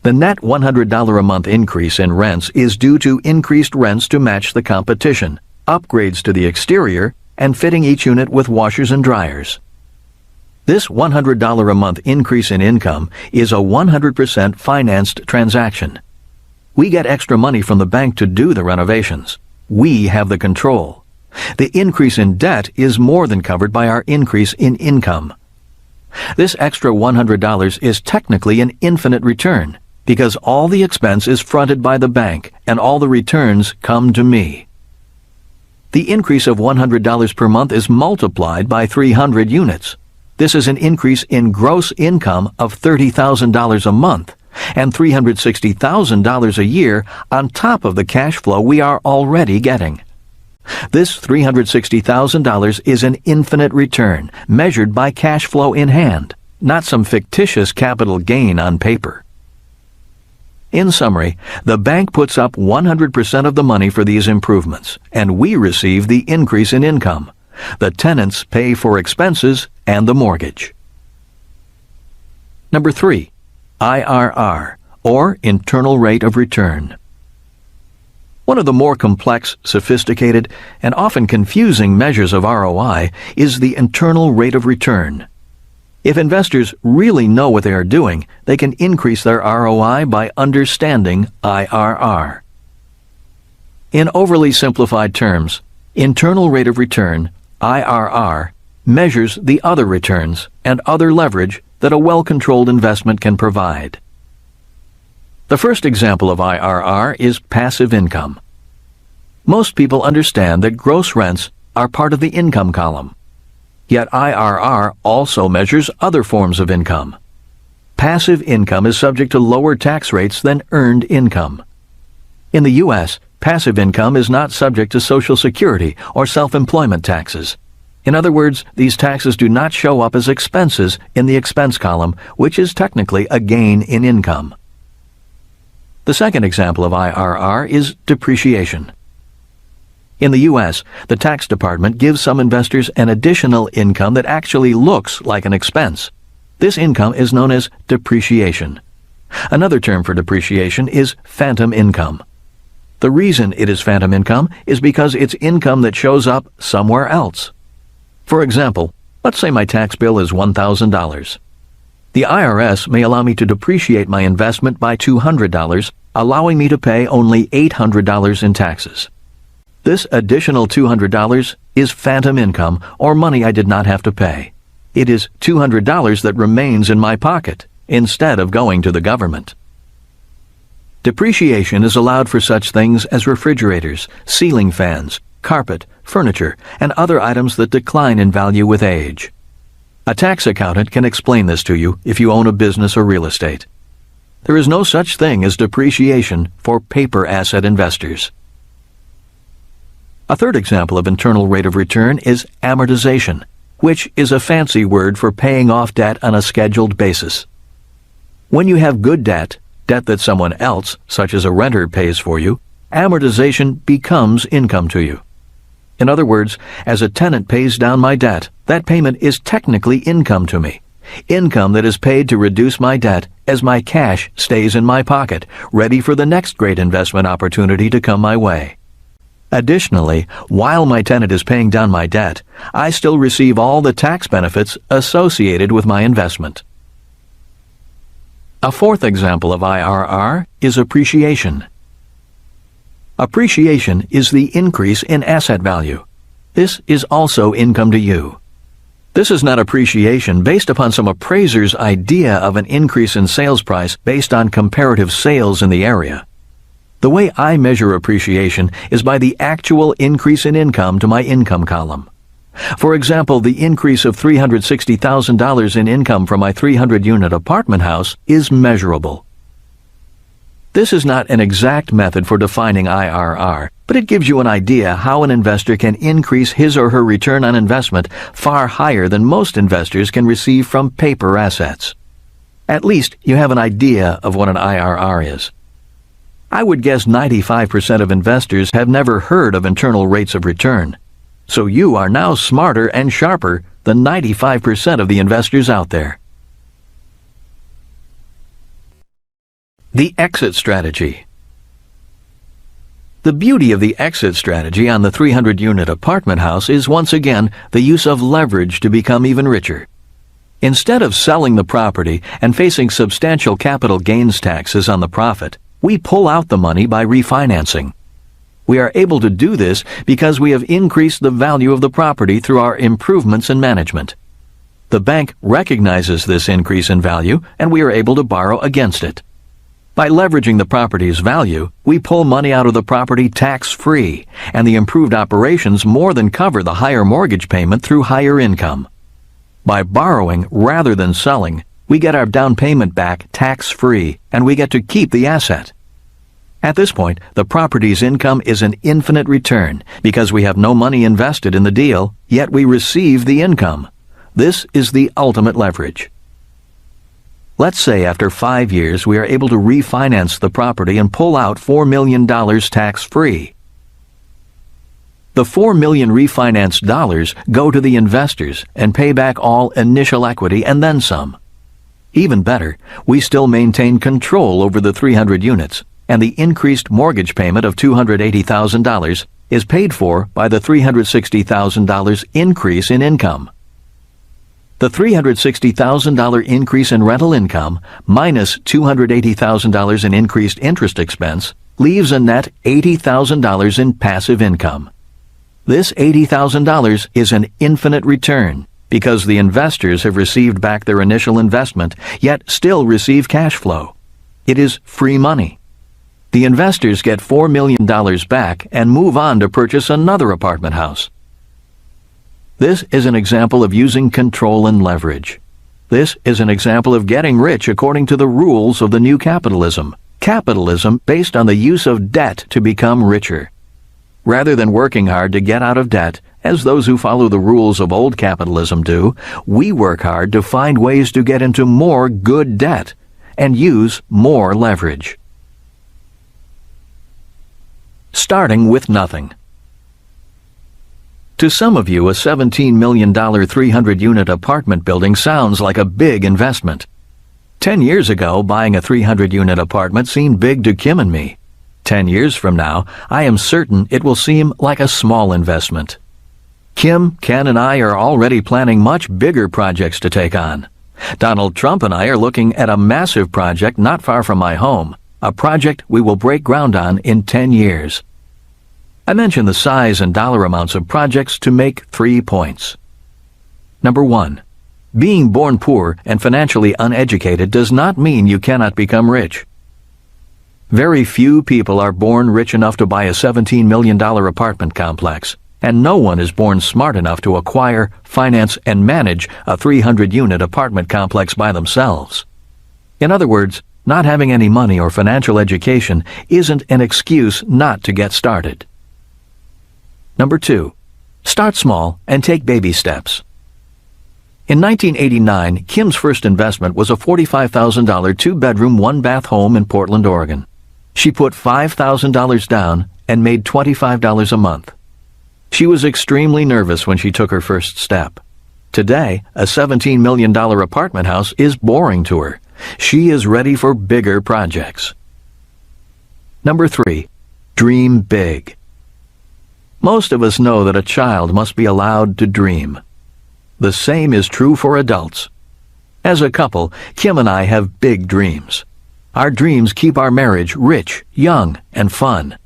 The net $100 a month increase in rents is due to increased rents to match the competition, upgrades to the exterior, and fitting each unit with washers and dryers. This $100 a month increase in income is a 100% financed transaction. We get extra money from the bank to do the renovations. We have the control. The increase in debt is more than covered by our increase in income. This extra $100 is technically an infinite return because all the expense is fronted by the bank and all the returns come to me. The increase of $100 per month is multiplied by 300 units. This is an increase in gross income of $30,000 a month and $360,000 a year on top of the cash flow we are already getting. This $360,000 is an infinite return measured by cash flow in hand, not some fictitious capital gain on paper. In summary, the bank puts up 100% of the money for these improvements, and we receive the increase in income. The tenants pay for expenses and the mortgage. Number 3, IRR, or internal rate of return. One of the more complex, sophisticated, and often confusing measures of ROI is the internal rate of return. If investors really know what they are doing, they can increase their ROI by understanding IRR. In overly simplified terms, internal rate of return, IRR, measures the other returns and other leverage that a well-controlled investment can provide. The first example of IRR is passive income. Most people understand that gross rents are part of the income column. Yet IRR also measures other forms of income. Passive income is subject to lower tax rates than earned income. In the U.S., passive income is not subject to Social Security or self-employment taxes. In other words, these taxes do not show up as expenses in the expense column, which is technically a gain in income. The second example of IRR is depreciation. In the U.S., the tax department gives some investors an additional income that actually looks like an expense. This income is known as depreciation. Another term for depreciation is phantom income. The reason it is phantom income is because it's income that shows up somewhere else. For example, let's say my tax bill is $1,000. The IRS may allow me to depreciate my investment by $200, allowing me to pay only $800 in taxes. This additional $200 is phantom income, or money I did not have to pay. It is $200 that remains in my pocket, instead of going to the government. Depreciation is allowed for such things as refrigerators, ceiling fans, carpet, furniture, and other items that decline in value with age. A tax accountant can explain this to you if you own a business or real estate. There is no such thing as depreciation for paper asset investors. A third example of internal rate of return is amortization, which is a fancy word for paying off debt on a scheduled basis. When you have good debt that someone else, such as a renter, pays for you, amortization becomes income to you. In other words, as a tenant pays down my debt, that payment is technically income to me. Income that is paid to reduce my debt as my cash stays in my pocket, ready for the next great investment opportunity to come my way. Additionally, while my tenant is paying down my debt, I still receive all the tax benefits associated with my investment. A fourth example of IRR is appreciation. Appreciation is the increase in asset value. This is also income to you. This is not appreciation based upon some appraiser's idea of an increase in sales price based on comparative sales in the area. The way I measure appreciation is by the actual increase in income to my income column. For example, the increase of $360,000 in income from my 300-unit apartment house is measurable. This is not an exact method for defining IRR, but it gives you an idea how an investor can increase his or her return on investment far higher than most investors can receive from paper assets. At least you have an idea of what an IRR is. I would guess 95% of investors have never heard of internal rates of return. So you are now smarter and sharper than 95% of the investors out there. The exit strategy. The beauty of the exit strategy on the 300-unit apartment house is once again the use of leverage to become even richer. Instead of selling the property and facing substantial capital gains taxes on the profit, we pull out the money by refinancing. We are able to do this because we have increased the value of the property through our improvements in management. The bank recognizes this increase in value, and we are able to borrow against it. By leveraging the property's value, we pull money out of the property tax-free, and the improved operations more than cover the higher mortgage payment through higher income. By borrowing rather than selling, we get our down payment back tax-free, and we get to keep the asset. At this point, the property's income is an infinite return because we have no money invested in the deal, yet we receive the income. This is the ultimate leverage. Let's say after 5 years we are able to refinance the property and pull out $4 million tax-free. The $4 million refinanced dollars go to the investors and pay back all initial equity and then some. Even better, we still maintain control over the 300 units, and the increased mortgage payment of $280,000 is paid for by the $360,000 increase in income. The $360,000 increase in rental income minus $280,000 in increased interest expense leaves a net $80,000 in passive income. This $80,000 is an infinite return because the investors have received back their initial investment yet still receive cash flow. It is free money. The investors get $4 million back and move on to purchase another apartment house. This is an example of using control and leverage. This is an example of getting rich according to the rules of the new capitalism. Capitalism based on the use of debt to become richer. Rather than working hard to get out of debt, as those who follow the rules of old capitalism do, we work hard to find ways to get into more good debt and use more leverage. Starting with nothing. To some of you, a $17 million 300-unit apartment building sounds like a big investment. 10 years ago, buying a 300-unit apartment seemed big to Kim and me. 10 years from now, I am certain it will seem like a small investment. Kim, Ken, and I are already planning much bigger projects to take on. Donald Trump and I are looking at a massive project not far from my home, a project we will break ground on in 10 years. I mention the size and dollar amounts of projects to make 3 points. Number 1. Being born poor and financially uneducated does not mean you cannot become rich. Very few people are born rich enough to buy a $17 million apartment complex, and no one is born smart enough to acquire, finance, and manage a 300-unit apartment complex by themselves. In other words, not having any money or financial education isn't an excuse not to get started. Number 2. Start small and take baby steps. In 1989, Kim's first investment was a $45,000 two-bedroom, one-bath home in Portland, Oregon. She put $5,000 down and made $25 a month. She was extremely nervous when she took her first step. Today, a $17 million apartment house is boring to her. She is ready for bigger projects. Number 3. Dream big. Most of us know that a child must be allowed to dream. The same is true for adults. As a couple, Kim and I have big dreams. Our dreams keep our marriage rich, young, and fun.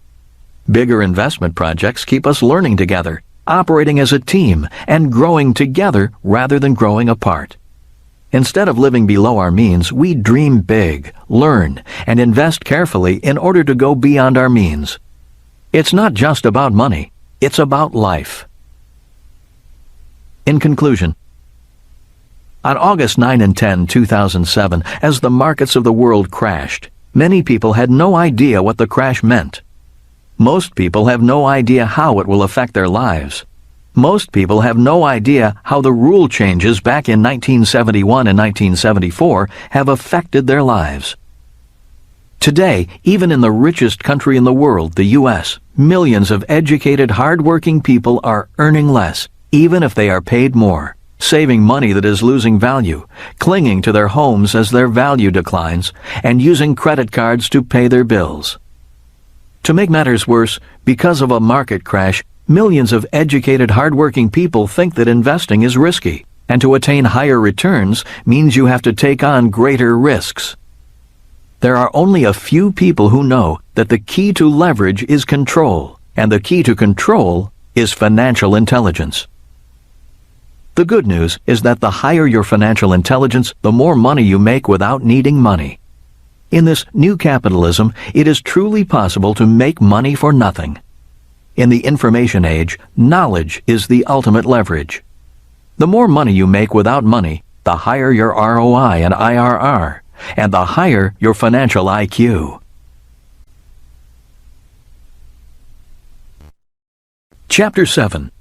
Bigger investment projects keep us learning together, operating as a team, and growing together rather than growing apart. Instead of living below our means, we dream big, learn, and invest carefully in order to go beyond our means. It's not just about money, it's about life. In conclusion, on August 9 and 10, 2007, as the markets of the world crashed, many people had no idea what the crash meant. Most people have no idea how it will affect their lives. Most people have no idea how the rule changes back in 1971 and 1974 have affected their lives. Today, even in the richest country in the world, the U.S., millions of educated, hard-working people are earning less, even if they are paid more, saving money that is losing value, clinging to their homes as their value declines, and using credit cards to pay their bills. To make matters worse, because of a market crash, millions of educated, hard-working people think that investing is risky, and to attain higher returns means you have to take on greater risks. There are only a few people who know that the key to leverage is control, and the key to control is financial intelligence. The good news is that the higher your financial intelligence, the more money you make without needing money. In this new capitalism, it is truly possible to make money for nothing. In the information age, knowledge is the ultimate leverage. The more money you make without money, the higher your ROI and IRR, and the higher your financial IQ. Chapter 7.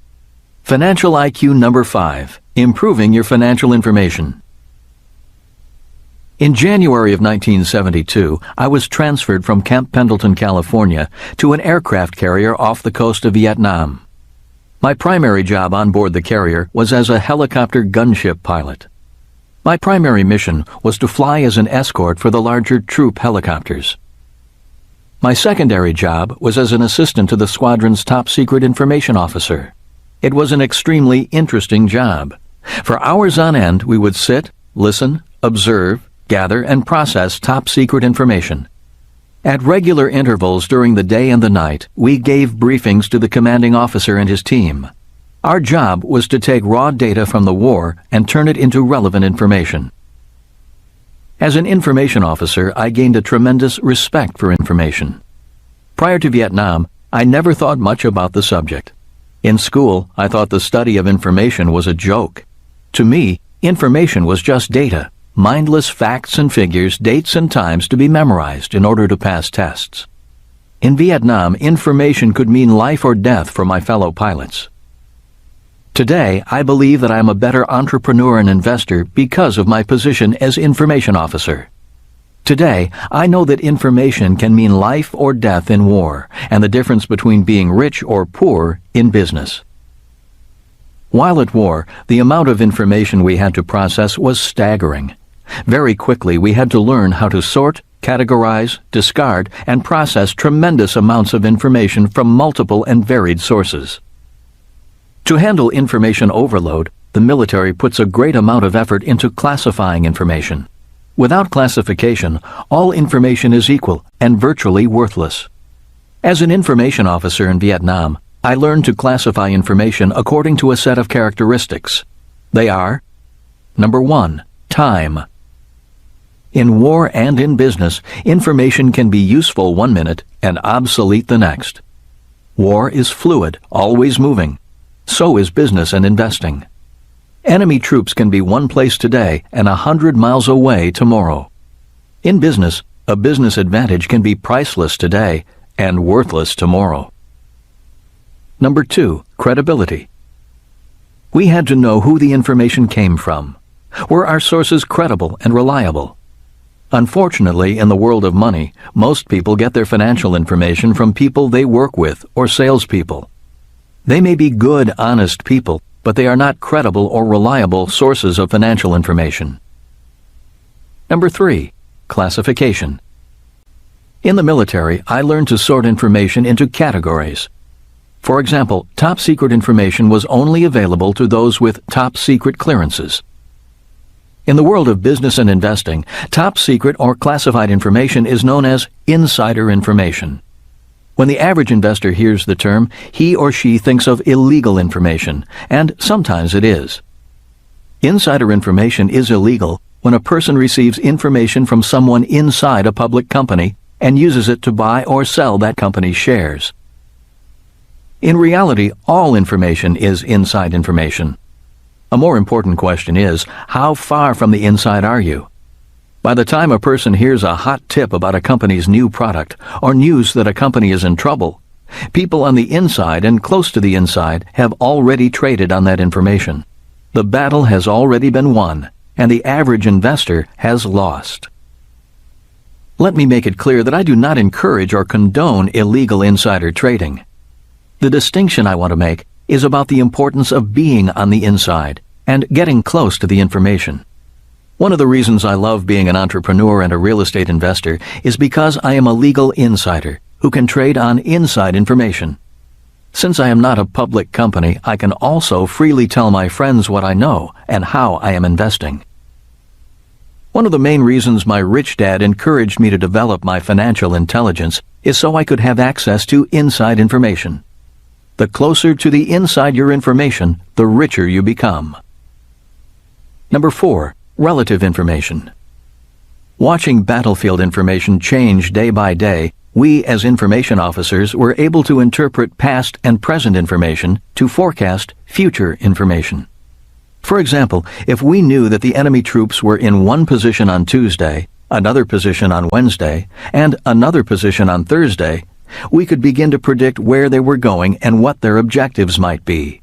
Financial IQ number 5. Improving your financial information. In January of 1972, I was transferred from Camp Pendleton, California, to an aircraft carrier off the coast of Vietnam. My primary job on board the carrier was as a helicopter gunship pilot. My primary mission was to fly as an escort for the larger troop helicopters. My secondary job was as an assistant to the squadron's top-secret information officer. It was an extremely interesting job. For hours on end, we would sit, listen, observe, gather, and process top-secret information. At regular intervals during the day and the night, we gave briefings to the commanding officer and his team. Our job was to take raw data from the war and turn it into relevant information. As an information officer, I gained a tremendous respect for information. Prior to Vietnam, I never thought much about the subject. In school, I thought the study of information was a joke. To me, information was just data, mindless facts and figures, dates and times to be memorized in order to pass tests. In Vietnam, information could mean life or death for my fellow pilots. Today, I believe that I am a better entrepreneur and investor because of my position as information officer. Today, I know that information can mean life or death in war, and the difference between being rich or poor in business. While at war, the amount of information we had to process was staggering. Very quickly, we had to learn how to sort, categorize, discard, and process tremendous amounts of information from multiple and varied sources. To handle information overload, the military puts a great amount of effort into classifying information. Without classification, all information is equal and virtually worthless. As an information officer in Vietnam, I learned to classify information according to a set of characteristics. They are: Number 1, time. In war and in business, information can be useful one minute and obsolete the next. War is fluid, always moving. So is business and investing. Enemy troops can be one place today and 100 miles away tomorrow. In business, a business advantage can be priceless today and worthless tomorrow. Number 2, credibility. We had to know who the information came from. Were our sources credible and reliable? Unfortunately, in the world of money, most people get their financial information from people they work with or salespeople. They may be good, honest people, but they are not credible or reliable sources of financial information. Number 3, classification. In the military, I learned to sort information into categories. For example, top-secret information was only available to those with top-secret clearances. In the world of business and investing, top-secret or classified information is known as insider information. When the average investor hears the term, he or she thinks of illegal information, and sometimes it is. Insider information is illegal when a person receives information from someone inside a public company and uses it to buy or sell that company's shares. In reality, all information is inside information. A more important question is, how far from the inside are you? By the time a person hears a hot tip about a company's new product or news that a company is in trouble, people on the inside and close to the inside have already traded on that information. The battle has already been won, and the average investor has lost. Let me make it clear that I do not encourage or condone illegal insider trading. The distinction I want to make is about the importance of being on the inside and getting close to the information. One of the reasons I love being an entrepreneur and a real estate investor is because I am a legal insider who can trade on inside information. Since I am not a public company, I can also freely tell my friends what I know and how I am investing. One of the main reasons my rich dad encouraged me to develop my financial intelligence is so I could have access to inside information. The closer to the inside your information, the richer you become. Number 4, relative information. Watching battlefield information change day by day, we as information officers were able to interpret past and present information to forecast future information. For example, if we knew that the enemy troops were in one position on Tuesday, another position on Wednesday, and another position on Thursday, we could begin to predict where they were going and what their objectives might be.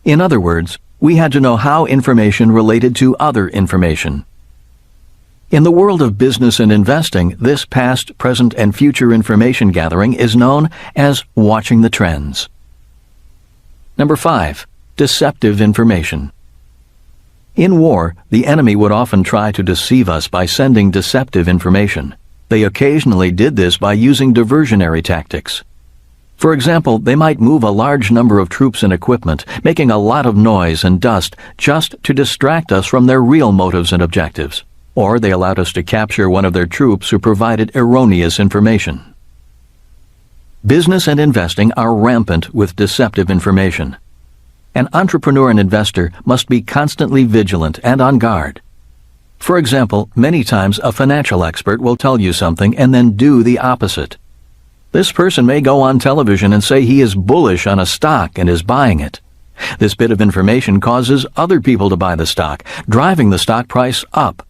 In other words, we had to know how information related to other information. In the world of business and investing, this past, present, and future information gathering is known as watching the trends. Number 5, deceptive information. In war, the enemy would often try to deceive us by sending deceptive information. They occasionally did this by using diversionary tactics. For example, they might move a large number of troops and equipment, making a lot of noise and dust just to distract us from their real motives and objectives. Or they allowed us to capture one of their troops who provided erroneous information. Business and investing are rampant with deceptive information. An entrepreneur and investor must be constantly vigilant and on guard. For example, many times a financial expert will tell you something and then do the opposite. This person may go on television and say he is bullish on a stock and is buying it. This bit of information causes other people to buy the stock, driving the stock price up.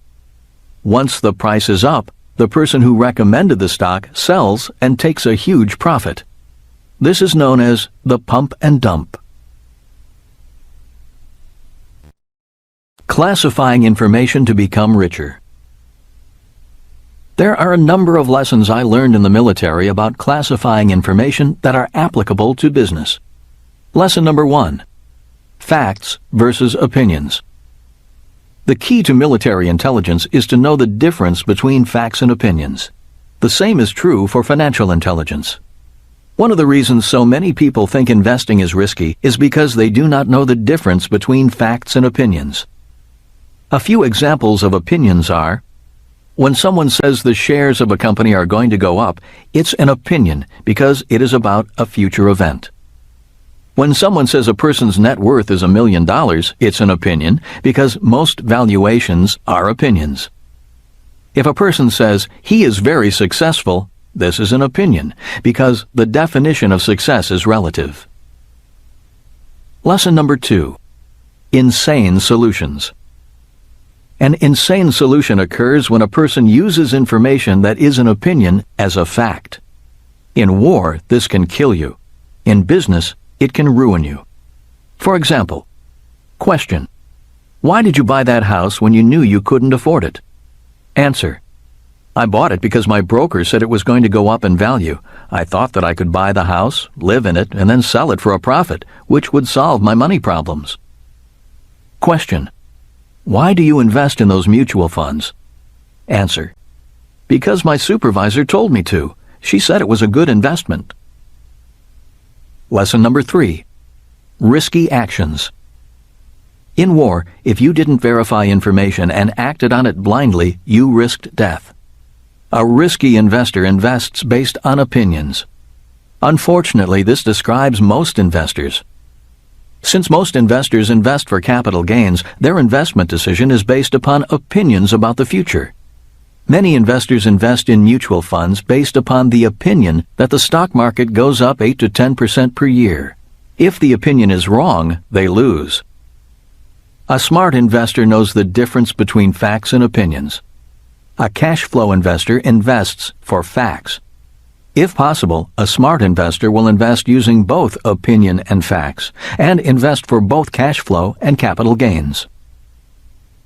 Once the price is up, the person who recommended the stock sells and takes a huge profit. This is known as the pump and dump. Classifying information to become richer. There are a number of lessons I learned in the military about classifying information that are applicable to business. Lesson number 1. Facts versus opinions. The key to military intelligence is to know the difference between facts and opinions. The same is true for financial intelligence. One of the reasons so many people think investing is risky is because they do not know the difference between facts and opinions. A few examples of opinions are: when someone says the shares of a company are going to go up, it's an opinion because it is about a future event. When someone says a person's net worth is $1 million, it's an opinion because most valuations are opinions. If a person says he is very successful, this is an opinion because the definition of success is relative. Lesson number 2. Insane solutions. An insane solution occurs when a person uses information that is an opinion as a fact. In war, this can kill you. In business, it can ruin you. For example, question: why did you buy that house when you knew you couldn't afford it? Answer: I bought it because my broker said it was going to go up in value. I thought that I could buy the house, live in it, and then sell it for a profit, which would solve my money problems. Question: why do you invest in those mutual funds? Answer: because my supervisor told me to. She said it was a good investment. Lesson number 3. Risky actions. In war, if you didn't verify information and acted on it blindly, you risked death. A risky investor invests based on opinions. Unfortunately, this describes most investors. Since most investors invest for capital gains, their investment decision is based upon opinions about the future. Many investors invest in mutual funds based upon the opinion that the stock market goes up 8 to 10% per year. If the opinion is wrong, they lose. A smart investor knows the difference between facts and opinions. A cash flow investor invests for facts. If possible, a smart investor will invest using both opinion and facts, and invest for both cash flow and capital gains.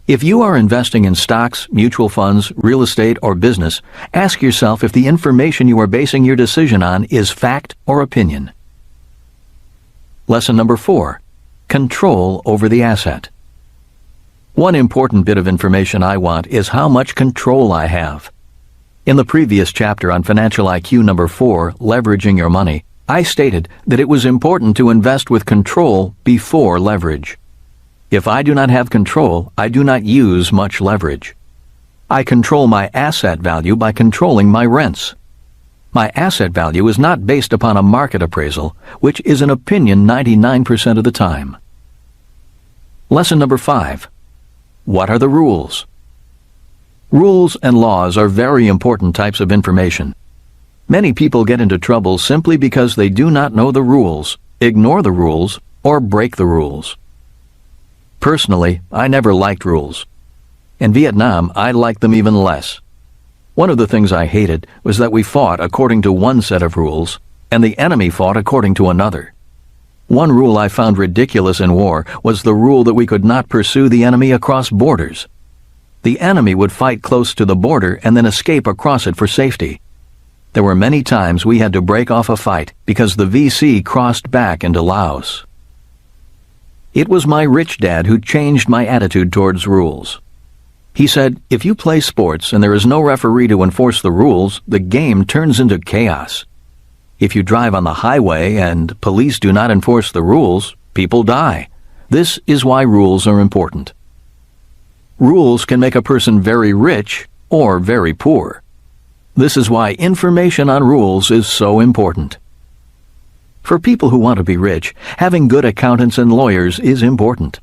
If you are investing in stocks, mutual funds, real estate, or business, ask yourself if the information you are basing your decision on is fact or opinion. Lesson number 4. Control over the asset. One important bit of information I want is how much control I have. In the previous chapter on Financial IQ number 4, Leveraging Your Money, I stated that it was important to invest with control before leverage. If I do not have control, I do not use much leverage. I control my asset value by controlling my rents. My asset value is not based upon a market appraisal, which is an opinion 99% of the time. Lesson number 5. What are the rules? Rules and laws are very important types of information. Many people get into trouble simply because they do not know the rules, ignore the rules, or break the rules. Personally, I never liked rules. In Vietnam, I liked them even less. One of the things I hated was that we fought according to one set of rules, and the enemy fought according to another. One rule I found ridiculous in war was the rule that we could not pursue the enemy across borders. The enemy would fight close to the border and then escape across it for safety. There were many times we had to break off a fight because the VC crossed back into Laos. It was my rich dad who changed my attitude towards rules. He said, if you play sports and there is no referee to enforce the rules, the game turns into chaos. If you drive on the highway and police do not enforce the rules, people die. This is why rules are important. Rules can make a person very rich or very poor. This is why information on rules is so important. For people who want to be rich, having good accountants and lawyers is important.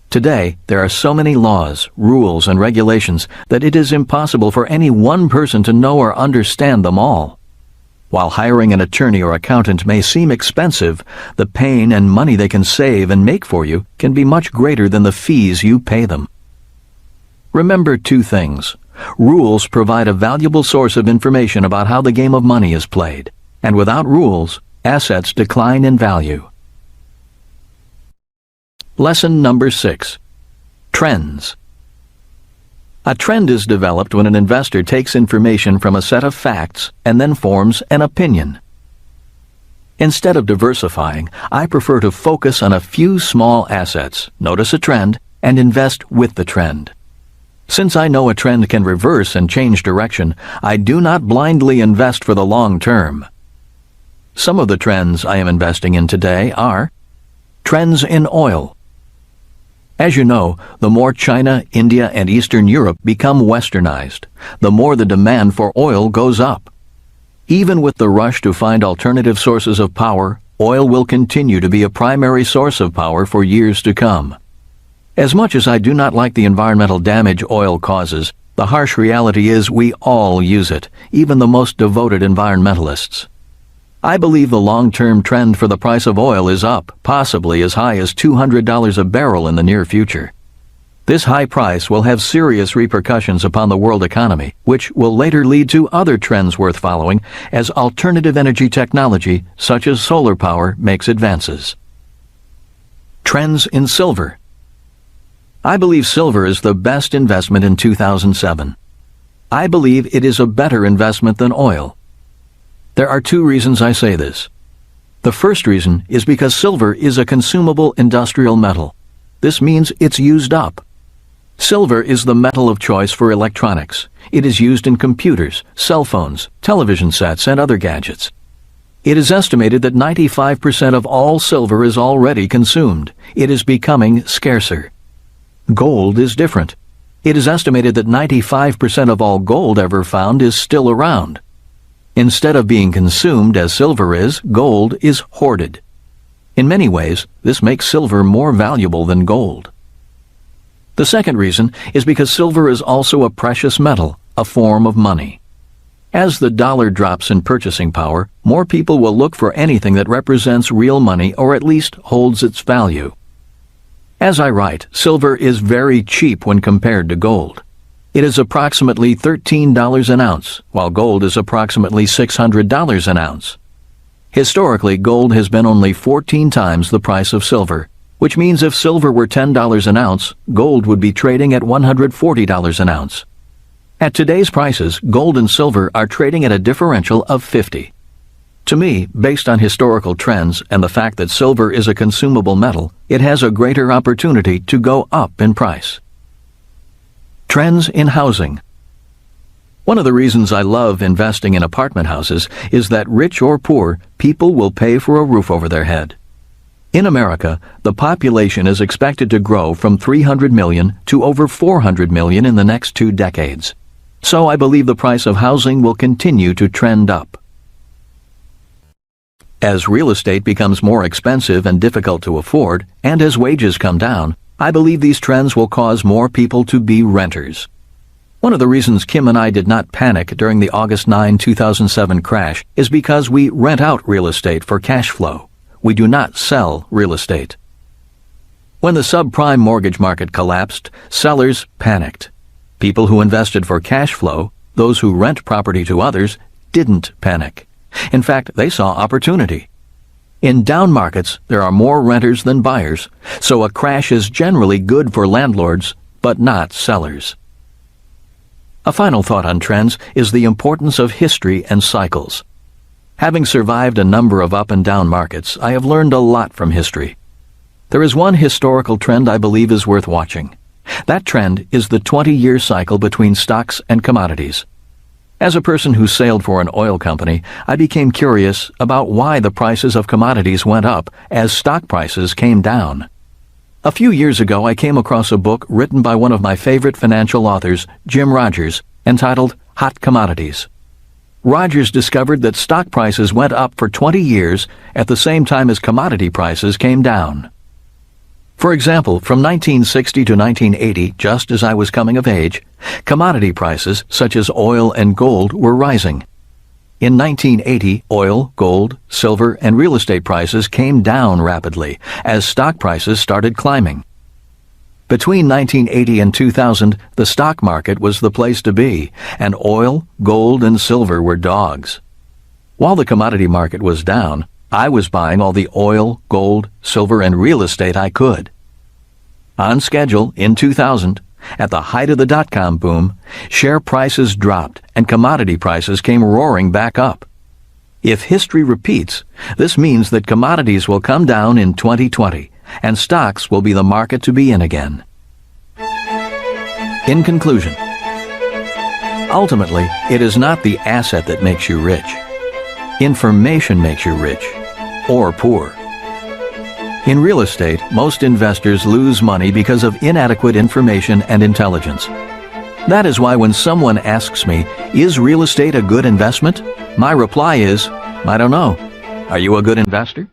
Today, there are so many laws, rules, and regulations that it is impossible for any one person to know or understand them all. While hiring an attorney or accountant may seem expensive, the pain and money they can save and make for you can be much greater than the fees you pay them. Remember two things. Rules provide a valuable source of information about how the game of money is played, and without rules, assets decline in value. Lesson number 6. Trends. A trend is developed when an investor takes information from a set of facts and then forms an opinion. Instead of diversifying, I prefer to focus on a few small assets, notice a trend, and invest with the trend. Since I know a trend can reverse and change direction, I do not blindly invest for the long term. Some of the trends I am investing in today are trends in oil. As you know, the more China, India, and Eastern Europe become westernized, the more the demand for oil goes up. Even with the rush to find alternative sources of power, oil will continue to be a primary source of power for years to come. As much as I do not like the environmental damage oil causes, the harsh reality is we all use it, even the most devoted environmentalists. I believe the long-term trend for the price of oil is up, possibly as high as $200 a barrel in the near future. This high price will have serious repercussions upon the world economy, which will later lead to other trends worth following as alternative energy technology, such as solar power, makes advances. Trends in silver. I believe silver is the best investment in 2007. I believe it is a better investment than oil. There are two reasons I say this. The first reason is because silver is a consumable industrial metal. This means it's used up. Silver is the metal of choice for electronics. It is used in computers, cell phones, television sets, and other gadgets. It is estimated that 95% of all silver is already consumed. It is becoming scarcer. Gold is different. It is estimated that 95% of all gold ever found is still around. Instead of being consumed as silver is, gold is hoarded. In many ways, this makes silver more valuable than gold. The second reason is because silver is also a precious metal, a form of money. As the dollar drops in purchasing power, more people will look for anything that represents real money or at least holds its value. As I write, silver is very cheap when compared to gold. It is approximately $13 an ounce, while gold is approximately $600 an ounce. Historically, gold has been only 14 times the price of silver, which means if silver were $10 an ounce, gold would be trading at $140 an ounce. At today's prices, gold and silver are trading at a differential of 50. To me, based on historical trends and the fact that silver is a consumable metal, it has a greater opportunity to go up in price. Trends in housing. One of the reasons I love investing in apartment houses is that rich or poor, people will pay for a roof over their head. In America, the population is expected to grow from 300 million to over 400 million in the next 2 decades. So I believe the price of housing will continue to trend up. As real estate becomes more expensive and difficult to afford, and as wages come down, I believe these trends will cause more people to be renters. One of the reasons Kim and I did not panic during the August 9, 2007 crash is because we rent out real estate for cash flow. We do not sell real estate. When the subprime mortgage market collapsed, sellers panicked. People who invested for cash flow, those who rent property to others, didn't panic. In fact, they saw opportunity. In down markets, there are more renters than buyers, so a crash is generally good for landlords, but not sellers. A final thought on trends is the importance of history and cycles. Having survived a number of up and down markets, I have learned a lot from history. There is one historical trend I believe is worth watching. That trend is the 20-year cycle between stocks and commodities. As a person who sailed for an oil company, I became curious about why the prices of commodities went up as stock prices came down. A few years ago, I came across a book written by one of my favorite financial authors, Jim Rogers, entitled Hot Commodities. Rogers discovered that stock prices went up for 20 years at the same time as commodity prices came down. For example, from 1960 to 1980, just as I was coming of age, commodity prices such as oil and gold were rising. In 1980, oil, gold, silver, and real estate prices came down rapidly as stock prices started climbing. Between 1980 and 2000, the stock market was the place to be, and oil, gold, and silver were dogs. While the commodity market was down, I was buying all the oil, gold, silver, and real estate I could. On schedule, in 2000, at the height of the dot-com boom, share prices dropped and commodity prices came roaring back up. If history repeats, this means that commodities will come down in 2020, and stocks will be the market to be in again. In conclusion, ultimately, it is not the asset that makes you rich. Information makes you rich, or poor. In real estate, most investors lose money because of inadequate information and intelligence. That is why when someone asks me, "Is real estate a good investment?" my reply is, "I don't know. Are you a good investor?"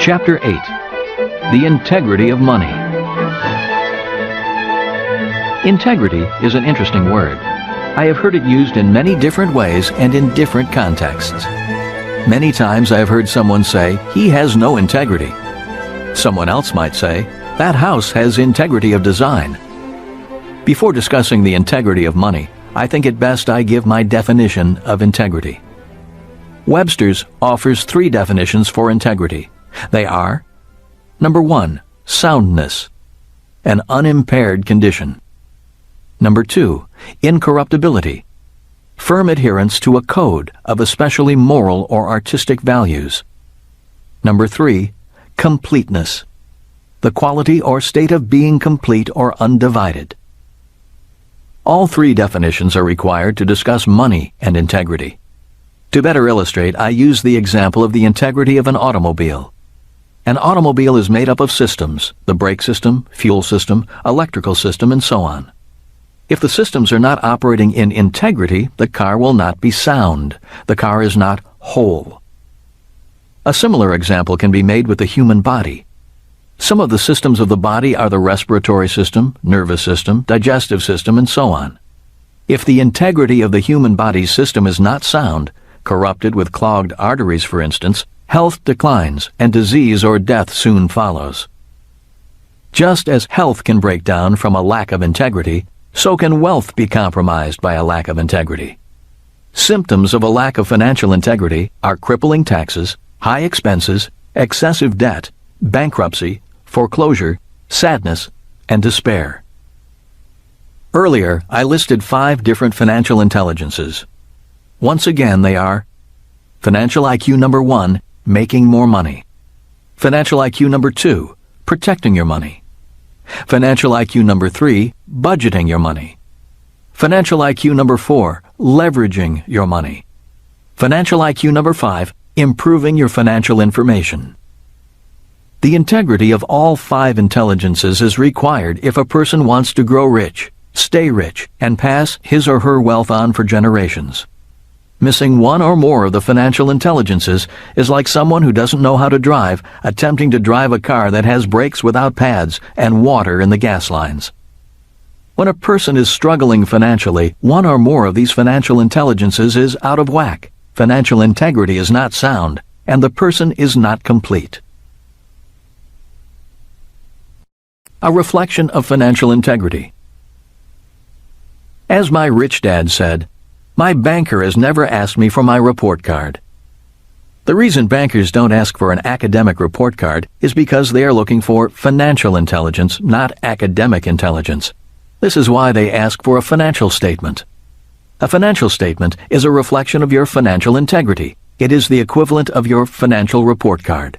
Chapter 8. The Integrity of Money. Integrity is an interesting word. I have heard it used in many different ways and in different contexts. Many times I have heard someone say, "He has no integrity." Someone else might say, "That house has integrity of design." Before discussing the integrity of money, I think it best I give my definition of integrity. Webster's offers 3 definitions for integrity. They are: Number 1, soundness, an unimpaired condition. Number 2, incorruptibility, firm adherence to a code of especially moral or artistic values. Number 3, completeness, the quality or state of being complete or undivided. All 3 definitions are required to discuss money and integrity. To better illustrate, I use the example of the integrity of an automobile. An automobile is made up of systems, the brake system, fuel system, electrical system, and so on. If the systems are not operating in integrity, the car will not be sound. The car is not whole. A similar example can be made with the human body. Some of the systems of the body are the respiratory system, nervous system, digestive system, and so on. If the integrity of the human body's system is not sound, corrupted with clogged arteries, for instance, health declines and disease or death soon follows. Just as health can break down from a lack of integrity, so can wealth be compromised by a lack of integrity. Symptoms of a lack of financial integrity are crippling taxes, high expenses, excessive debt, bankruptcy, foreclosure, sadness, and despair. Earlier, I listed 5 different financial intelligences. Once again, they are: Financial IQ number 1, making more money. Financial IQ number 2, protecting your money. Financial IQ number 3, budgeting your money. Financial IQ number 4, leveraging your money. Financial IQ number 5, improving your financial information. The integrity of all 5 intelligences is required if a person wants to grow rich, stay rich, and pass his or her wealth on for generations. Missing one or more of the financial intelligences is like someone who doesn't know how to drive attempting to drive a car that has brakes without pads and water in the gas lines. When a person is struggling financially, one or more of these financial intelligences is out of whack. Financial integrity is not sound, and the person is not complete. A reflection of financial integrity. As my rich dad said, "My banker has never asked me for my report card." The reason bankers don't ask for an academic report card is because they are looking for financial intelligence, not academic intelligence. This is why they ask for a financial statement. A financial statement is a reflection of your financial integrity. It is the equivalent of your financial report card.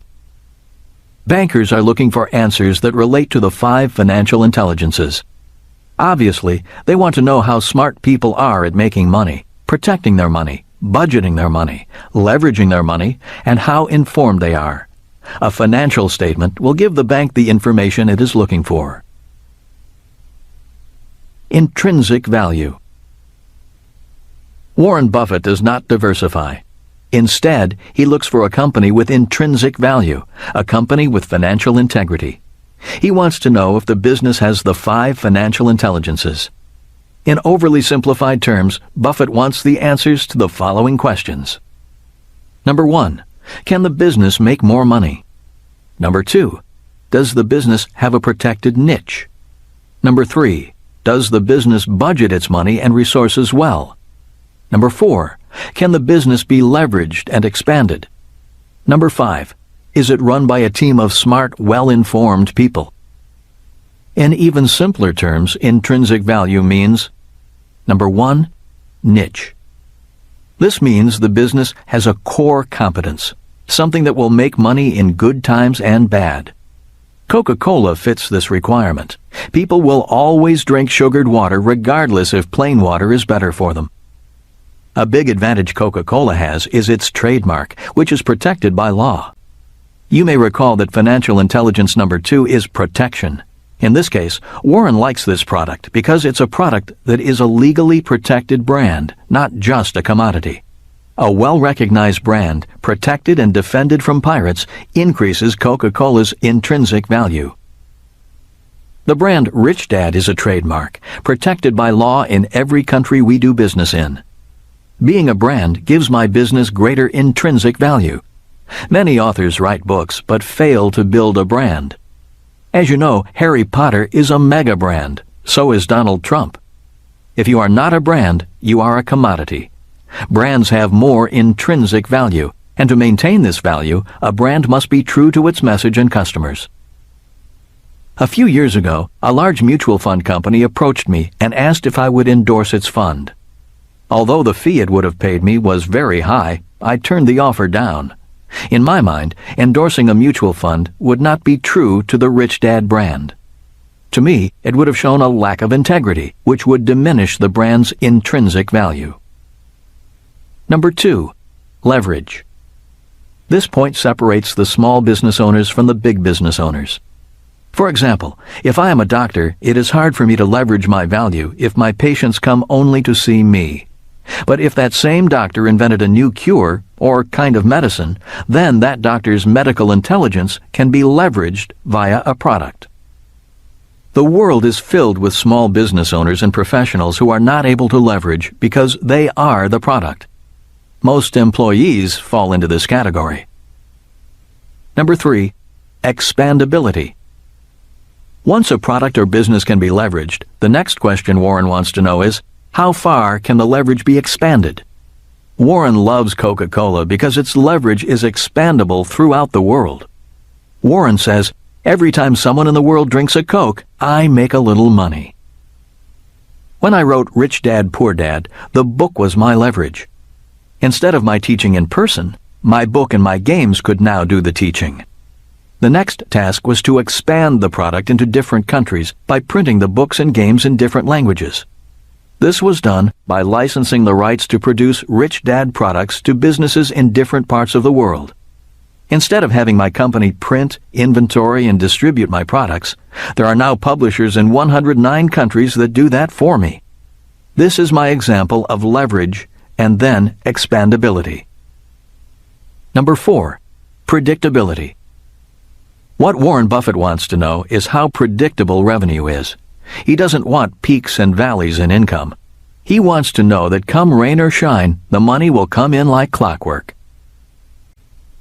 Bankers are looking for answers that relate to the 5 financial intelligences. Obviously, they want to know how smart people are at making money, protecting their money, budgeting their money, leveraging their money, and how informed they are. A financial statement will give the bank the information it is looking for. Intrinsic value. Warren Buffett does not diversify. Instead, he looks for a company with intrinsic value, a company with financial integrity. He wants to know if the business has the 5 financial intelligences. In overly simplified terms, Buffett wants the answers to the following questions. Number 1. Can the business make more money? Number 2. Does the business have a protected niche? Number 3. Does the business budget its money and resources well? Number 4. Can the business be leveraged and expanded? Number 5. Is it run by a team of smart, well-informed people? In even simpler terms, intrinsic value means, number 1, niche. This means the business has a core competence, something that will make money in good times and bad. Coca-Cola fits this requirement. People will always drink sugared water regardless if plain water is better for them. A big advantage Coca-Cola has is its trademark, which is protected by law. You may recall that financial intelligence number 2 is protection. In this case, Warren likes this product because it's a product that is a legally protected brand, not just a commodity. A well-recognized brand, protected and defended from pirates, increases Coca-Cola's intrinsic value. The brand Rich Dad is a trademark, protected by law in every country we do business in. Being a brand gives my business greater intrinsic value. Many authors write books but fail to build a brand. As you know, Harry Potter is a mega brand. So is Donald Trump. If you are not a brand, you are a commodity. Brands have more intrinsic value, and to maintain this value, a brand must be true to its message and customers. A few years ago, a large mutual fund company approached me and asked if I would endorse its fund. Although the fee it would have paid me was very high, I turned the offer down. In my mind, endorsing a mutual fund would not be true to the Rich Dad brand. To me, it would have shown a lack of integrity, which would diminish the brand's intrinsic value. Number 2, leverage. This point separates the small business owners from the big business owners. For example, if I am a doctor, it is hard for me to leverage my value if my patients come only to see me. But if that same doctor invented a new cure or kind of medicine, then that doctor's medical intelligence can be leveraged via a product. The world is filled with small business owners and professionals who are not able to leverage because they are the product. Most employees fall into this category. Number 3, expandability. Once a product or business can be leveraged, the next question Warren wants to know is, how far can the leverage be expanded? Warren loves Coca-Cola because its leverage is expandable throughout the world. Warren says, every time someone in the world drinks a Coke, I make a little money. When I wrote Rich Dad, Poor Dad, the book was my leverage. Instead of my teaching in person, my book and my games could now do the teaching. The next task was to expand the product into different countries by printing the books and games in different languages. This was done by licensing the rights to produce Rich Dad products to businesses in different parts of the world. Instead of having my company print, inventory, and distribute my products, there are now publishers in 109 countries that do that for me. This is my example of leverage and then expandability. Number 4, predictability. What Warren Buffett wants to know is how predictable revenue is. He doesn't want peaks and valleys in income. He wants to know that come rain or shine, the money will come in like clockwork.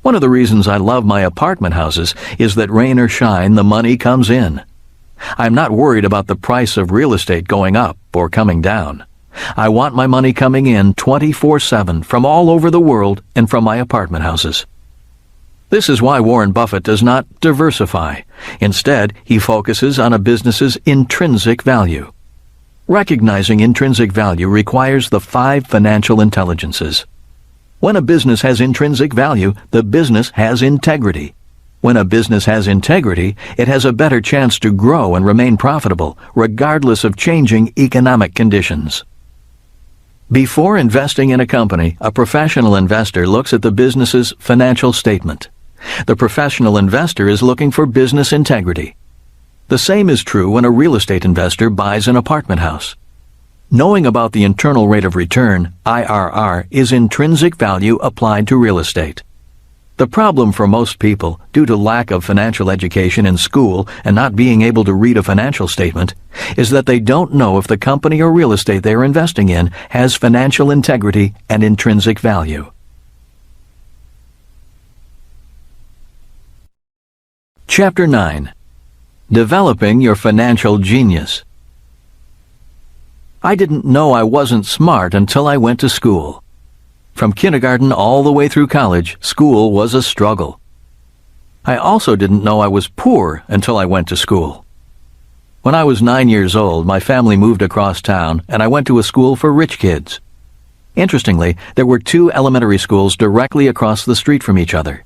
One of the reasons I love my apartment houses is that rain or shine, the money comes in. I'm not worried about the price of real estate going up or coming down. I want my money coming in 24/7 from all over the world and from my apartment houses. This is why Warren Buffett does not diversify. Instead, he focuses on a business's intrinsic value. Recognizing intrinsic value requires the 5 financial intelligences. When a business has intrinsic value, the business has integrity. When a business has integrity, it has a better chance to grow and remain profitable, regardless of changing economic conditions. Before investing in a company, a professional investor looks at the business's financial statement. The professional investor is looking for business integrity. The same is true when a real estate investor buys an apartment house. Knowing about the internal rate of return, IRR, is intrinsic value applied to real estate. The problem for most people, due to lack of financial education in school and not being able to read a financial statement, is that they don't know if the company or real estate they are investing in has financial integrity and intrinsic value. Chapter 9. Developing Your Financial Genius. I didn't know I wasn't smart until I went to school. From kindergarten all the way through college, school was a struggle. I also didn't know I was poor until I went to school. When I was 9 years old, my family moved across town, and I went to a school for rich kids. Interestingly, there were 2 elementary schools directly across the street from each other.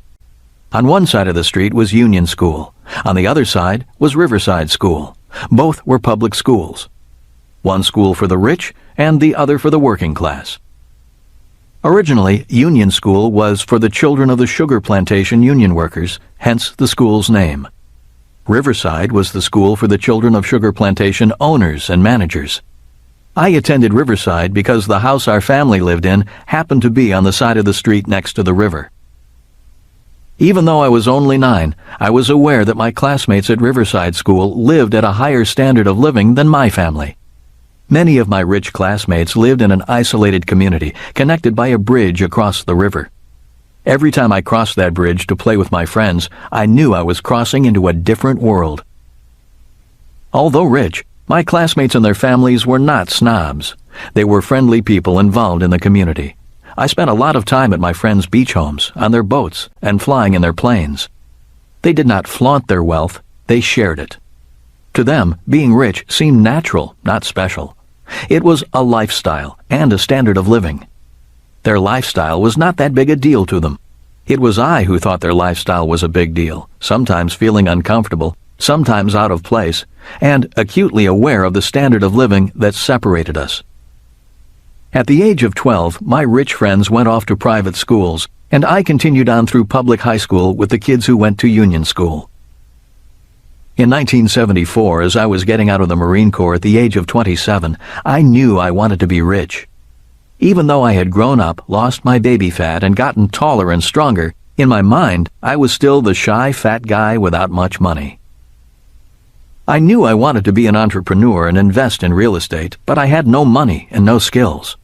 On one side of the street was Union School. On the other side was Riverside School. Both were public schools. One school for the rich and the other for the working class. Originally, Union School was for the children of the sugar plantation union workers, hence the school's name. Riverside was the school for the children of sugar plantation owners and managers. I attended Riverside because the house our family lived in happened to be on the side of the street next to the river. Even though I was only 9, I was aware that my classmates at Riverside School lived at a higher standard of living than my family. Many of my rich classmates lived in an isolated community, connected by a bridge across the river. Every time I crossed that bridge to play with my friends, I knew I was crossing into a different world. Although rich, my classmates and their families were not snobs. They were friendly people involved in the community. I spent a lot of time at my friends' beach homes, on their boats, and flying in their planes. They did not flaunt their wealth, they shared it. To them, being rich seemed natural, not special. It was a lifestyle and a standard of living. Their lifestyle was not that big a deal to them. It was I who thought their lifestyle was a big deal, sometimes feeling uncomfortable, sometimes out of place, and acutely aware of the standard of living that separated us. At the age of 12, my rich friends went off to private schools, and I continued on through public high school with the kids who went to Union School. In 1974, as I was getting out of the Marine Corps at the age of 27, I knew I wanted to be rich. Even though I had grown up, lost my baby fat, and gotten taller and stronger, in my mind, I was still the shy, fat guy without much money. I knew I wanted to be an entrepreneur and invest in real estate, but I had no money and no skills.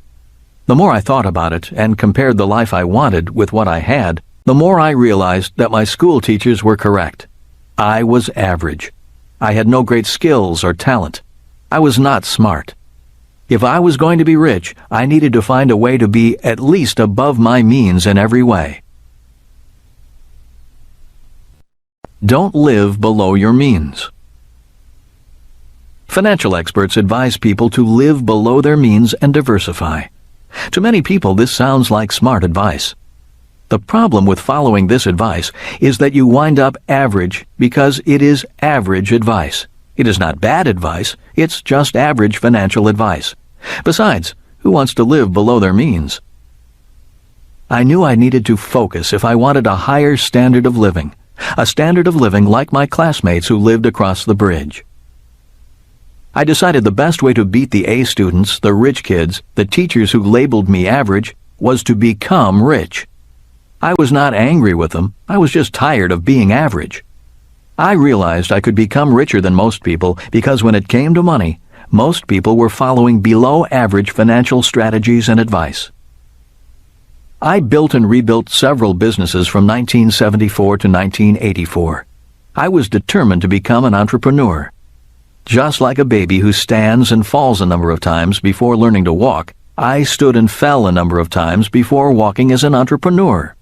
The more I thought about it and compared the life I wanted with what I had, the more I realized that my school teachers were correct. I was average. I had no great skills or talent. I was not smart. If I was going to be rich, I needed to find a way to be at least above my means in every way. Don't live below your means. Financial experts advise people to live below their means and diversify. To many people, this sounds like smart advice. The problem with following this advice is that you wind up average because it is average advice. It is not bad advice, it's just average financial advice. Besides, who wants to live below their means? I knew I needed to focus if I wanted a higher standard of living, a standard of living like my classmates who lived across the bridge. I decided the best way to beat the A students, the rich kids, the teachers who labeled me average, was to become rich. I was not angry with them, I was just tired of being average. I realized I could become richer than most people because when it came to money, most people were following below-average financial strategies and advice. I built and rebuilt several businesses from 1974 to 1984. I was determined to become an entrepreneur. Just like a baby who stands and falls a number of times before learning to walk, I stood and fell a number of times before walking as an entrepreneur.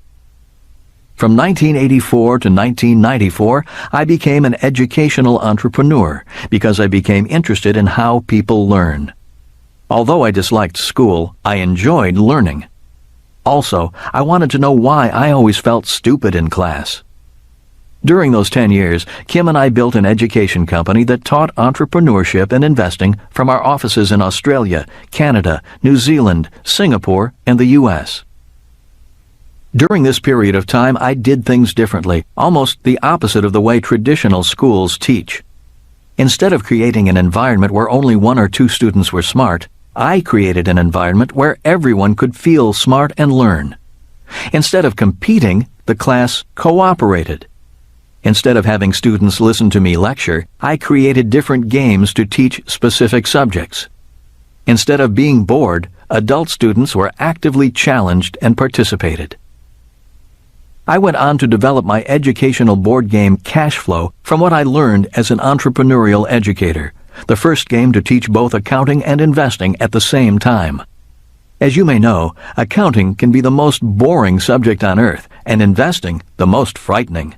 From 1984 to 1994, I became an educational entrepreneur because I became interested in how people learn. Although I disliked school, I enjoyed learning. Also, I wanted to know why I always felt stupid in class. During those 10 years, Kim and I built an education company that taught entrepreneurship and investing from our offices in Australia, Canada, New Zealand, Singapore, and the U.S. During this period of time, I did things differently, almost the opposite of the way traditional schools teach. Instead of creating an environment where only one or two students were smart, I created an environment where everyone could feel smart and learn. Instead of competing, the class cooperated. Instead of having students listen to me lecture, I created different games to teach specific subjects. Instead of being bored, adult students were actively challenged and participated. I went on to develop my educational board game Cash Flow from what I learned as an entrepreneurial educator, the first game to teach both accounting and investing at the same time. As you may know, accounting can be the most boring subject on earth, and investing the most frightening.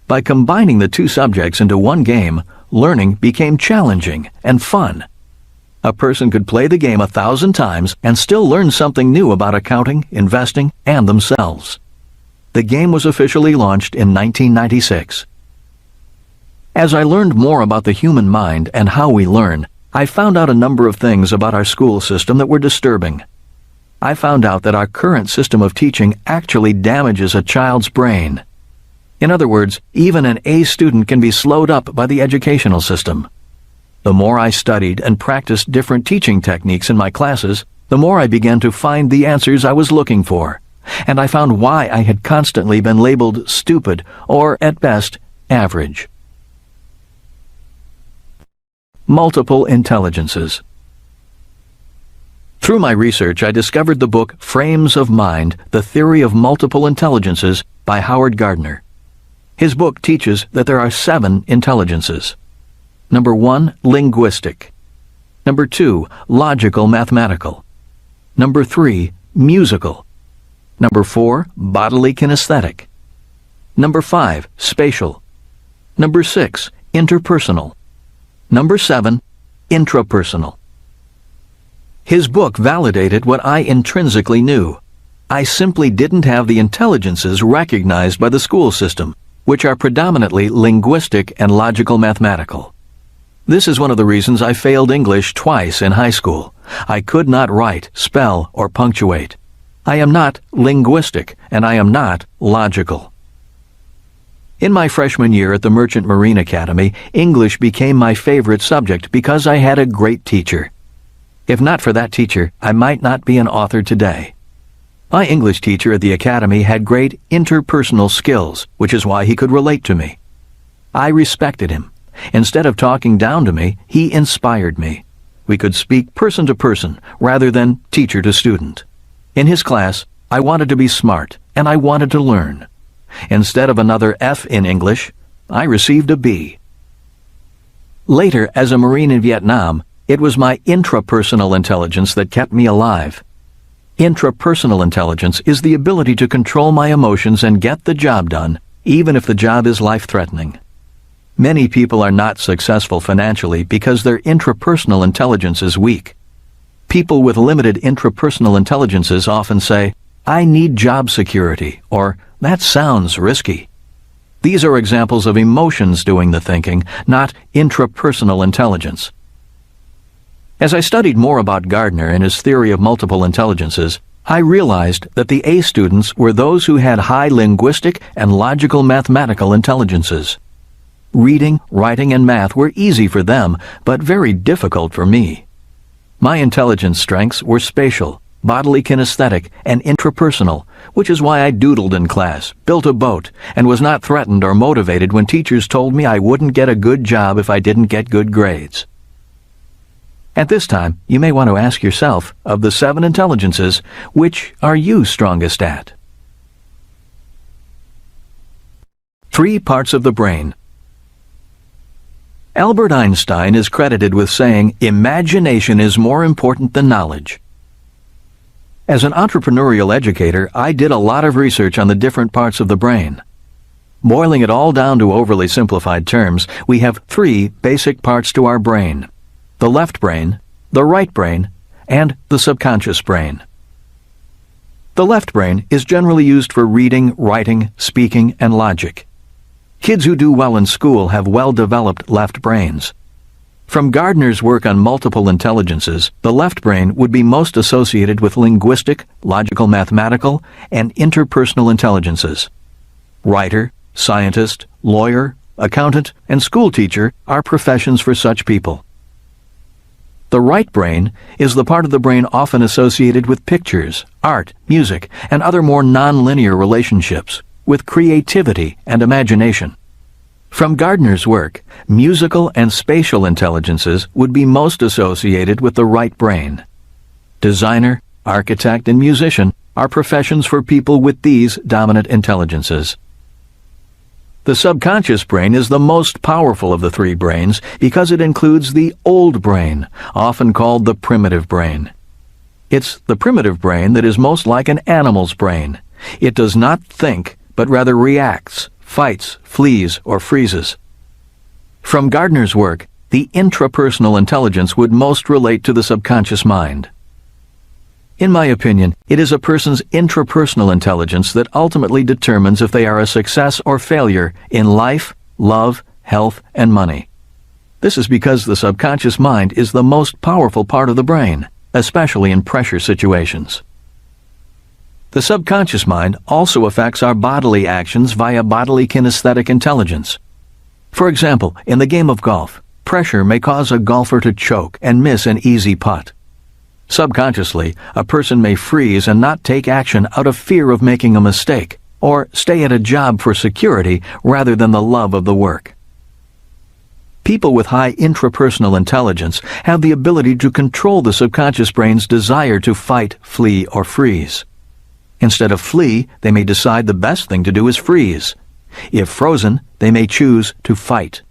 By combining the two subjects into one game, learning became challenging and fun. A person could play the game 1,000 times and still learn something new about accounting, investing, and themselves. The game was officially launched in 1996. As I learned more about the human mind and how we learn, I found out a number of things about our school system that were disturbing. I found out that our current system of teaching actually damages a child's brain. In other words, even an A student can be slowed up by the educational system. The more I studied and practiced different teaching techniques in my classes, the more I began to find the answers I was looking for. And I found why I had constantly been labeled stupid or, at best, average. Multiple intelligences. Through my research, I discovered the book Frames of Mind, The Theory of Multiple Intelligences by Howard Gardner. His book teaches that there are 7 intelligences. Number 1, linguistic. Number 2, logical mathematical. Number 3, musical. Number 4, bodily kinesthetic. Number 5, spatial. Number 6, interpersonal. Number 7, intrapersonal. His book validated what I intrinsically knew. I simply didn't have the intelligences recognized by the school system, which are predominantly linguistic and logical mathematical. This is one of the reasons I failed English twice in high school. I could not write, spell, or punctuate. I am not linguistic, and I am not logical. In my freshman year at the Merchant Marine Academy, English became my favorite subject because I had a great teacher. If not for that teacher, I might not be an author today. My English teacher at the academy had great interpersonal skills, which is why he could relate to me. I respected him. Instead of talking down to me, he inspired me. We could speak person to person rather than teacher to student. In his class, I wanted to be smart, and I wanted to learn. Instead of another F in English, I received a B. Later, as a Marine in Vietnam, it was my intrapersonal intelligence that kept me alive. Intrapersonal intelligence is the ability to control my emotions and get the job done, even if the job is life-threatening. Many people are not successful financially because their intrapersonal intelligence is weak. People with limited intrapersonal intelligences often say, "I need job security," or "that sounds risky." These are examples of emotions doing the thinking, not intrapersonal intelligence. As I studied more about Gardner and his theory of multiple intelligences, I realized that the A students were those who had high linguistic and logical mathematical intelligences. Reading, writing, and math were easy for them, but very difficult for me. My intelligence strengths were spatial, bodily kinesthetic, and intrapersonal, which is why I doodled in class, built a boat, and was not threatened or motivated when teachers told me I wouldn't get a good job if I didn't get good grades. At this time, you may want to ask yourself, of the 7 intelligences, which are you strongest at? 3 parts of the brain. Albert Einstein is credited with saying, "Imagination is more important than knowledge." As an entrepreneurial educator, I did a lot of research on the different parts of the brain. Boiling it all down to overly simplified terms, we have 3 basic parts to our brain: the left brain, the right brain, and the subconscious brain. The left brain is generally used for reading, writing, speaking, and logic. Kids who do well in school have well-developed left brains. From Gardner's work on multiple intelligences, the left brain would be most associated with linguistic, logical, mathematical, and interpersonal intelligences. Writer, scientist, lawyer, accountant, and school teacher are professions for such people. The right brain is the part of the brain often associated with pictures, art, music, and other more nonlinear relationships, with creativity and imagination. From Gardner's work, musical and spatial intelligences would be most associated with the right brain. Designer, architect, and musician are professions for people with these dominant intelligences. The subconscious brain is the most powerful of the three brains because it includes the old brain, often called the primitive brain. It's the primitive brain that is most like an animal's brain. It does not think, but rather reacts, fights, flees, or freezes. From Gardner's work, the intrapersonal intelligence would most relate to the subconscious mind. In my opinion, it is a person's intrapersonal intelligence that ultimately determines if they are a success or failure in life, love, health, and money. This is because the subconscious mind is the most powerful part of the brain, especially in pressure situations. The subconscious mind also affects our bodily actions via bodily kinesthetic intelligence. For example, in the game of golf, pressure may cause a golfer to choke and miss an easy putt. Subconsciously, a person may freeze and not take action out of fear of making a mistake, or stay at a job for security rather than the love of the work. People with high intrapersonal intelligence have the ability to control the subconscious brain's desire to fight, flee, or freeze. Instead of flee, they may decide the best thing to do is freeze. If frozen, they may choose to fight.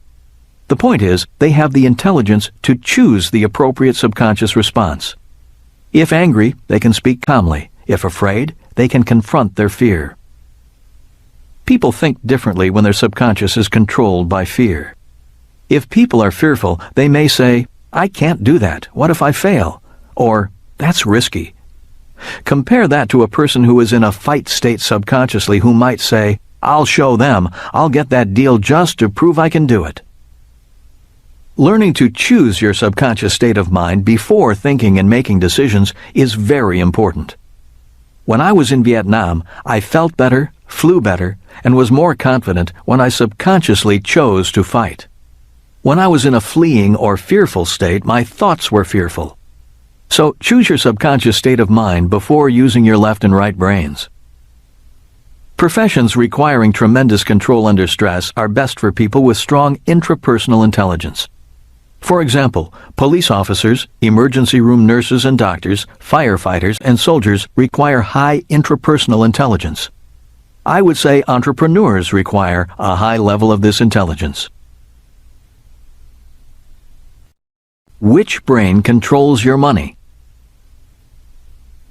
The point is, they have the intelligence to choose the appropriate subconscious response. If angry, they can speak calmly. If afraid, they can confront their fear. People think differently when their subconscious is controlled by fear. If people are fearful, they may say, "I can't do that. What if I fail?" Or, "That's risky." Compare that to a person who is in a fight state subconsciously who might say, "I'll show them. I'll get that deal just to prove I can do it." Learning to choose your subconscious state of mind before thinking and making decisions is very important. When I was in Vietnam, I felt better, flew better, and was more confident when I subconsciously chose to fight. When I was in a fleeing or fearful state, my thoughts were fearful. So choose your subconscious state of mind before using your left and right brains. Professions requiring tremendous control under stress are best for people with strong intrapersonal intelligence. For example, police officers, emergency room nurses and doctors, firefighters, and soldiers require high intrapersonal intelligence. I would say entrepreneurs require a high level of this intelligence. Which brain controls your money?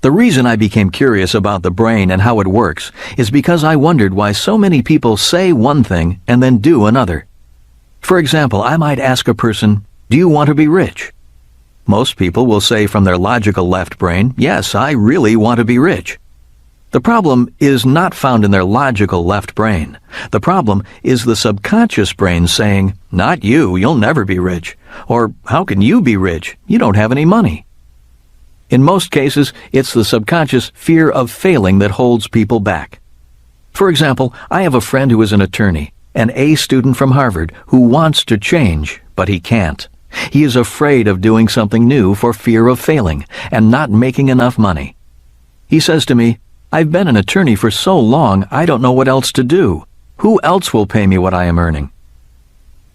The reason I became curious about the brain and how it works is because I wondered why so many people say one thing and then do another. For example, I might ask a person, "Do you want to be rich?" Most people will say from their logical left brain, "Yes, I really want to be rich." The problem is not found in their logical left brain. The problem is the subconscious brain saying, "Not you, you'll never be rich." Or, "How can you be rich? You don't have any money." In most cases, it's the subconscious fear of failing that holds people back. For example, I have a friend who is an attorney, an A student from Harvard, who wants to change, but he can't. He is afraid of doing something new for fear of failing and not making enough money. He says to me, "I've been an attorney for so long, I don't know what else to do. Who else will pay me what I am earning?"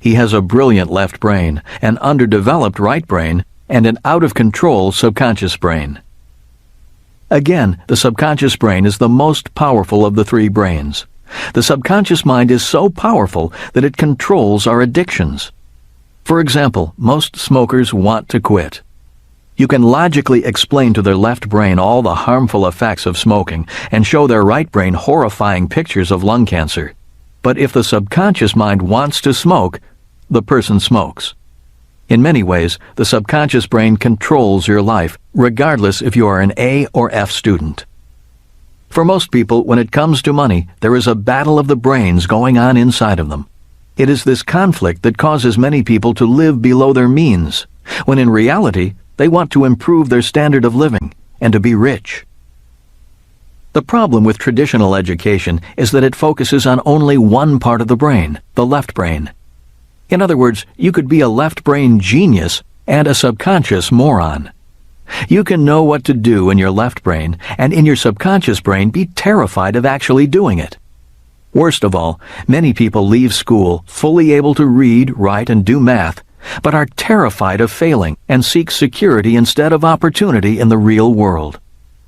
He has a brilliant left brain, an underdeveloped right brain, and an out-of-control subconscious brain. Again, the subconscious brain is the most powerful of the three brains. The subconscious mind is so powerful that it controls our addictions. For example, most smokers want to quit. You can logically explain to their left brain all the harmful effects of smoking and show their right brain horrifying pictures of lung cancer. But if the subconscious mind wants to smoke, the person smokes. In many ways, the subconscious brain controls your life, regardless if you are an A or F student. For most people, when it comes to money, there is a battle of the brains going on inside of them. It is this conflict that causes many people to live below their means, when in reality, they want to improve their standard of living and to be rich. The problem with traditional education is that it focuses on only one part of the brain, the left brain. In other words, you could be a left brain genius and a subconscious moron. You can know what to do in your left brain, and in your subconscious brain be terrified of actually doing it. Worst of all, many people leave school fully able to read, write, and do math, but are terrified of failing and seek security instead of opportunity in the real world.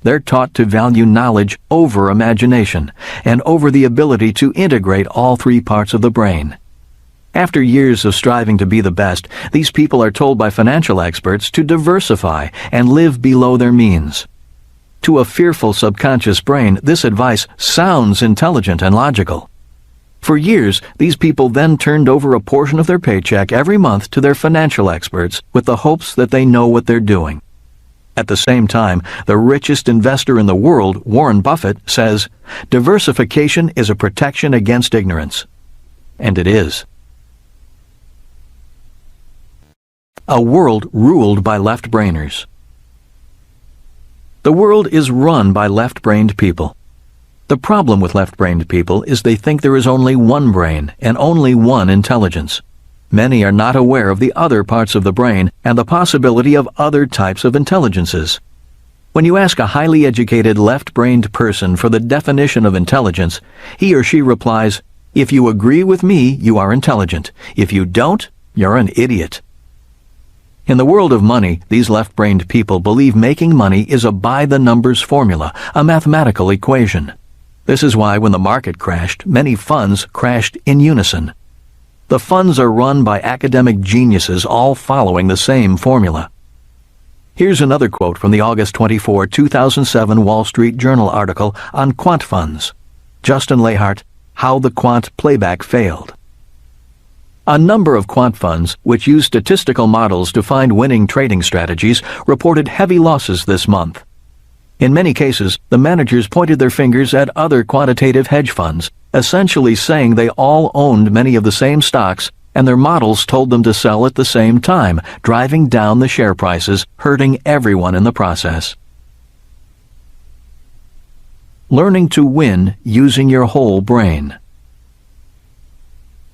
They're taught to value knowledge over imagination and over the ability to integrate all three parts of the brain. After years of striving to be the best, these people are told by financial experts to diversify and live below their means. To a fearful subconscious brain, this advice sounds intelligent and logical. For years, these people then turned over a portion of their paycheck every month to their financial experts with the hopes that they know what they're doing. At the same time, the richest investor in the world, Warren Buffett, says, "Diversification is a protection against ignorance." And it is. A world ruled by left-brainers. The world is run by left-brained people. The problem with left-brained people is they think there is only one brain and only one intelligence. Many are not aware of the other parts of the brain and the possibility of other types of intelligences. When you ask a highly educated left-brained person for the definition of intelligence, he or she replies, "If you agree with me, you are intelligent. If you don't, you're an idiot." In the world of money, these left-brained people believe making money is a by-the-numbers formula, a mathematical equation. This is why when the market crashed, many funds crashed in unison. The funds are run by academic geniuses all following the same formula. Here's another quote from the August 24, 2007 Wall Street Journal article on quant funds. Justin Lahart, How the Quant Playback Failed. A number of quant funds, which use statistical models to find winning trading strategies, reported heavy losses this month. In many cases, the managers pointed their fingers at other quantitative hedge funds, essentially saying they all owned many of the same stocks, and their models told them to sell at the same time, driving down the share prices, hurting everyone in the process. Learning to win using your whole brain.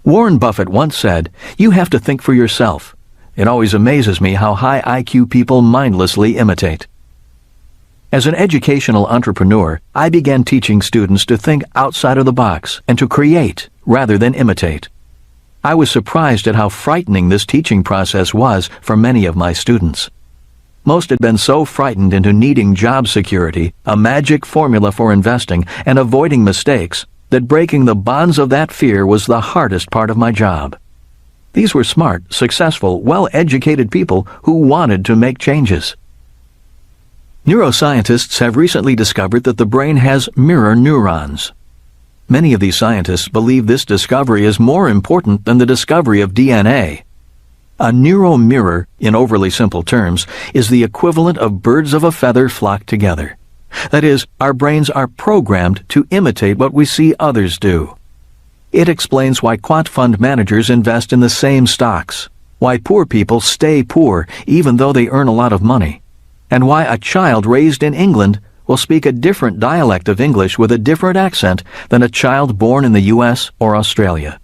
Warren Buffett once said, "You have to think for yourself." It always amazes me how high IQ people mindlessly imitate. As an educational entrepreneur, I began teaching students to think outside of the box and to create rather than imitate. I was surprised at how frightening this teaching process was for many of my students. Most had been so frightened into needing job security, a magic formula for investing, and avoiding mistakes, that breaking the bonds of that fear was the hardest part of my job. These were smart, successful, well-educated people who wanted to make changes. Neuroscientists have recently discovered that the brain has mirror neurons. Many of these scientists believe this discovery is more important than the discovery of DNA. A neuromirror, in overly simple terms, is the equivalent of birds of a feather flocked together. That is, our brains are programmed to imitate what we see others do. It explains why quant fund managers invest in the same stocks, why poor people stay poor even though they earn a lot of money, and why a child raised in England will speak a different dialect of English with a different accent than a child born in the U.S. or Australia.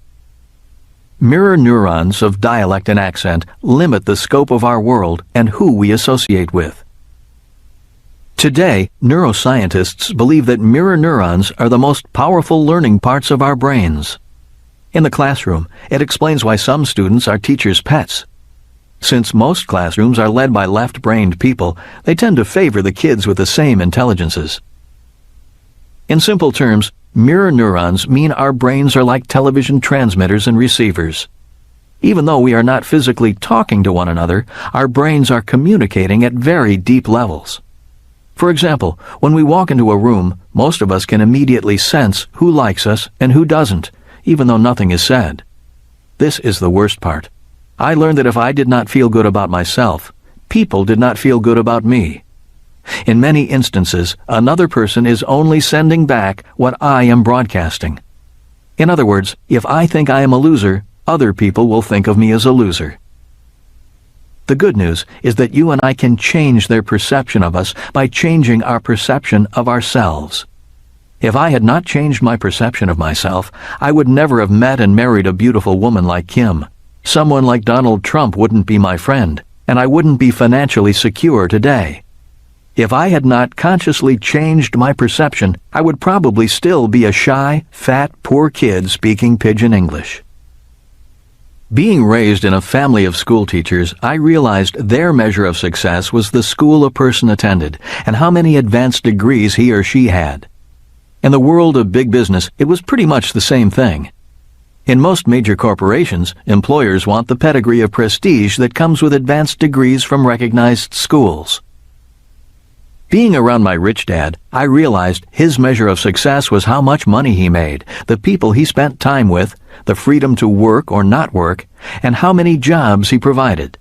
Mirror neurons of dialect and accent limit the scope of our world and who we associate with. Today, neuroscientists believe that mirror neurons are the most powerful learning parts of our brains. In the classroom, it explains why some students are teachers' pets. Since most classrooms are led by left-brained people, they tend to favor the kids with the same intelligences. In simple terms, mirror neurons mean our brains are like television transmitters and receivers. Even though we are not physically talking to one another, our brains are communicating at very deep levels. For example, when we walk into a room, most of us can immediately sense who likes us and who doesn't, even though nothing is said. This is the worst part. I learned that if I did not feel good about myself, people did not feel good about me. In many instances, another person is only sending back what I am broadcasting. In other words, if I think I am a loser, other people will think of me as a loser. The good news is that you and I can change their perception of us by changing our perception of ourselves. If I had not changed my perception of myself, I would never have met and married a beautiful woman like Kim. Someone like Donald Trump wouldn't be my friend, and I wouldn't be financially secure today. If I had not consciously changed my perception, I would probably still be a shy, fat, poor kid speaking pidgin English. Being raised in a family of school teachers, I realized their measure of success was the school a person attended and how many advanced degrees he or she had. In the world of big business, it was pretty much the same thing. In most major corporations, employers want the pedigree of prestige that comes with advanced degrees from recognized schools. Being around my rich dad, I realized his measure of success was how much money he made, the people he spent time with, the freedom to work or not work, and how many jobs he provided.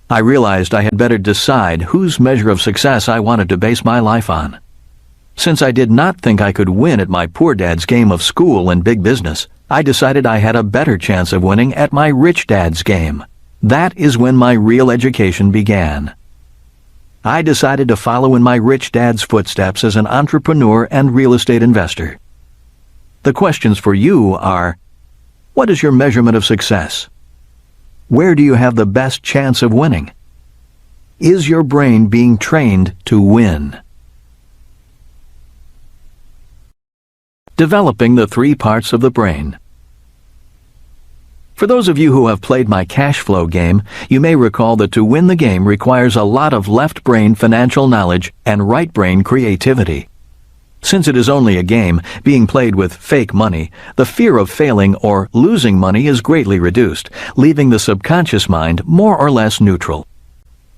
I realized I had better decide whose measure of success I wanted to base my life on. Since I did not think I could win at my poor dad's game of school and big business, I decided I had a better chance of winning at my rich dad's game. That is when my real education began. I decided to follow in my rich dad's footsteps as an entrepreneur and real estate investor. The questions for you are, what is your measurement of success? Where do you have the best chance of winning? Is your brain being trained to win? Developing the 3 parts of the brain. For those of you who have played my cash flow game, you may recall that to win the game requires a lot of left brain financial knowledge and right brain creativity. Since it is only a game, being played with fake money, the fear of failing or losing money is greatly reduced, leaving the subconscious mind more or less neutral.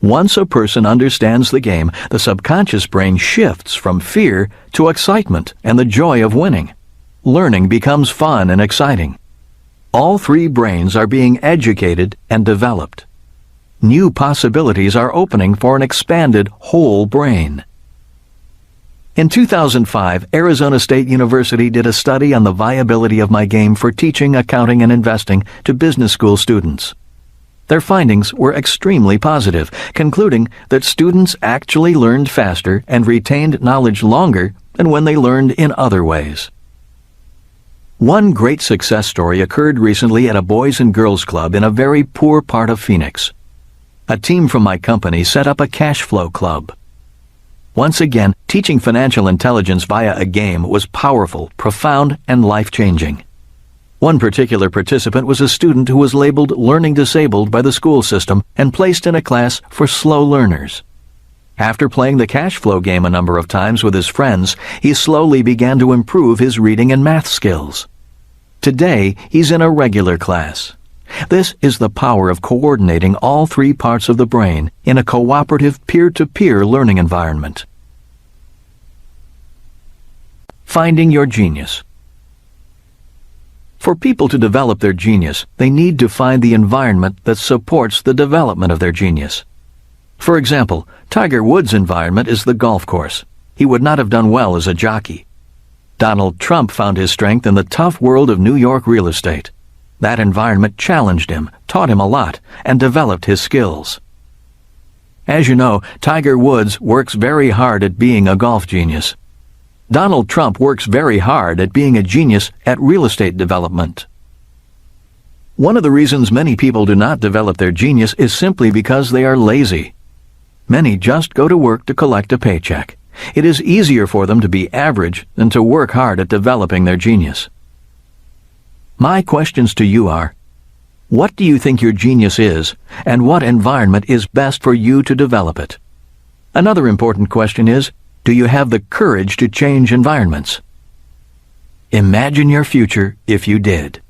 Once a person understands the game, the subconscious brain shifts from fear to excitement and the joy of winning. Learning becomes fun and exciting. All 3 brains are being educated and developed. New possibilities are opening for an expanded whole brain. In 2005, Arizona State University did a study on the viability of my game for teaching accounting and investing to business school students. Their findings were extremely positive, concluding that students actually learned faster and retained knowledge longer than when they learned in other ways. One great success story occurred recently at a Boys and Girls Club in a very poor part of Phoenix. A team from my company set up a cash flow club. Once again, teaching financial intelligence via a game was powerful, profound, and life-changing. One particular participant was a student who was labeled learning disabled by the school system and placed in a class for slow learners. After playing the cash flow game a number of times with his friends, he slowly began to improve his reading and math skills. Today, he's in a regular class. This is the power of coordinating all 3 parts of the brain in a cooperative peer-to-peer learning environment. Finding your genius. For people to develop their genius, they need to find the environment that supports the development of their genius. For example, Tiger Woods' environment is the golf course. He would not have done well as a jockey. Donald Trump found his strength in the tough world of New York real estate. That environment challenged him, taught him a lot, and developed his skills. As you know, Tiger Woods works very hard at being a golf genius. Donald Trump works very hard at being a genius at real estate development. One of the reasons many people do not develop their genius is simply because they are lazy. Many just go to work to collect a paycheck. It is easier for them to be average than to work hard at developing their genius. My questions to you are, what do you think your genius is, and what environment is best for you to develop it? Another important question is, do you have the courage to change environments? Imagine your future if you did.